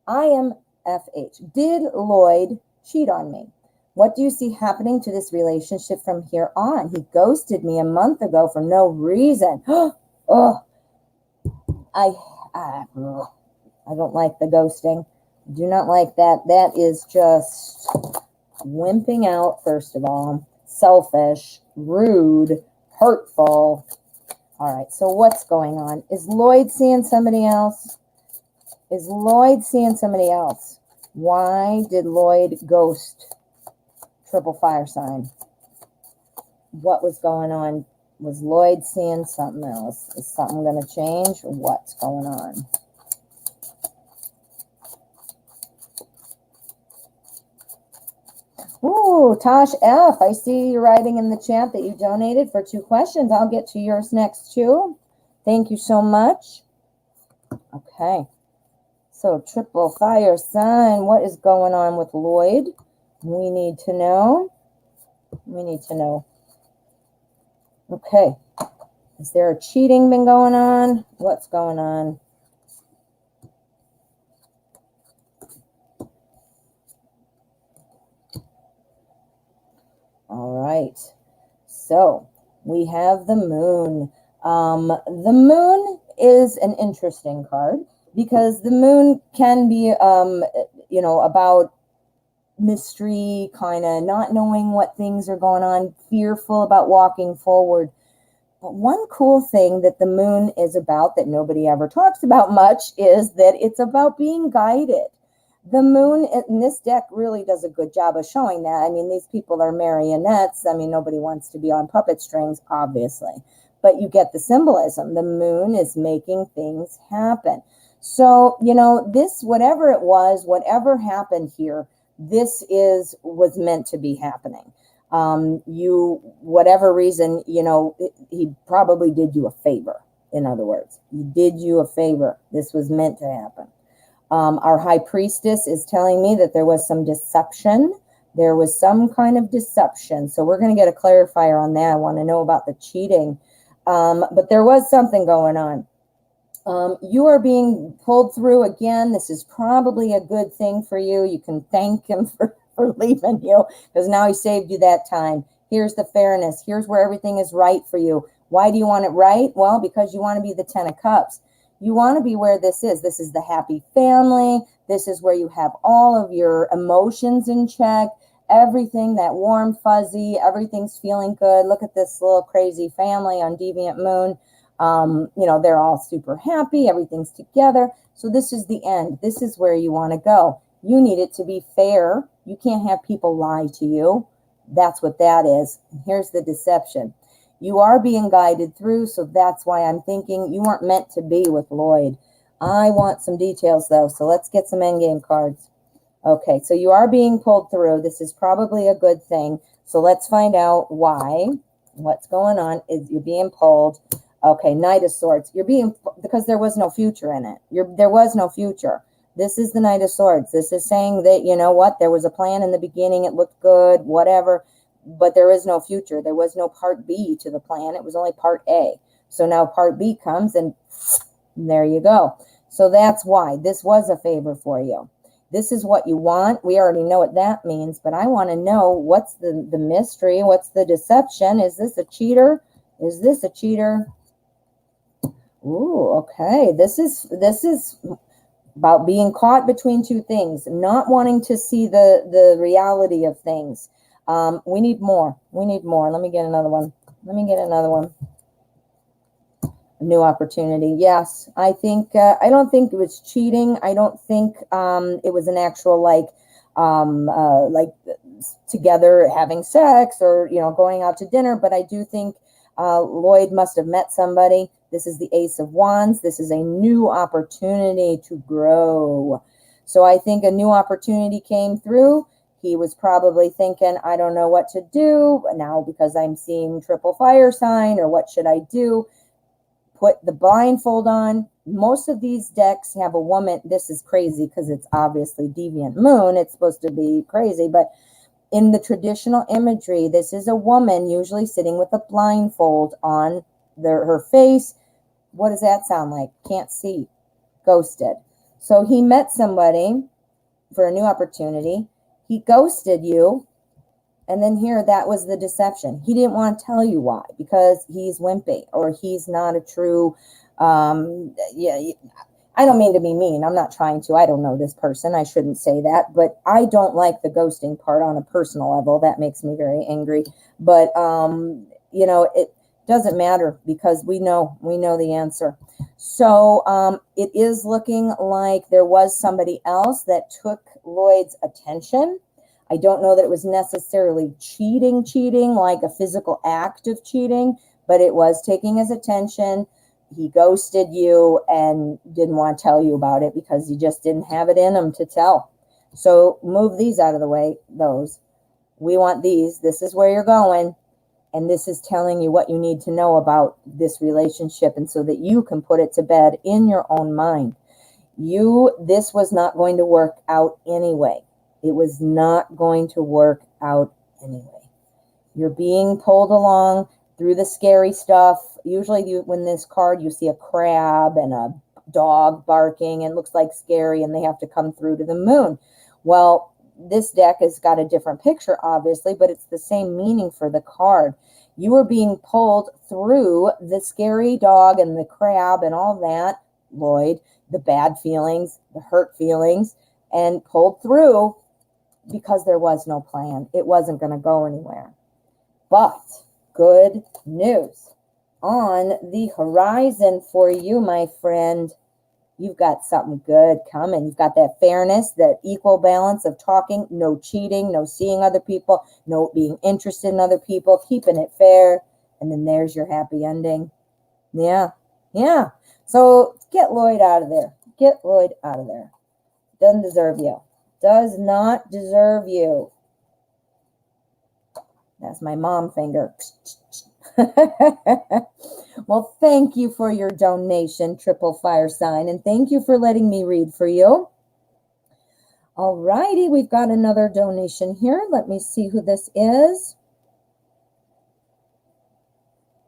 Speaker 1: IMFH. Did Lloyd cheat on me? What do you see happening to this relationship from here on? He ghosted me a month ago for no reason. Oh, I don't like the ghosting. Do not like that. That is just wimping out, first of all. Selfish, rude, hurtful. All right, so what's going on? Is Lloyd seeing somebody else? Is Lloyd seeing somebody else? Why did Lloyd ghost triple fire sign? What was going on? Was Lloyd seeing something else? Is something going to change? What's going on? Ooh, Tosh F. I see you writing in the chat that you donated for 2 questions. I'll get to yours next, too. Thank you so much. Okay. So, triple fire sign. What is going on with Lloyd? We need to know. We need to know. Okay. Is there a cheating been going on? What's going on? All right. So we have the moon. The moon is an interesting card because the moon can be, about mystery, kind of not knowing what things are going on, fearful about walking forward. But one cool thing that the moon is about that nobody ever talks about much is that it's about being guided. The moon in this deck really does a good job of showing that. I mean, these people are marionettes. I mean, nobody wants to be on puppet strings, obviously. But you get the symbolism. The moon is making things happen. So, this, whatever it was, whatever happened here, this was meant to be happening. Whatever reason, he probably did you a favor. In other words, he did you a favor. This was meant to happen. Our high priestess is telling me that there was some deception. There was some kind of deception. So we're going to get a clarifier on that. I want to know about the cheating. But there was something going on. You are being pulled through again. This is probably a good thing for you. You can thank him for leaving you because now he saved you that time. Here's the fairness. Here's where everything is right for you. Why do you want it right? Well, because you want to be the 10 of Cups. You want to be where this is. This is the happy family. This is where you have all of your emotions in check. Everything, that warm, fuzzy, everything's feeling good. Look at this little crazy family on Deviant Moon. They're all super happy. Everything's together. So this is the end. This is where you want to go. You need it to be fair. You can't have people lie to you. That's what that is. Here's the deception. You are being guided through, so that's why I'm thinking you weren't meant to be with Lloyd. I want some details, though, so let's get some endgame cards. Okay, so you are being pulled through. This is probably a good thing. So let's find out why. What's going on is you're being pulled. Okay, Knight of Swords. Because there was no future in it. There was no future. This is the Knight of Swords. This is saying that, you know what, there was a plan in the beginning. It looked good, whatever. But there is no future. There was no part B to the plan. It was only part A. So now part B comes and There you go. So that's why this was a favor for you. This is what you want. We already know what that means, but I want to know what's the mystery. What's the deception? Is this a cheater? Is this a cheater? Ooh, okay. This is about being caught between two things, not wanting to see the reality of things. We need more. We need more. Let me get another one. Let me get another one. New opportunity. Yes, I think I don't think it was cheating. I don't think it was an actual like together having sex or going out to dinner. But I do think Lloyd must have met somebody. This is the Ace of Wands. This is a new opportunity to grow. So I think a new opportunity came through. He was probably thinking, I don't know what to do now because I'm seeing triple fire sign, or what should I do? Put the blindfold on. Most of these decks have a woman. This is crazy because it's obviously deviant moon. It's supposed to be crazy, but in the traditional imagery, this is a woman usually sitting with a blindfold on her face. What does that sound like? Can't see. Ghosted. So he met somebody for a new opportunity. He ghosted you. And then here, that was the deception. He didn't want to tell you why, because he's wimpy or he's not a true, I don't mean to be mean. I'm not trying to. I don't know this person. I shouldn't say that. But I don't like the ghosting part on a personal level. That makes me very angry. But, it doesn't matter because we know the answer. So it is looking like there was somebody else that took Lloyd's attention. I don't know that it was necessarily cheating, like a physical act of cheating, but it was taking his attention. He ghosted you and didn't want to tell you about it because he just didn't have it in him to tell. So move these out of the way, those. We want these. This is where you're going. And this is telling you what you need to know about this relationship, and so that you can put it to bed in your own mind. This was not going to work out anyway. It was not going to work out anyway. You're being pulled along through the scary stuff. Usually when this card, you see a crab and a dog barking and it looks like scary and they have to come through to the moon. Well, this deck has got a different picture, obviously, but it's the same meaning for the card. You are being pulled through the scary dog and the crab and all that, Lloyd, the bad feelings, the hurt feelings, and pulled through because there was no plan. It wasn't going to go anywhere. But good news. On the horizon for you, my friend, you've got something good coming. You've got that fairness, that equal balance of talking, no cheating, no seeing other people, no being interested in other people, keeping it fair. And then there's your happy ending. Yeah. So get Lloyd out of there. Get Lloyd out of there. Doesn't deserve you. Does not deserve you. That's my mom finger. Well, thank you for your donation, Triple Fire Sign, and thank you for letting me read for you. All righty, we've got another donation here. Let me see who this is.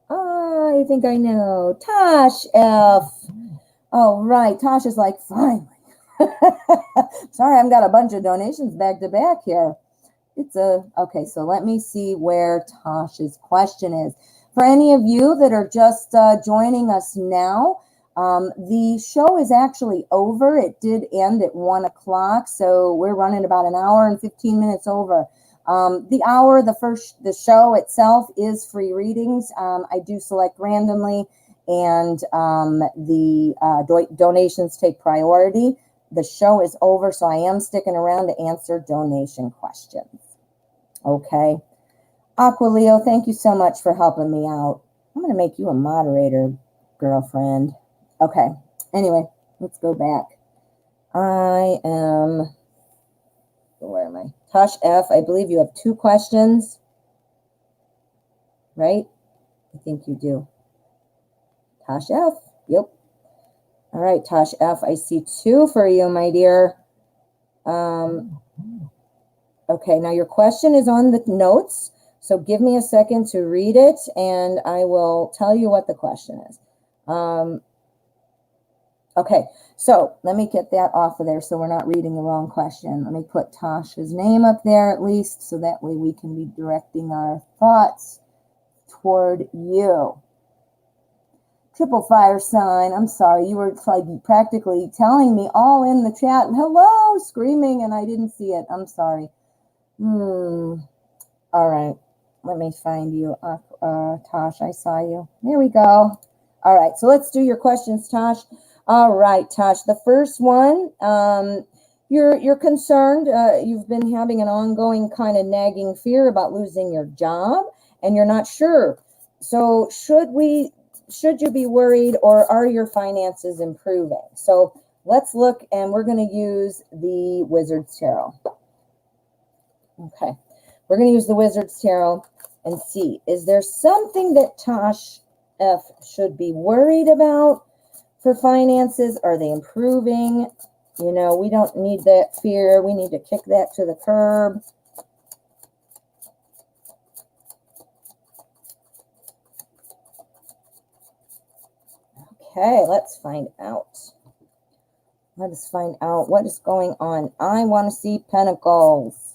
Speaker 1: I think I know. Tosh F. All right, Tosh is like, finally. Sorry, I've got a bunch of donations back to back here. Okay, so let me see where Tasha's question is. For any of you that are just joining us now, the show is actually over. It did end at 1 o'clock, so we're running about an hour and 15 minutes over. The show itself is free readings. I do select randomly, and the donations take priority. The show is over, so I am sticking around to answer donation questions. Okay. Aqua Leo, thank you so much for helping me out. I'm going to make you a moderator, girlfriend. Okay. Anyway, let's go back. Where am I? Tosh F, I believe you have 2 questions. Right? I think you do. Tosh F, yep. All right, Tosh F, I see 2 for you, my dear. Okay, now your question is on the notes, so give me a second to read it, and I will tell you what the question is. Okay, so let me get that off of there so we're not reading the wrong question. Let me put Tasha's name up there at least so that way we can be directing our thoughts toward you. Triple fire sign. I'm sorry, you were like practically telling me all in the chat, hello, screaming, and I didn't see it. I'm sorry. All right, let me find you. Tosh, I saw you. There we go. All right, so let's do your questions, Tosh. All right, Tosh, the first one, you're concerned. You've been having an ongoing kind of nagging fear about losing your job, and you're not sure. So should you be worried, or are your finances improving? So let's look, and we're going to use the Wizard's Tarot. Okay, we're going to use the Wizard's Tarot and see, is there something that Tosh F should be worried about for finances? Are they improving? You know, we don't need that fear. We need to kick that to the curb. Okay, let's find out. Let us find out what is going on. I want to see Pentacles.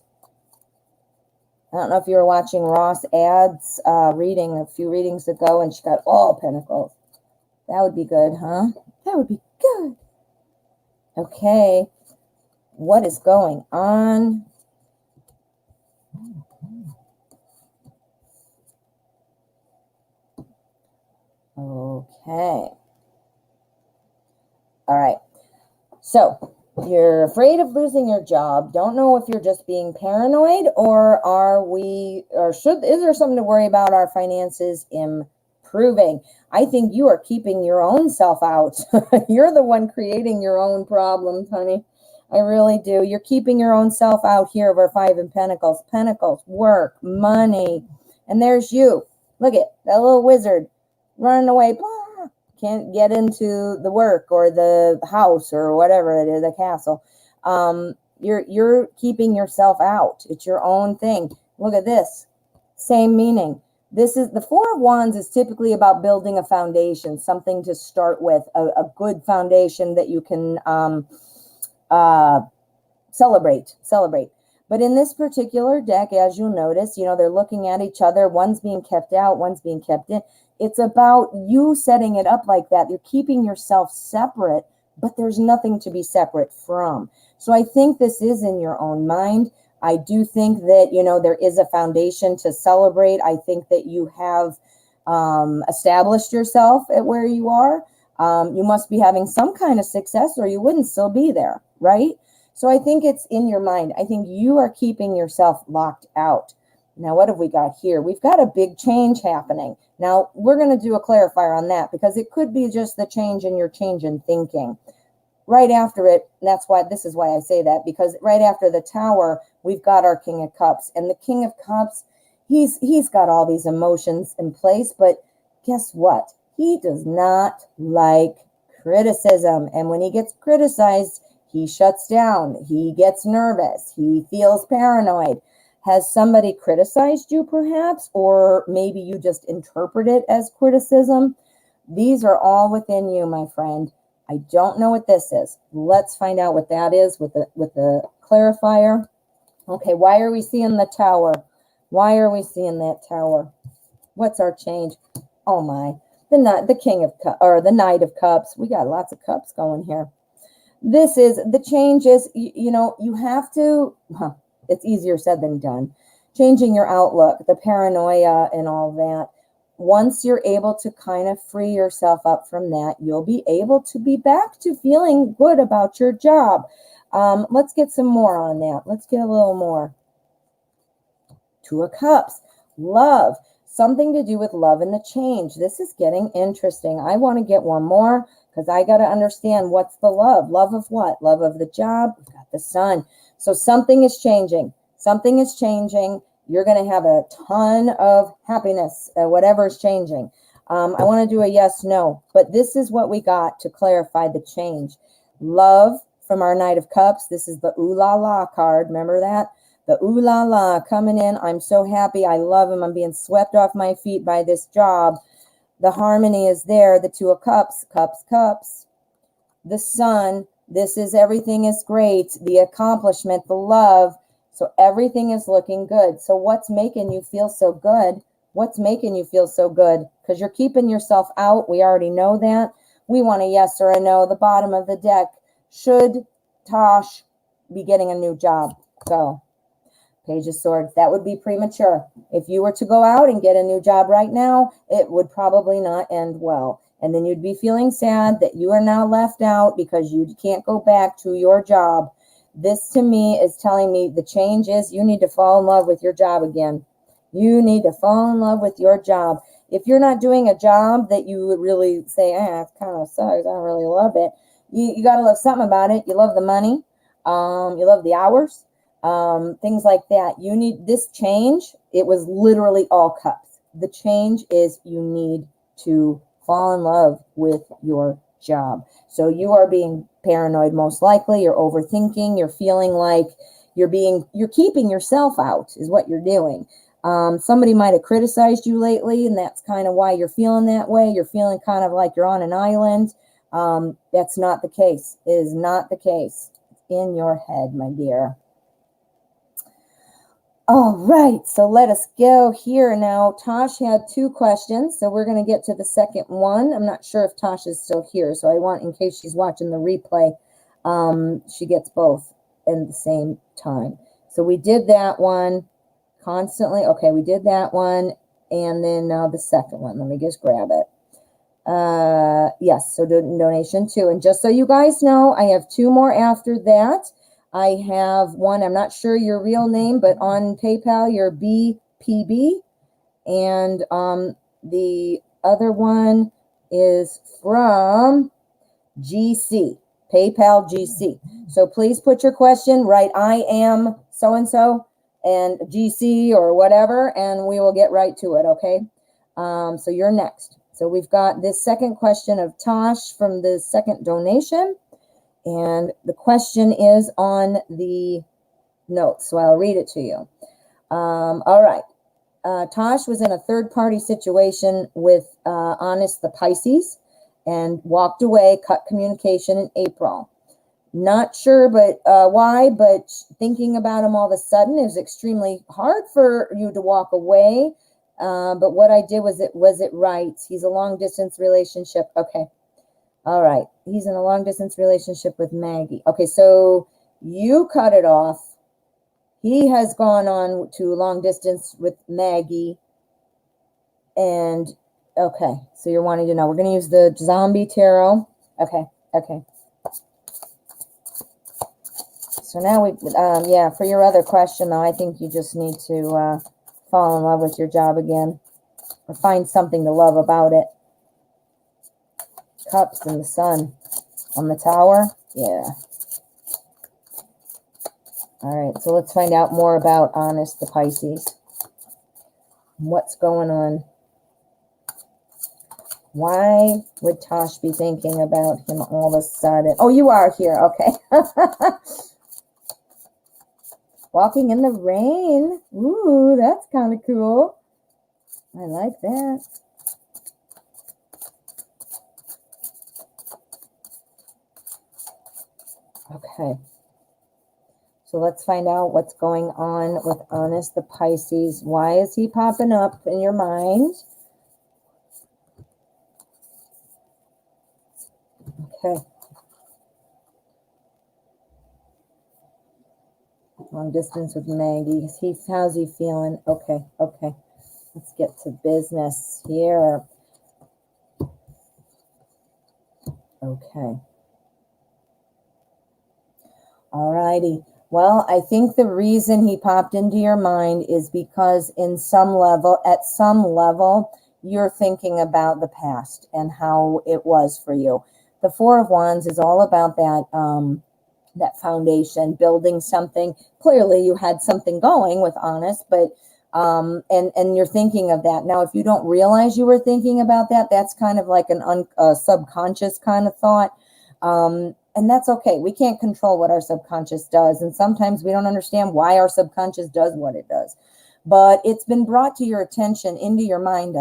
Speaker 1: I don't know if you were watching Ross Ads reading a few readings ago, and she got all Pentacles. That would be good, huh? That would be good. Okay. What is going on? Okay. All right. So you're afraid of losing your job. Don't know if you're just being paranoid, or is there something to worry about? Our finances improving. I think you are keeping your own self out. You're the one creating your own problems, honey. I really do. You're keeping your own self out here over Five of Pentacles. Pentacles, work, money. And there's you. Look at that little wizard running away. Blah. Can't get into the work or the house or whatever it is, the castle. You're keeping yourself out. It's your own thing. Look at this. Same meaning. This is the Four of Wands is typically about building a foundation, something to start with, a good foundation that you can celebrate. But in this particular deck, as you'll notice, you know, they're looking at each other. One's being kept out, one's being kept in. It's about you setting it up like that. You're keeping yourself separate, but there's nothing to be separate from. So I think this is in your own mind. I do think that, you know, there is a foundation to celebrate. I think that you have established yourself at where you are. You must be having some kind of success, or you wouldn't still be there, right? So I think it's in your mind. I think you are keeping yourself locked out. Now, what have we got here? We've got a big change happening. Now, we're going to do a clarifier on that, because it could be just the change in your change in thinking. Right after it, this is why I say that, because right after the Tower, we've got our King of Cups. And the King of Cups, he's got all these emotions in place, but guess what? He does not like criticism. And when he gets criticized, he shuts down. He gets nervous. He feels paranoid. Has somebody criticized you perhaps, or maybe you just interpret it as criticism? These are all within you, my friend. I don't know what this is. Let's find out what that is with the clarifier. Okay, why are we seeing the Tower? Why are we seeing that Tower? What's our change? Oh my, the King of Cups, or the Knight of Cups. We got lots of cups going here. This is the change is, you know, you have to, it's easier said than done. Changing your outlook, the paranoia and all that. Once you're able to kind of free yourself up from that, you'll be able to be back to feeling good about your job. Let's get some more on that. Let's get a little more. Two of Cups, love, something to do with love and the change. This is getting interesting. I want to get one more, because I got to understand what's the love. Love of what? Love of the job. We've got the Sun. So something is changing. Something is changing. You're going to have a ton of happiness, whatever is changing. I want to do a yes, no. But this is what we got to clarify the change. Love from our Knight of Cups. This is the Ooh La La card. Remember that? The Ooh La La coming in. I'm so happy. I love him. I'm being swept off my feet by this job. The harmony is there. The Two of Cups, cups, cups. the sun. This is everything is great. The accomplishment, the love. So everything is looking good. So what's making you feel so good? What's making you feel so good? Because you're keeping yourself out. We already know that. We want a yes or a no. The bottom of the deck. Should Tosh be getting a new job? Go. Page of Swords. That would be premature. If you were to go out and get a new job right now, it would probably not end well. And then you'd be feeling sad that you are now left out because you can't go back to your job. This to me is telling me the change is you need to fall in love with your job again. You need to fall in love with your job. If you're not doing a job that you would really say, it kind of sucks, I don't really love it. You got to love something about it. You love the money. You love the hours. Things like that. You need this change. It was literally all cups. The change is you need to fall in love with your job. So you are being paranoid, most likely. You're overthinking. You're feeling like you're keeping yourself out is what you're doing. Somebody might have criticized you lately, and that's kind of why you're feeling that way. You're feeling kind of like you're on an island. That's not the case. It is not the case. It's in your head, my dear. All right, so let us go here now. Tosh had 2 questions, so we're going to get to the second one. I'm not sure if Tosh is still here, so I want, in case she's watching the replay, she gets both at the same time. So we did that one constantly. Okay, we did that one, and then now the second one. Let me just grab it. Yes, so donation 2. And just so you guys know, I have 2 more after that. I have one, I'm not sure your real name, but on PayPal, you're BPB. And the other one is from GC, PayPal GC. So please put your question, write I am so-and-so and GC or whatever, and we will get right to it, okay? So you're next. So we've got this second question of Tosh from the second donation. And the question is on the notes, so I'll read it to you. All right. Tosh was in a third-party situation with Honest the Pisces and walked away, cut communication in April. Not sure why, but thinking about him all of a sudden, it was extremely hard for you to walk away. But what I did was it right? He's a long-distance relationship. Okay. All right. He's in a long-distance relationship with Maggie. Okay, so you cut it off. He has gone on to long distance with Maggie. And, okay, so you're wanting to know. We're going to use the zombie tarot. Okay. So now for your other question, though, I think you just need to fall in love with your job again or find something to love about it. Cups and the sun on the tower. Yeah. All right, so let's find out more about Honest the Pisces. What's going on? Why would Tosh be thinking about him all of a sudden? Oh, you are here. Okay. Walking in the rain. Ooh, that's kind of cool. I like that. Okay, so let's find out what's going on with Honest the Pisces. Why is he popping up in your mind? Okay. Long distance with Maggie. How's he feeling? Okay. Let's get to business here. Okay. All righty. Well, I think the reason he popped into your mind is because at some level, you're thinking about the past and how it was for you. The Four of Wands is all about that foundation, building something. Clearly, you had something going with Honest, but and you're thinking of that. Now, if you don't realize you were thinking about that, that's kind of like a subconscious kind of thought. And that's okay. We can't control what our subconscious does. And sometimes we don't understand why our subconscious does what it does. But it's been brought to your attention, into your mind,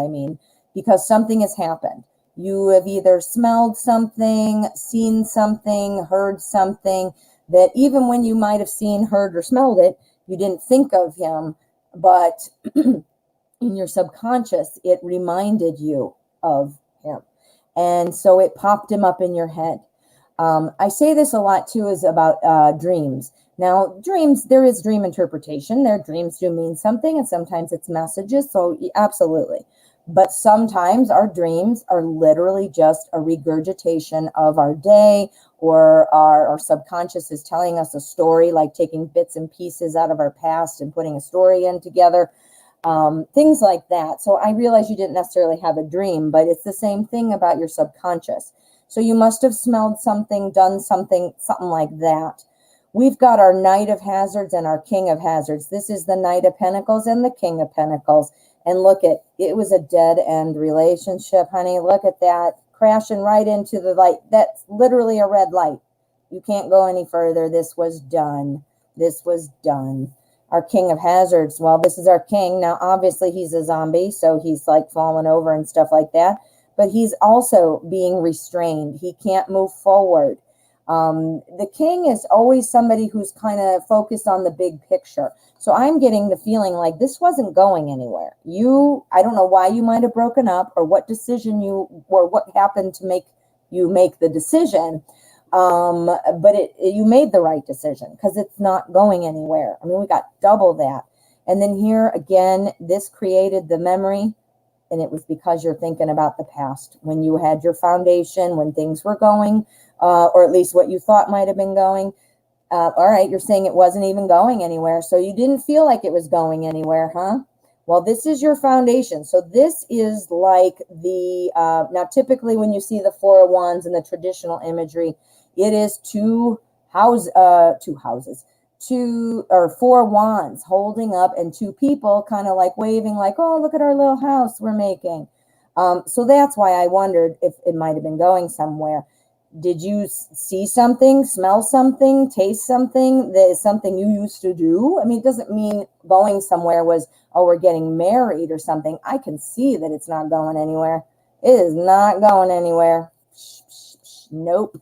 Speaker 1: because something has happened. You have either smelled something, seen something, heard something that even when you might have seen, heard, or smelled it, you didn't think of him, but in your subconscious, it reminded you of him. And so it popped him up in your head. I say this a lot too, is about dreams. Now, dreams, there is dream interpretation. Their dreams do mean something, and sometimes it's messages. So absolutely. But sometimes our dreams are literally just a regurgitation of our day, or our subconscious is telling us a story, like taking bits and pieces out of our past and putting a story in together. Things like that. So I realize you didn't necessarily have a dream, but it's the same thing about your subconscious. So you must have smelled something, done something like that. We've got our Knight of Hazards and our King of Hazards. This is the Knight of Pentacles and the King of Pentacles. And look at, it was a dead end relationship, honey. Look at that, crashing right into the light. That's literally a red light. You can't go any further. This was done. This was done. Our King of Hazards, well, this is our king. Now, obviously, he's a zombie, so he's like falling over and stuff like that. But he's also being restrained. He can't move forward. The king is always somebody who's kind of focused on the big picture. So I'm getting the feeling like this wasn't going anywhere. I don't know why you might have broken up, or what decision or what happened to make you make the decision. But you made the right decision, because it's not going anywhere. I mean, we got double that. And then here again, this created the memory, and it was because you're thinking about the past, when you had your foundation, when things were going, or at least what you thought might have been going. All right, you're saying it wasn't even going anywhere, so you didn't feel like it was going anywhere, huh? Well, this is your foundation. So this is like the, now typically when you see the Four of Wands in the traditional imagery, it is two four wands holding up, and two people kind of like waving, like, oh, look at our little house we're making. So that's why I wondered if it might have been going somewhere. Did you see something, smell something, taste something that is something you used to do? I mean, it doesn't mean going somewhere was, oh, we're getting married or something. I can see that it's not going anywhere. It is not going anywhere. Nope.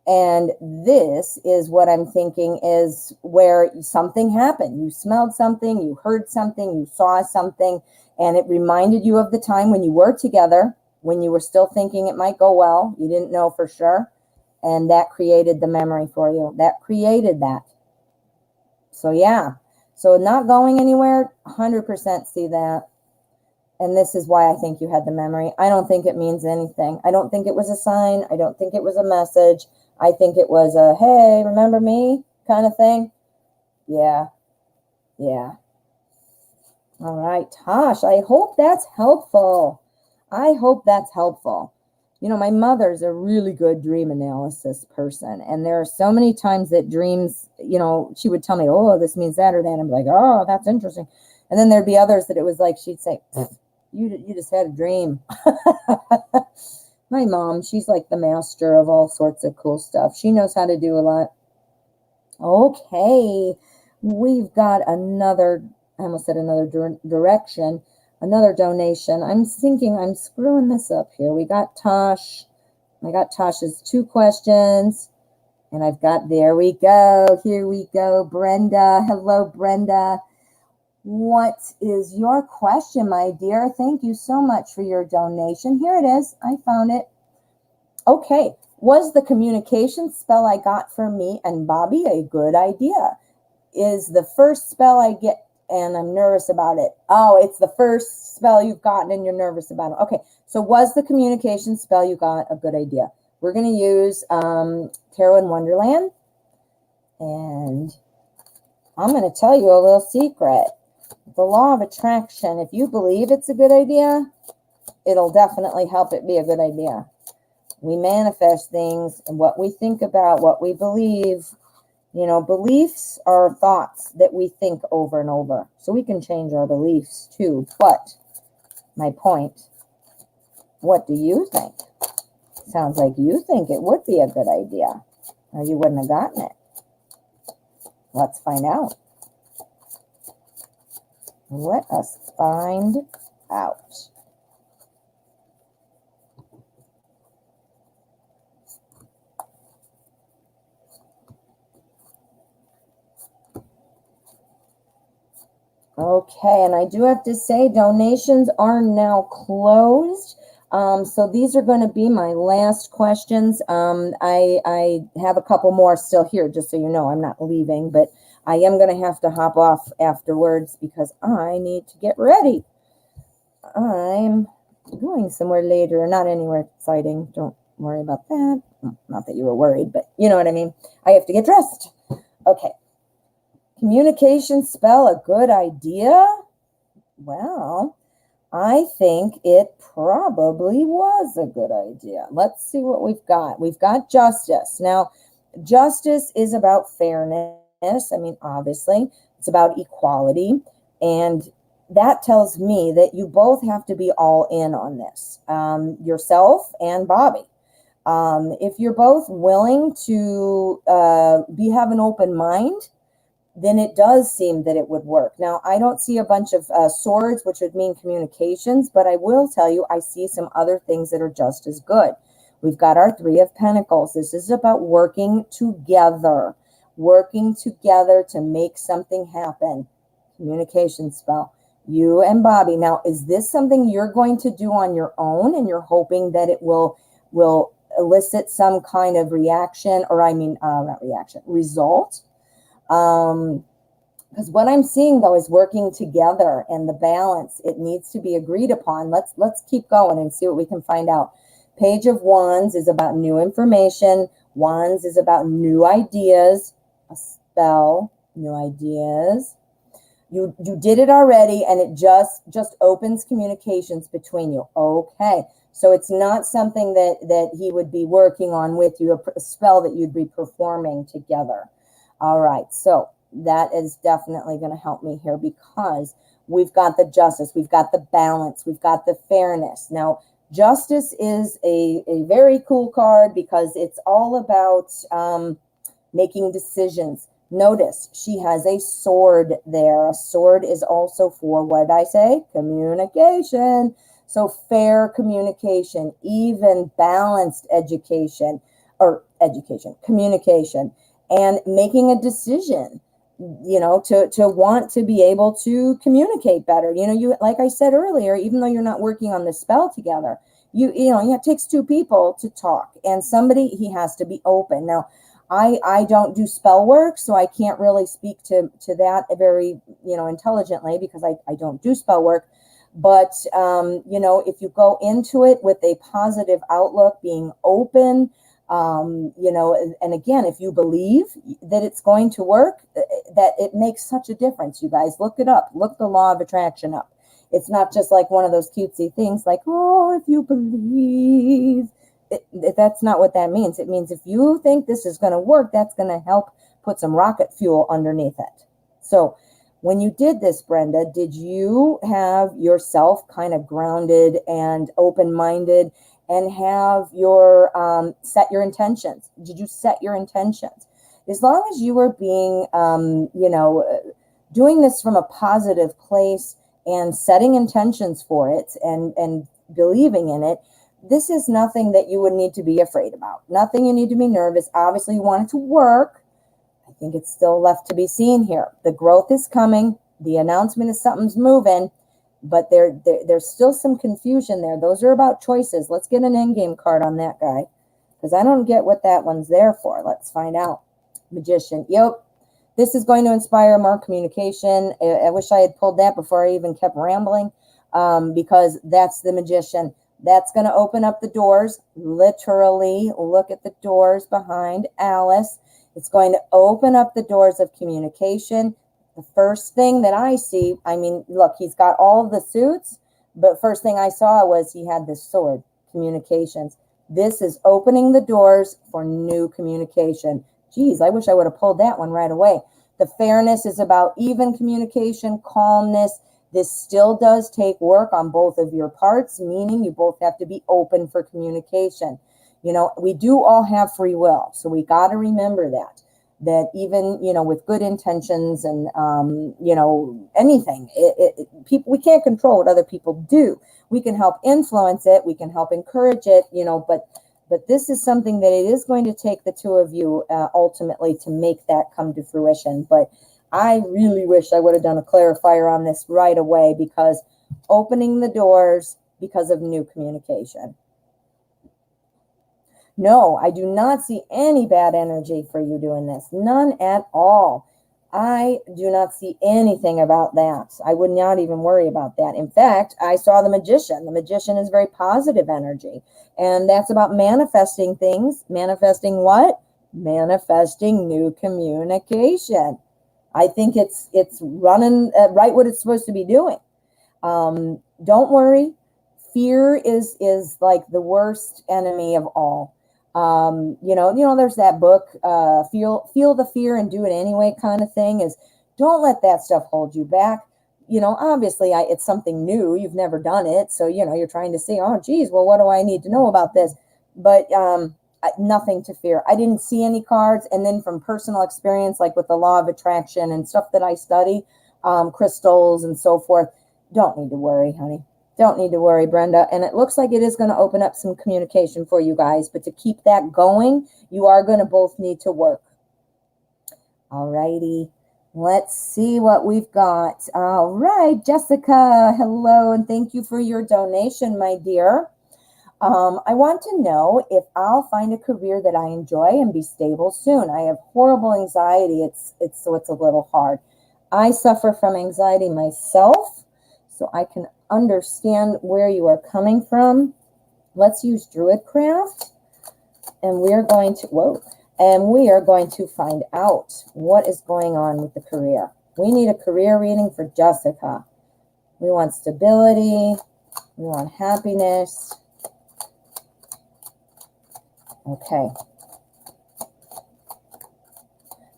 Speaker 1: And this is what I'm thinking is where something happened. You smelled something, you heard something, you saw something, and it reminded you of the time when you were together, when you were still thinking it might go well. You didn't know for sure. And that created the memory for you. That created that. So yeah. So not going anywhere, 100% see that. And this is why I think you had the memory. I don't think it means anything. I don't think it was a sign. I don't think it was a message. I think it was a, hey, remember me kind of thing. Yeah. Yeah. All right, Tosh, I hope that's helpful. I hope that's helpful. You know, my mother's a really good dream analysis person. And there are so many times that dreams, you know, she would tell me, oh, this means that or that. And I'm like, oh, that's interesting. And then there'd be others that it was like, she'd say, you just had a dream. My mom, she's like the master of all sorts of cool stuff. She knows how to do a lot. Okay, we've got another, I almost said another direction, another donation. I'm thinking I'm screwing this up here. We got Tosh. I got Tasha's 2 questions. And I've got, there we go. Here we go. Brenda. Hello, Brenda. What is your question, my dear? Thank you so much for your donation. Here it is. I found it. Okay. Was the communication spell I got for me and Bobby a good idea? Is the first spell I get, and I'm nervous about it. Oh, it's the first spell you've gotten and you're nervous about it. Okay. So was the communication spell you got a good idea? We're going to use Tarot in Wonderland. And I'm going to tell you a little secret. The law of attraction, if you believe it's a good idea, it'll definitely help it be a good idea. We manifest things, and what we think about, what we believe. You know, beliefs are thoughts that we think over and over. So we can change our beliefs too. But my point, what do you think? Sounds like you think it would be a good idea, or you wouldn't have gotten it. Let's find out. Let us find out. Okay, and I do have to say donations are now closed. So these are going to be my last questions. I have a couple more still here, just so you know, I'm not leaving, but I am going to have to hop off afterwards because I need to get ready. I'm going somewhere later, not anywhere exciting. Don't worry about that. Not that you were worried, but you know what I mean. I have to get dressed. Okay. Communication spell a good idea? Well, I think it probably was a good idea. Let's see what we've got. We've got justice. Now, justice is about fairness. I mean, obviously, it's about equality. And that tells me that you both have to be all in on this, yourself and Bobby. If you're both willing to have an open mind, then it does seem that it would work. Now, I don't see a bunch of swords, which would mean communications, but I will tell you, I see some other things that are just as good. We've got our Three of Pentacles. This is about working together to make something happen. Communication spell. You and Bobby. Now, is this something you're going to do on your own and you're hoping that it will elicit some kind of reaction, or not reaction, result? Because what I'm seeing though is working together and the balance, it needs to be agreed upon. Let's keep going and see what we can find out. Page of Wands is about new information. Wands is about new ideas. A spell, new ideas. You did it already, and it just opens communications between you. Okay, so it's not something that he would be working on with you, a spell that you'd be performing together. All right, so that is definitely going to help me here because we've got the justice, we've got the balance, we've got the fairness. Now, justice is a very cool card because it's all about making decisions. Notice she has a sword there. A sword is also for, what did I say? Communication. So fair communication, even balanced communication. And making a decision, to want to be able to communicate better. You, like I said earlier, even though you're not working on the spell together, it takes two people to talk, and he has to be open. Now, I don't do spell work, so I can't really speak to that very, intelligently because I don't do spell work. But, if you go into it with a positive outlook, being open, and again, if you believe that it's going to work, that it makes such a difference. You guys, look it up. Look the law of attraction up. It's not just like one of those cutesy things like, oh, if you believe. That's not what that means. It means if you think this is going to work, that's going to help put some rocket fuel underneath it. So when you did this, Brenda, did you have yourself kind of grounded and open-minded and have your set your intentions? Did you set your intentions? As long as you were being, doing this from a positive place and setting intentions for it and believing in it, this is nothing that you would need to be afraid about. Nothing you need to be nervous. Obviously, you want it to work. I think it's still left to be seen here. The growth is coming. The announcement is something's moving. But there's still some confusion there. Those are about choices. Let's get an endgame card on that guy, because I don't get what that one's there for. Let's find out. Magician. Yep. This is going to inspire more communication. I wish I had pulled that before I even kept rambling, because that's the Magician. That's going to open up the doors. Literally, look at the doors behind Alice. It's going to open up the doors of communication. The first thing that I see, look, he's got all of the suits, but first thing I saw was he had this sword, communications. This is opening the doors for new communication. Geez, I wish I would have pulled that one right away. The fairness is about even communication, calmness. This still does take work on both of your parts, meaning you both have to be open for communication. We do all have free will, so we got to remember that even, with good intentions and, anything, we can't control what other people do. We can help influence it. We can help encourage it, but this is something that it is going to take the two of you ultimately to make that come to fruition. But I really wish I would have done a clarifier on this right away, because opening the doors because of new communication. No, I do not see any bad energy for you doing this. None at all. I do not see anything about that. I would not even worry about that. In fact, I saw the Magician. The Magician is very positive energy. And that's about manifesting things. Manifesting what? Manifesting new communication. I think it's running right what it's supposed to be doing. Don't worry. Fear is like the worst enemy of all. There's that book, feel the fear and do it anyway kind of thing. Is don't let that stuff hold you back. Obviously it's something new. You've never done it. So, you're trying to say, oh, geez, well, what do I need to know about this? But nothing to fear. I didn't see any cards. And then from personal experience, like with the law of attraction and stuff that I study, crystals and so forth, don't need to worry, honey. Don't need to worry, Brenda. And it looks like it is going to open up some communication for you guys. But to keep that going, you are going to both need to work. All righty. Let's see what we've got. All right, Jessica, hello. And thank you for your donation, my dear. I want to know if I'll find a career that I enjoy and be stable soon. I have horrible anxiety. So it's a little hard. I suffer from anxiety myself, so I can understand where you are coming from. Let's use Druidcraft, and we are going to find out what is going on with the career. We need a career reading for Jessica. We want stability. We want happiness. Okay.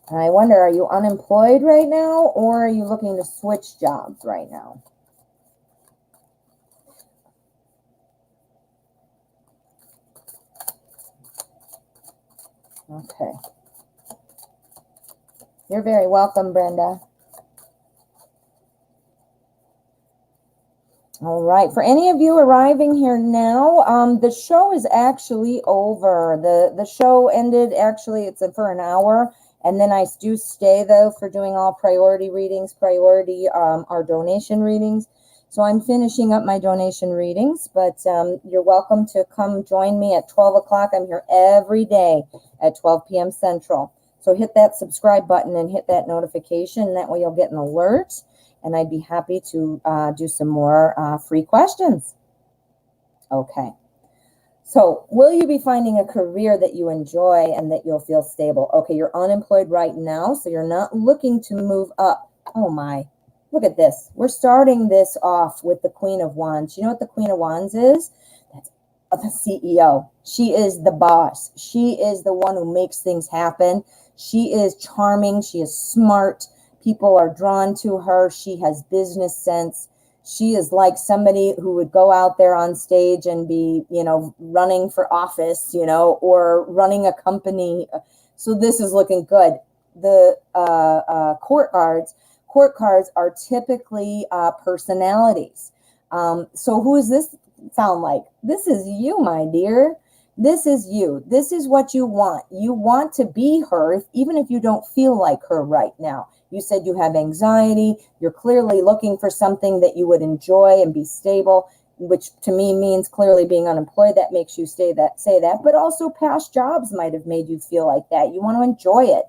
Speaker 1: And I wonder, are you unemployed right now, or are you looking to switch jobs right now? Okay. You're very welcome, Brenda. All right. For any of you arriving here now, the show is actually over. The show ended, actually, it's for an hour. And then I do stay, though, for doing all priority readings. Priority are donation readings. So I'm finishing up my donation readings, but you're welcome to come join me at 12 o'clock. I'm here every day at 12 p.m. Central. So hit that subscribe button and hit that notification. That way you'll get an alert, and I'd be happy to do some more free questions. Okay. So will you be finding a career that you enjoy and that you'll feel stable? Okay, you're unemployed right now, so you're not looking to move up. Oh, my. Look at this. We're starting this off with the Queen of Wands. You know what the Queen of Wands is? That's the CEO. She is the boss. She is the one who makes things happen. She is charming. She is smart. People are drawn to her. She has business sense. She is like somebody who would go out there on stage and be, running for office, or running a company. So this is looking good. The court cards are typically personalities. So who does this sound like? This is you, my dear. This is you. This is what you want. You want to be her, even if you don't feel like her right now. You said you have anxiety. You're clearly looking for something that you would enjoy and be stable, which to me means clearly being unemployed. That makes you say that. But also past jobs might have made you feel like that. You want to enjoy it.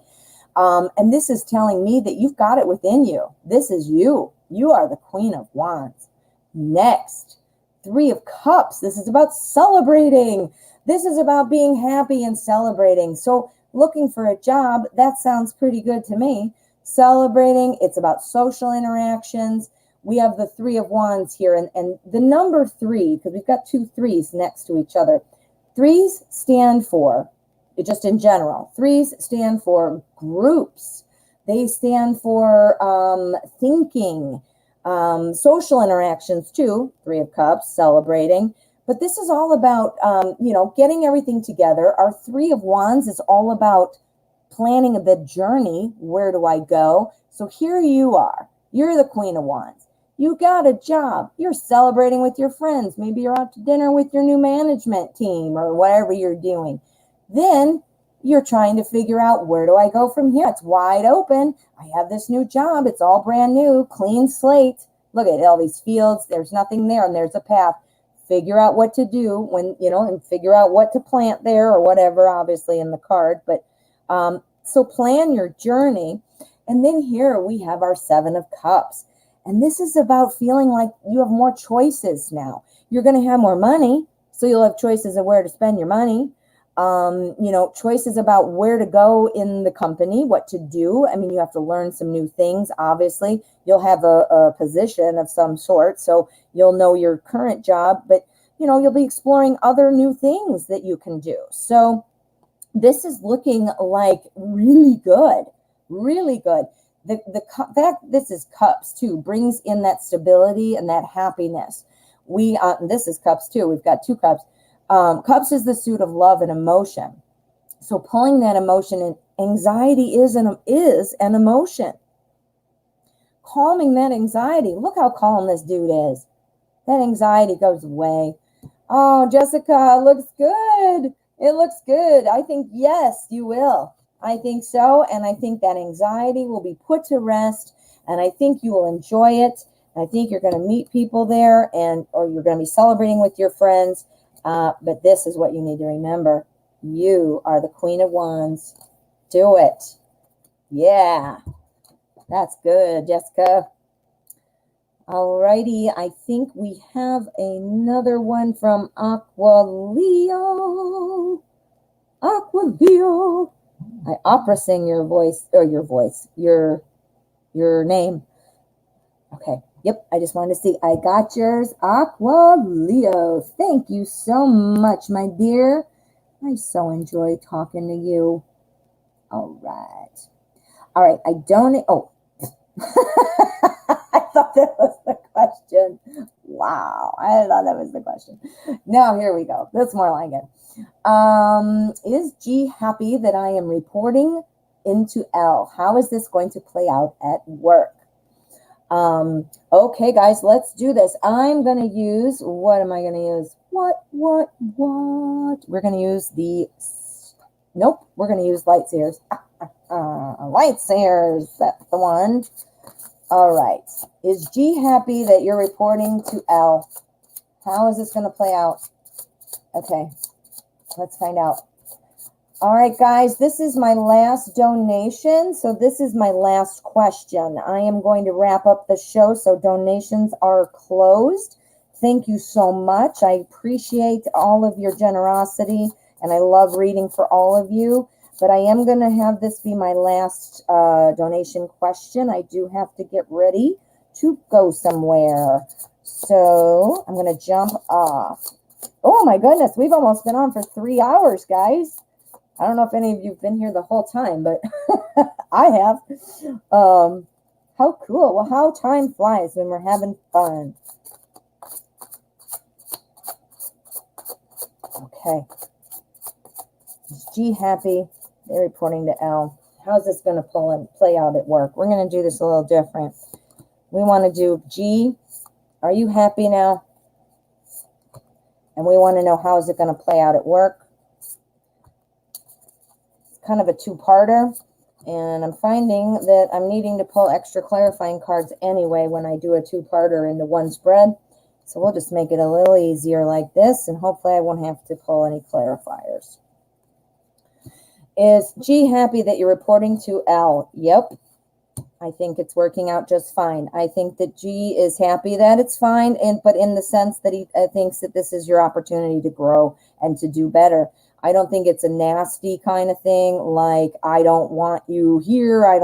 Speaker 1: And this is telling me that you've got it within you. This is you. You are the Queen of Wands. Next, Three of Cups. This is about celebrating. This is about being happy and celebrating. So looking for a job, that sounds pretty good to me. Celebrating, it's about social interactions. We have the Three of Wands here, and the number 3, because we've got 2 3s next to each other. 3s stand for, just in general, 3s stand for groups. They stand for thinking, social interactions too. 3 of Cups, celebrating. But this is all about, getting everything together. Our 3 of Wands is all about planning the journey. Where do I go? So here you are. You're the Queen of Wands. You got a job. You're celebrating with your friends. Maybe you're out to dinner with your new management team or whatever you're doing. Then You're trying to figure out, where do I go from here? It's wide open. I have this new job. It's all brand new, clean slate. Look at all these fields. There's nothing there, and there's a path. Figure out what to do when, and figure out what to plant there or whatever, obviously in the card. But so plan your journey. And then here we have our 7 of Cups. And this is about feeling like you have more choices now. You're going to have more money, so you'll have choices of where to spend your money. Choices about where to go in the company, what to do. I mean, you have to learn some new things. Obviously, you'll have a position of some sort, so you'll know your current job, but you'll be exploring other new things that you can do. So this is looking like really good, really good. The fact this is Cups too brings in that stability and that happiness. This is Cups too. We've got 2 Cups. Cups is the suit of love and emotion. So pulling that emotion in, anxiety is an emotion. Calming that anxiety. Look how calm this dude is. That anxiety goes away. Oh, Jessica, it looks good. It looks good. I think, yes, you will. I think so. And I think that anxiety will be put to rest. And I think you will enjoy it. I think you're going to meet people there, or you're going to be celebrating with your friends. But this is what you need to remember. You are the Queen of Wands. Do it. Yeah. That's good, Jessica. Alrighty. I think we have another one from Aqua Leo. Aqua Leo. I opera sing your name. Okay. Yep, I just wanted to see. I got yours, Aqua Leo. Thank you so much, my dear. I so enjoy talking to you. All right. I don't... Oh. I thought that was the question. Wow. I thought that was the question. Now, here we go. That's more like it. Is G happy that I am reporting into L? How is this going to play out at work? Okay, guys, let's do this. I'm going to use, what am I going to use? What? We're going to use we're going to use light seers. Light seers, that's the one. All right. Is G happy that you're reporting to L? How is this going to play out? Okay, let's find out. All right, guys, this is my last donation. So this is my last question. I am going to wrap up the show, so donations are closed. Thank you so much. I appreciate all of your generosity, and I love reading for all of you. But I am going to have this be my last donation question. I do have to get ready to go somewhere. So I'm going to jump off. Oh, my goodness. We've almost been on for 3 hours, guys. I don't know if any of you have been here the whole time, but I have. How cool. Well, how time flies when we're having fun. Okay. Is G happy? They're reporting to L. How's this going to play out at work? We're going to do this a little different. We want to do G. Are you happy now? And we want to know how is it going to play out at work. Kind of a 2-parter, and I'm finding that I'm needing to pull extra clarifying cards anyway when I do a 2-parter into one spread. So we'll just make it a little easier like this, and hopefully I won't have to pull any clarifiers. Is G happy that you're reporting to L? Yep. I think it's working out just fine. I think that G is happy that it's fine, but in the sense that he thinks that this is your opportunity to grow and to do better. I don't think it's a nasty kind of thing, like, I don't want you here, I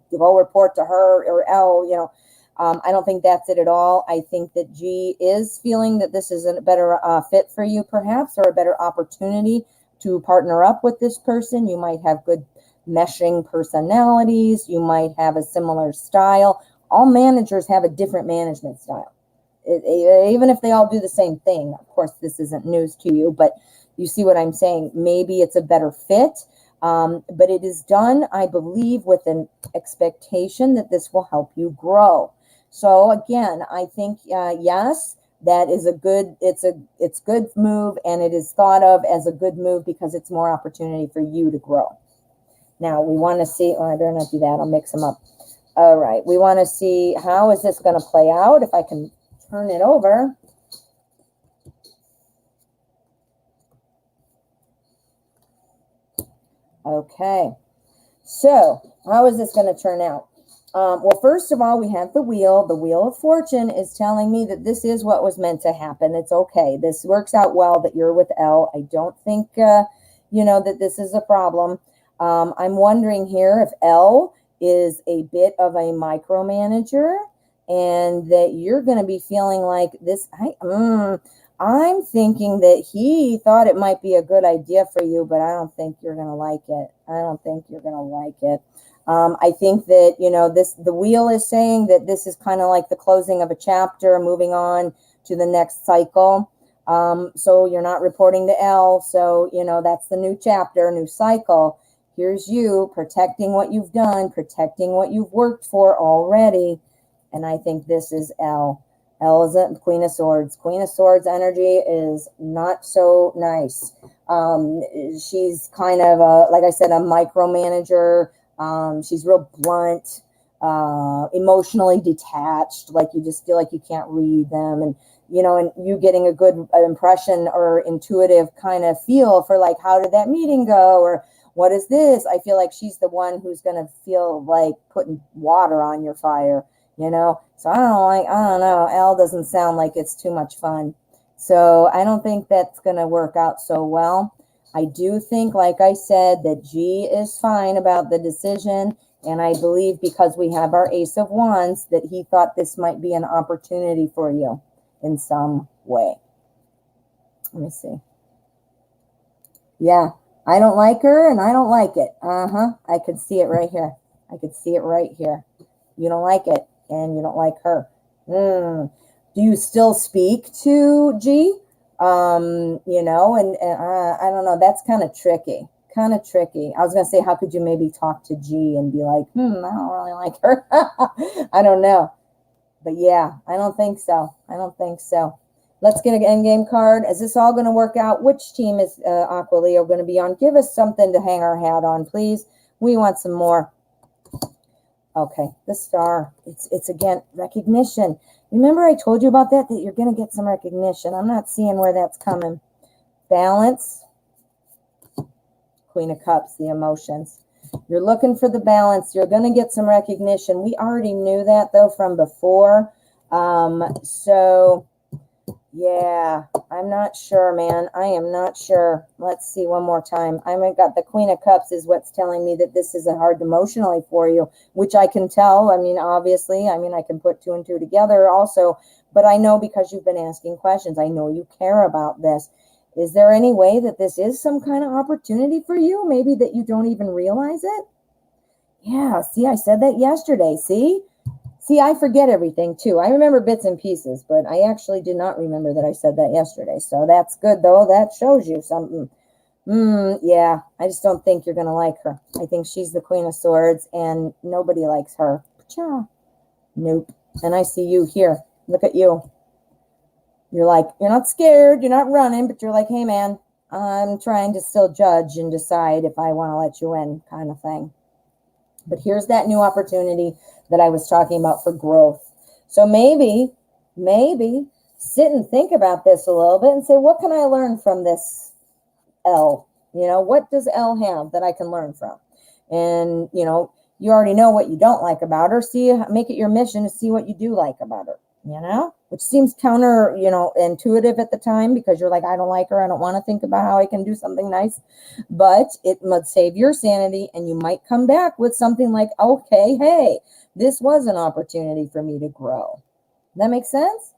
Speaker 1: go report to her or L, I don't think that's it at all. I think that G is feeling that this is a better fit for you, perhaps, or a better opportunity to partner up with this person. You might have good meshing personalities. You might have a similar style. All managers have a different management style. Even if they all do the same thing. Of course, this isn't news to you, but you see what I'm saying? Maybe it's a better fit, but it is done, I believe, with an expectation that this will help you grow. So again, I think, yes, that is a good, it's good move, and it is thought of as a good move because it's more opportunity for you to grow. Now we want to see, oh, I better not do that. I'll mix them up. All right. We want to see, how is this going to play out? If I can turn it over. Okay. So how is this going to turn out? Well, first of all, we have the wheel. The Wheel of Fortune is telling me that this is what was meant to happen. It's okay. This works out well that you're with Elle. I don't think, that this is a problem. I'm wondering here if Elle is a bit of a micromanager and that you're going to be feeling like this. I'm thinking that he thought it might be a good idea for you, but I don't think you're going to like it. I don't think you're going to like it. I think that, the wheel is saying that this is kind of like the closing of a chapter, moving on to the next cycle. So you're not reporting to Elle. So, that's the new chapter, new cycle. Here's you protecting what you've done, protecting what you've worked for already. And I think this is Elle. Elle is a Queen of Swords. Queen of Swords energy is not so nice. She's kind of, like I said, a micromanager. She's real blunt, emotionally detached, like you just feel like you can't read them. And, and you getting a good impression or intuitive kind of feel for like, how did that meeting go? Or what is this? I feel like she's the one who's going to feel like putting water on your fire, So I don't know. Elle doesn't sound like it's too much fun. So I don't think that's going to work out so well. I do think, like I said, that G is fine about the decision. And I believe because we have our Ace of Wands that he thought this might be an opportunity for you in some way. Let me see. Yeah, I don't like her and I don't like it. I could see it right here. I could see it right here. You don't like it and you don't like her. Do you still speak to G? And I don't know. That's kind of tricky. I was going to say, how could you maybe talk to G and be like, I don't really like her. I don't know. But yeah, I don't think so. Let's get an endgame card. Is this all going to work out? Which team is Aqua Leo going to be on? Give us something to hang our hat on, please. We want some more. Okay, the Star. It's again, recognition. Remember I told you about that you're going to get some recognition. I'm not seeing where that's coming. Balance. Queen of Cups, the emotions. You're looking for the balance. You're going to get some recognition. We already knew that, though, from before. So, yeah, I'm not sure, man. I am not sure. Let's see one more time. I got the Queen of Cups is what's telling me that this is hard emotionally for you, which I can tell. Obviously, I can put two and two together also. But I know because you've been asking questions. I know you care about this. Is there any way that this is some kind of opportunity for you? Maybe that you don't even realize it? Yeah, see, I said that yesterday. See, I forget everything too. I remember bits and pieces, but I actually did not remember that I said that yesterday. So that's good, though. That shows you something. Yeah, I just don't think you're going to like her. I think she's the Queen of Swords, and nobody likes her. Nope. And I see you here. Look at you. You're like, you're not scared, you're not running, but you're like, hey, man, I'm trying to still judge and decide if I want to let you in, kind of thing. But here's that new opportunity that I was talking about for growth. So maybe sit and think about this a little bit and say, what can I learn from this Elle? What does Elle have that I can learn from? And, you already know what you don't like about her. Make it your mission to see what you do like about her. Which seems counter, intuitive at the time because you're like, I don't like her. I don't want to think about how I can do something nice, but it must save your sanity. And you might come back with something like, okay, hey, this was an opportunity for me to grow. That makes sense?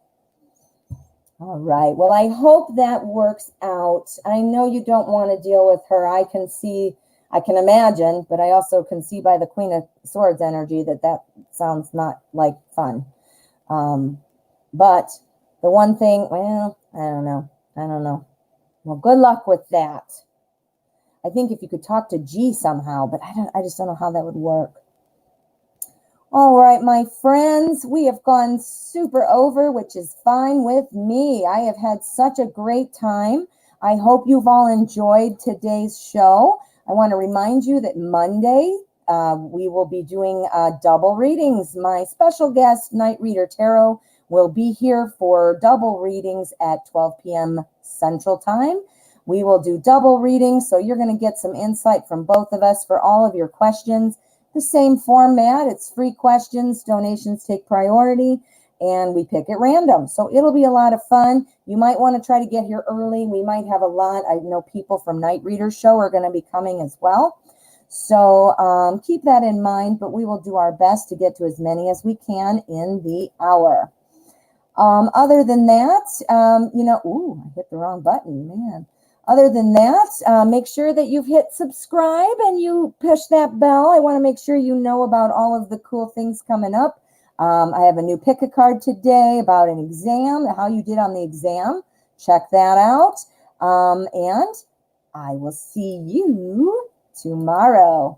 Speaker 1: All right. Well, I hope that works out. I know you don't want to deal with her. I can imagine, but I also can see by the Queen of Swords energy that sounds not like fun. But the one thing, well, I don't know. Well, good luck with that. I think if you could talk to G somehow, but I just don't know how that would work. All right, my friends, we have gone super over, which is fine with me. I have had such a great time. I hope you've all enjoyed today's show. I want to remind you that Monday, we will be doing double readings. My special guest, Night Reader Tarot, will be here for double readings at 12 p.m. Central Time. We will do double readings, so you're going to get some insight from both of us for all of your questions. The same format. It's free questions, donations take priority, and we pick at random. So it'll be a lot of fun. You might want to try to get here early. We might have a lot. I know people from Night Reader Show are going to be coming as well. So keep that in mind, but we will do our best to get to as many as we can in the hour. Other than that, I hit the wrong button, man. Other than that, make sure that you've hit subscribe and you push that bell. I want to make sure you know about all of the cool things coming up. I have a new pick a card today about an exam, how you did on the exam. Check that out. And I will see you tomorrow.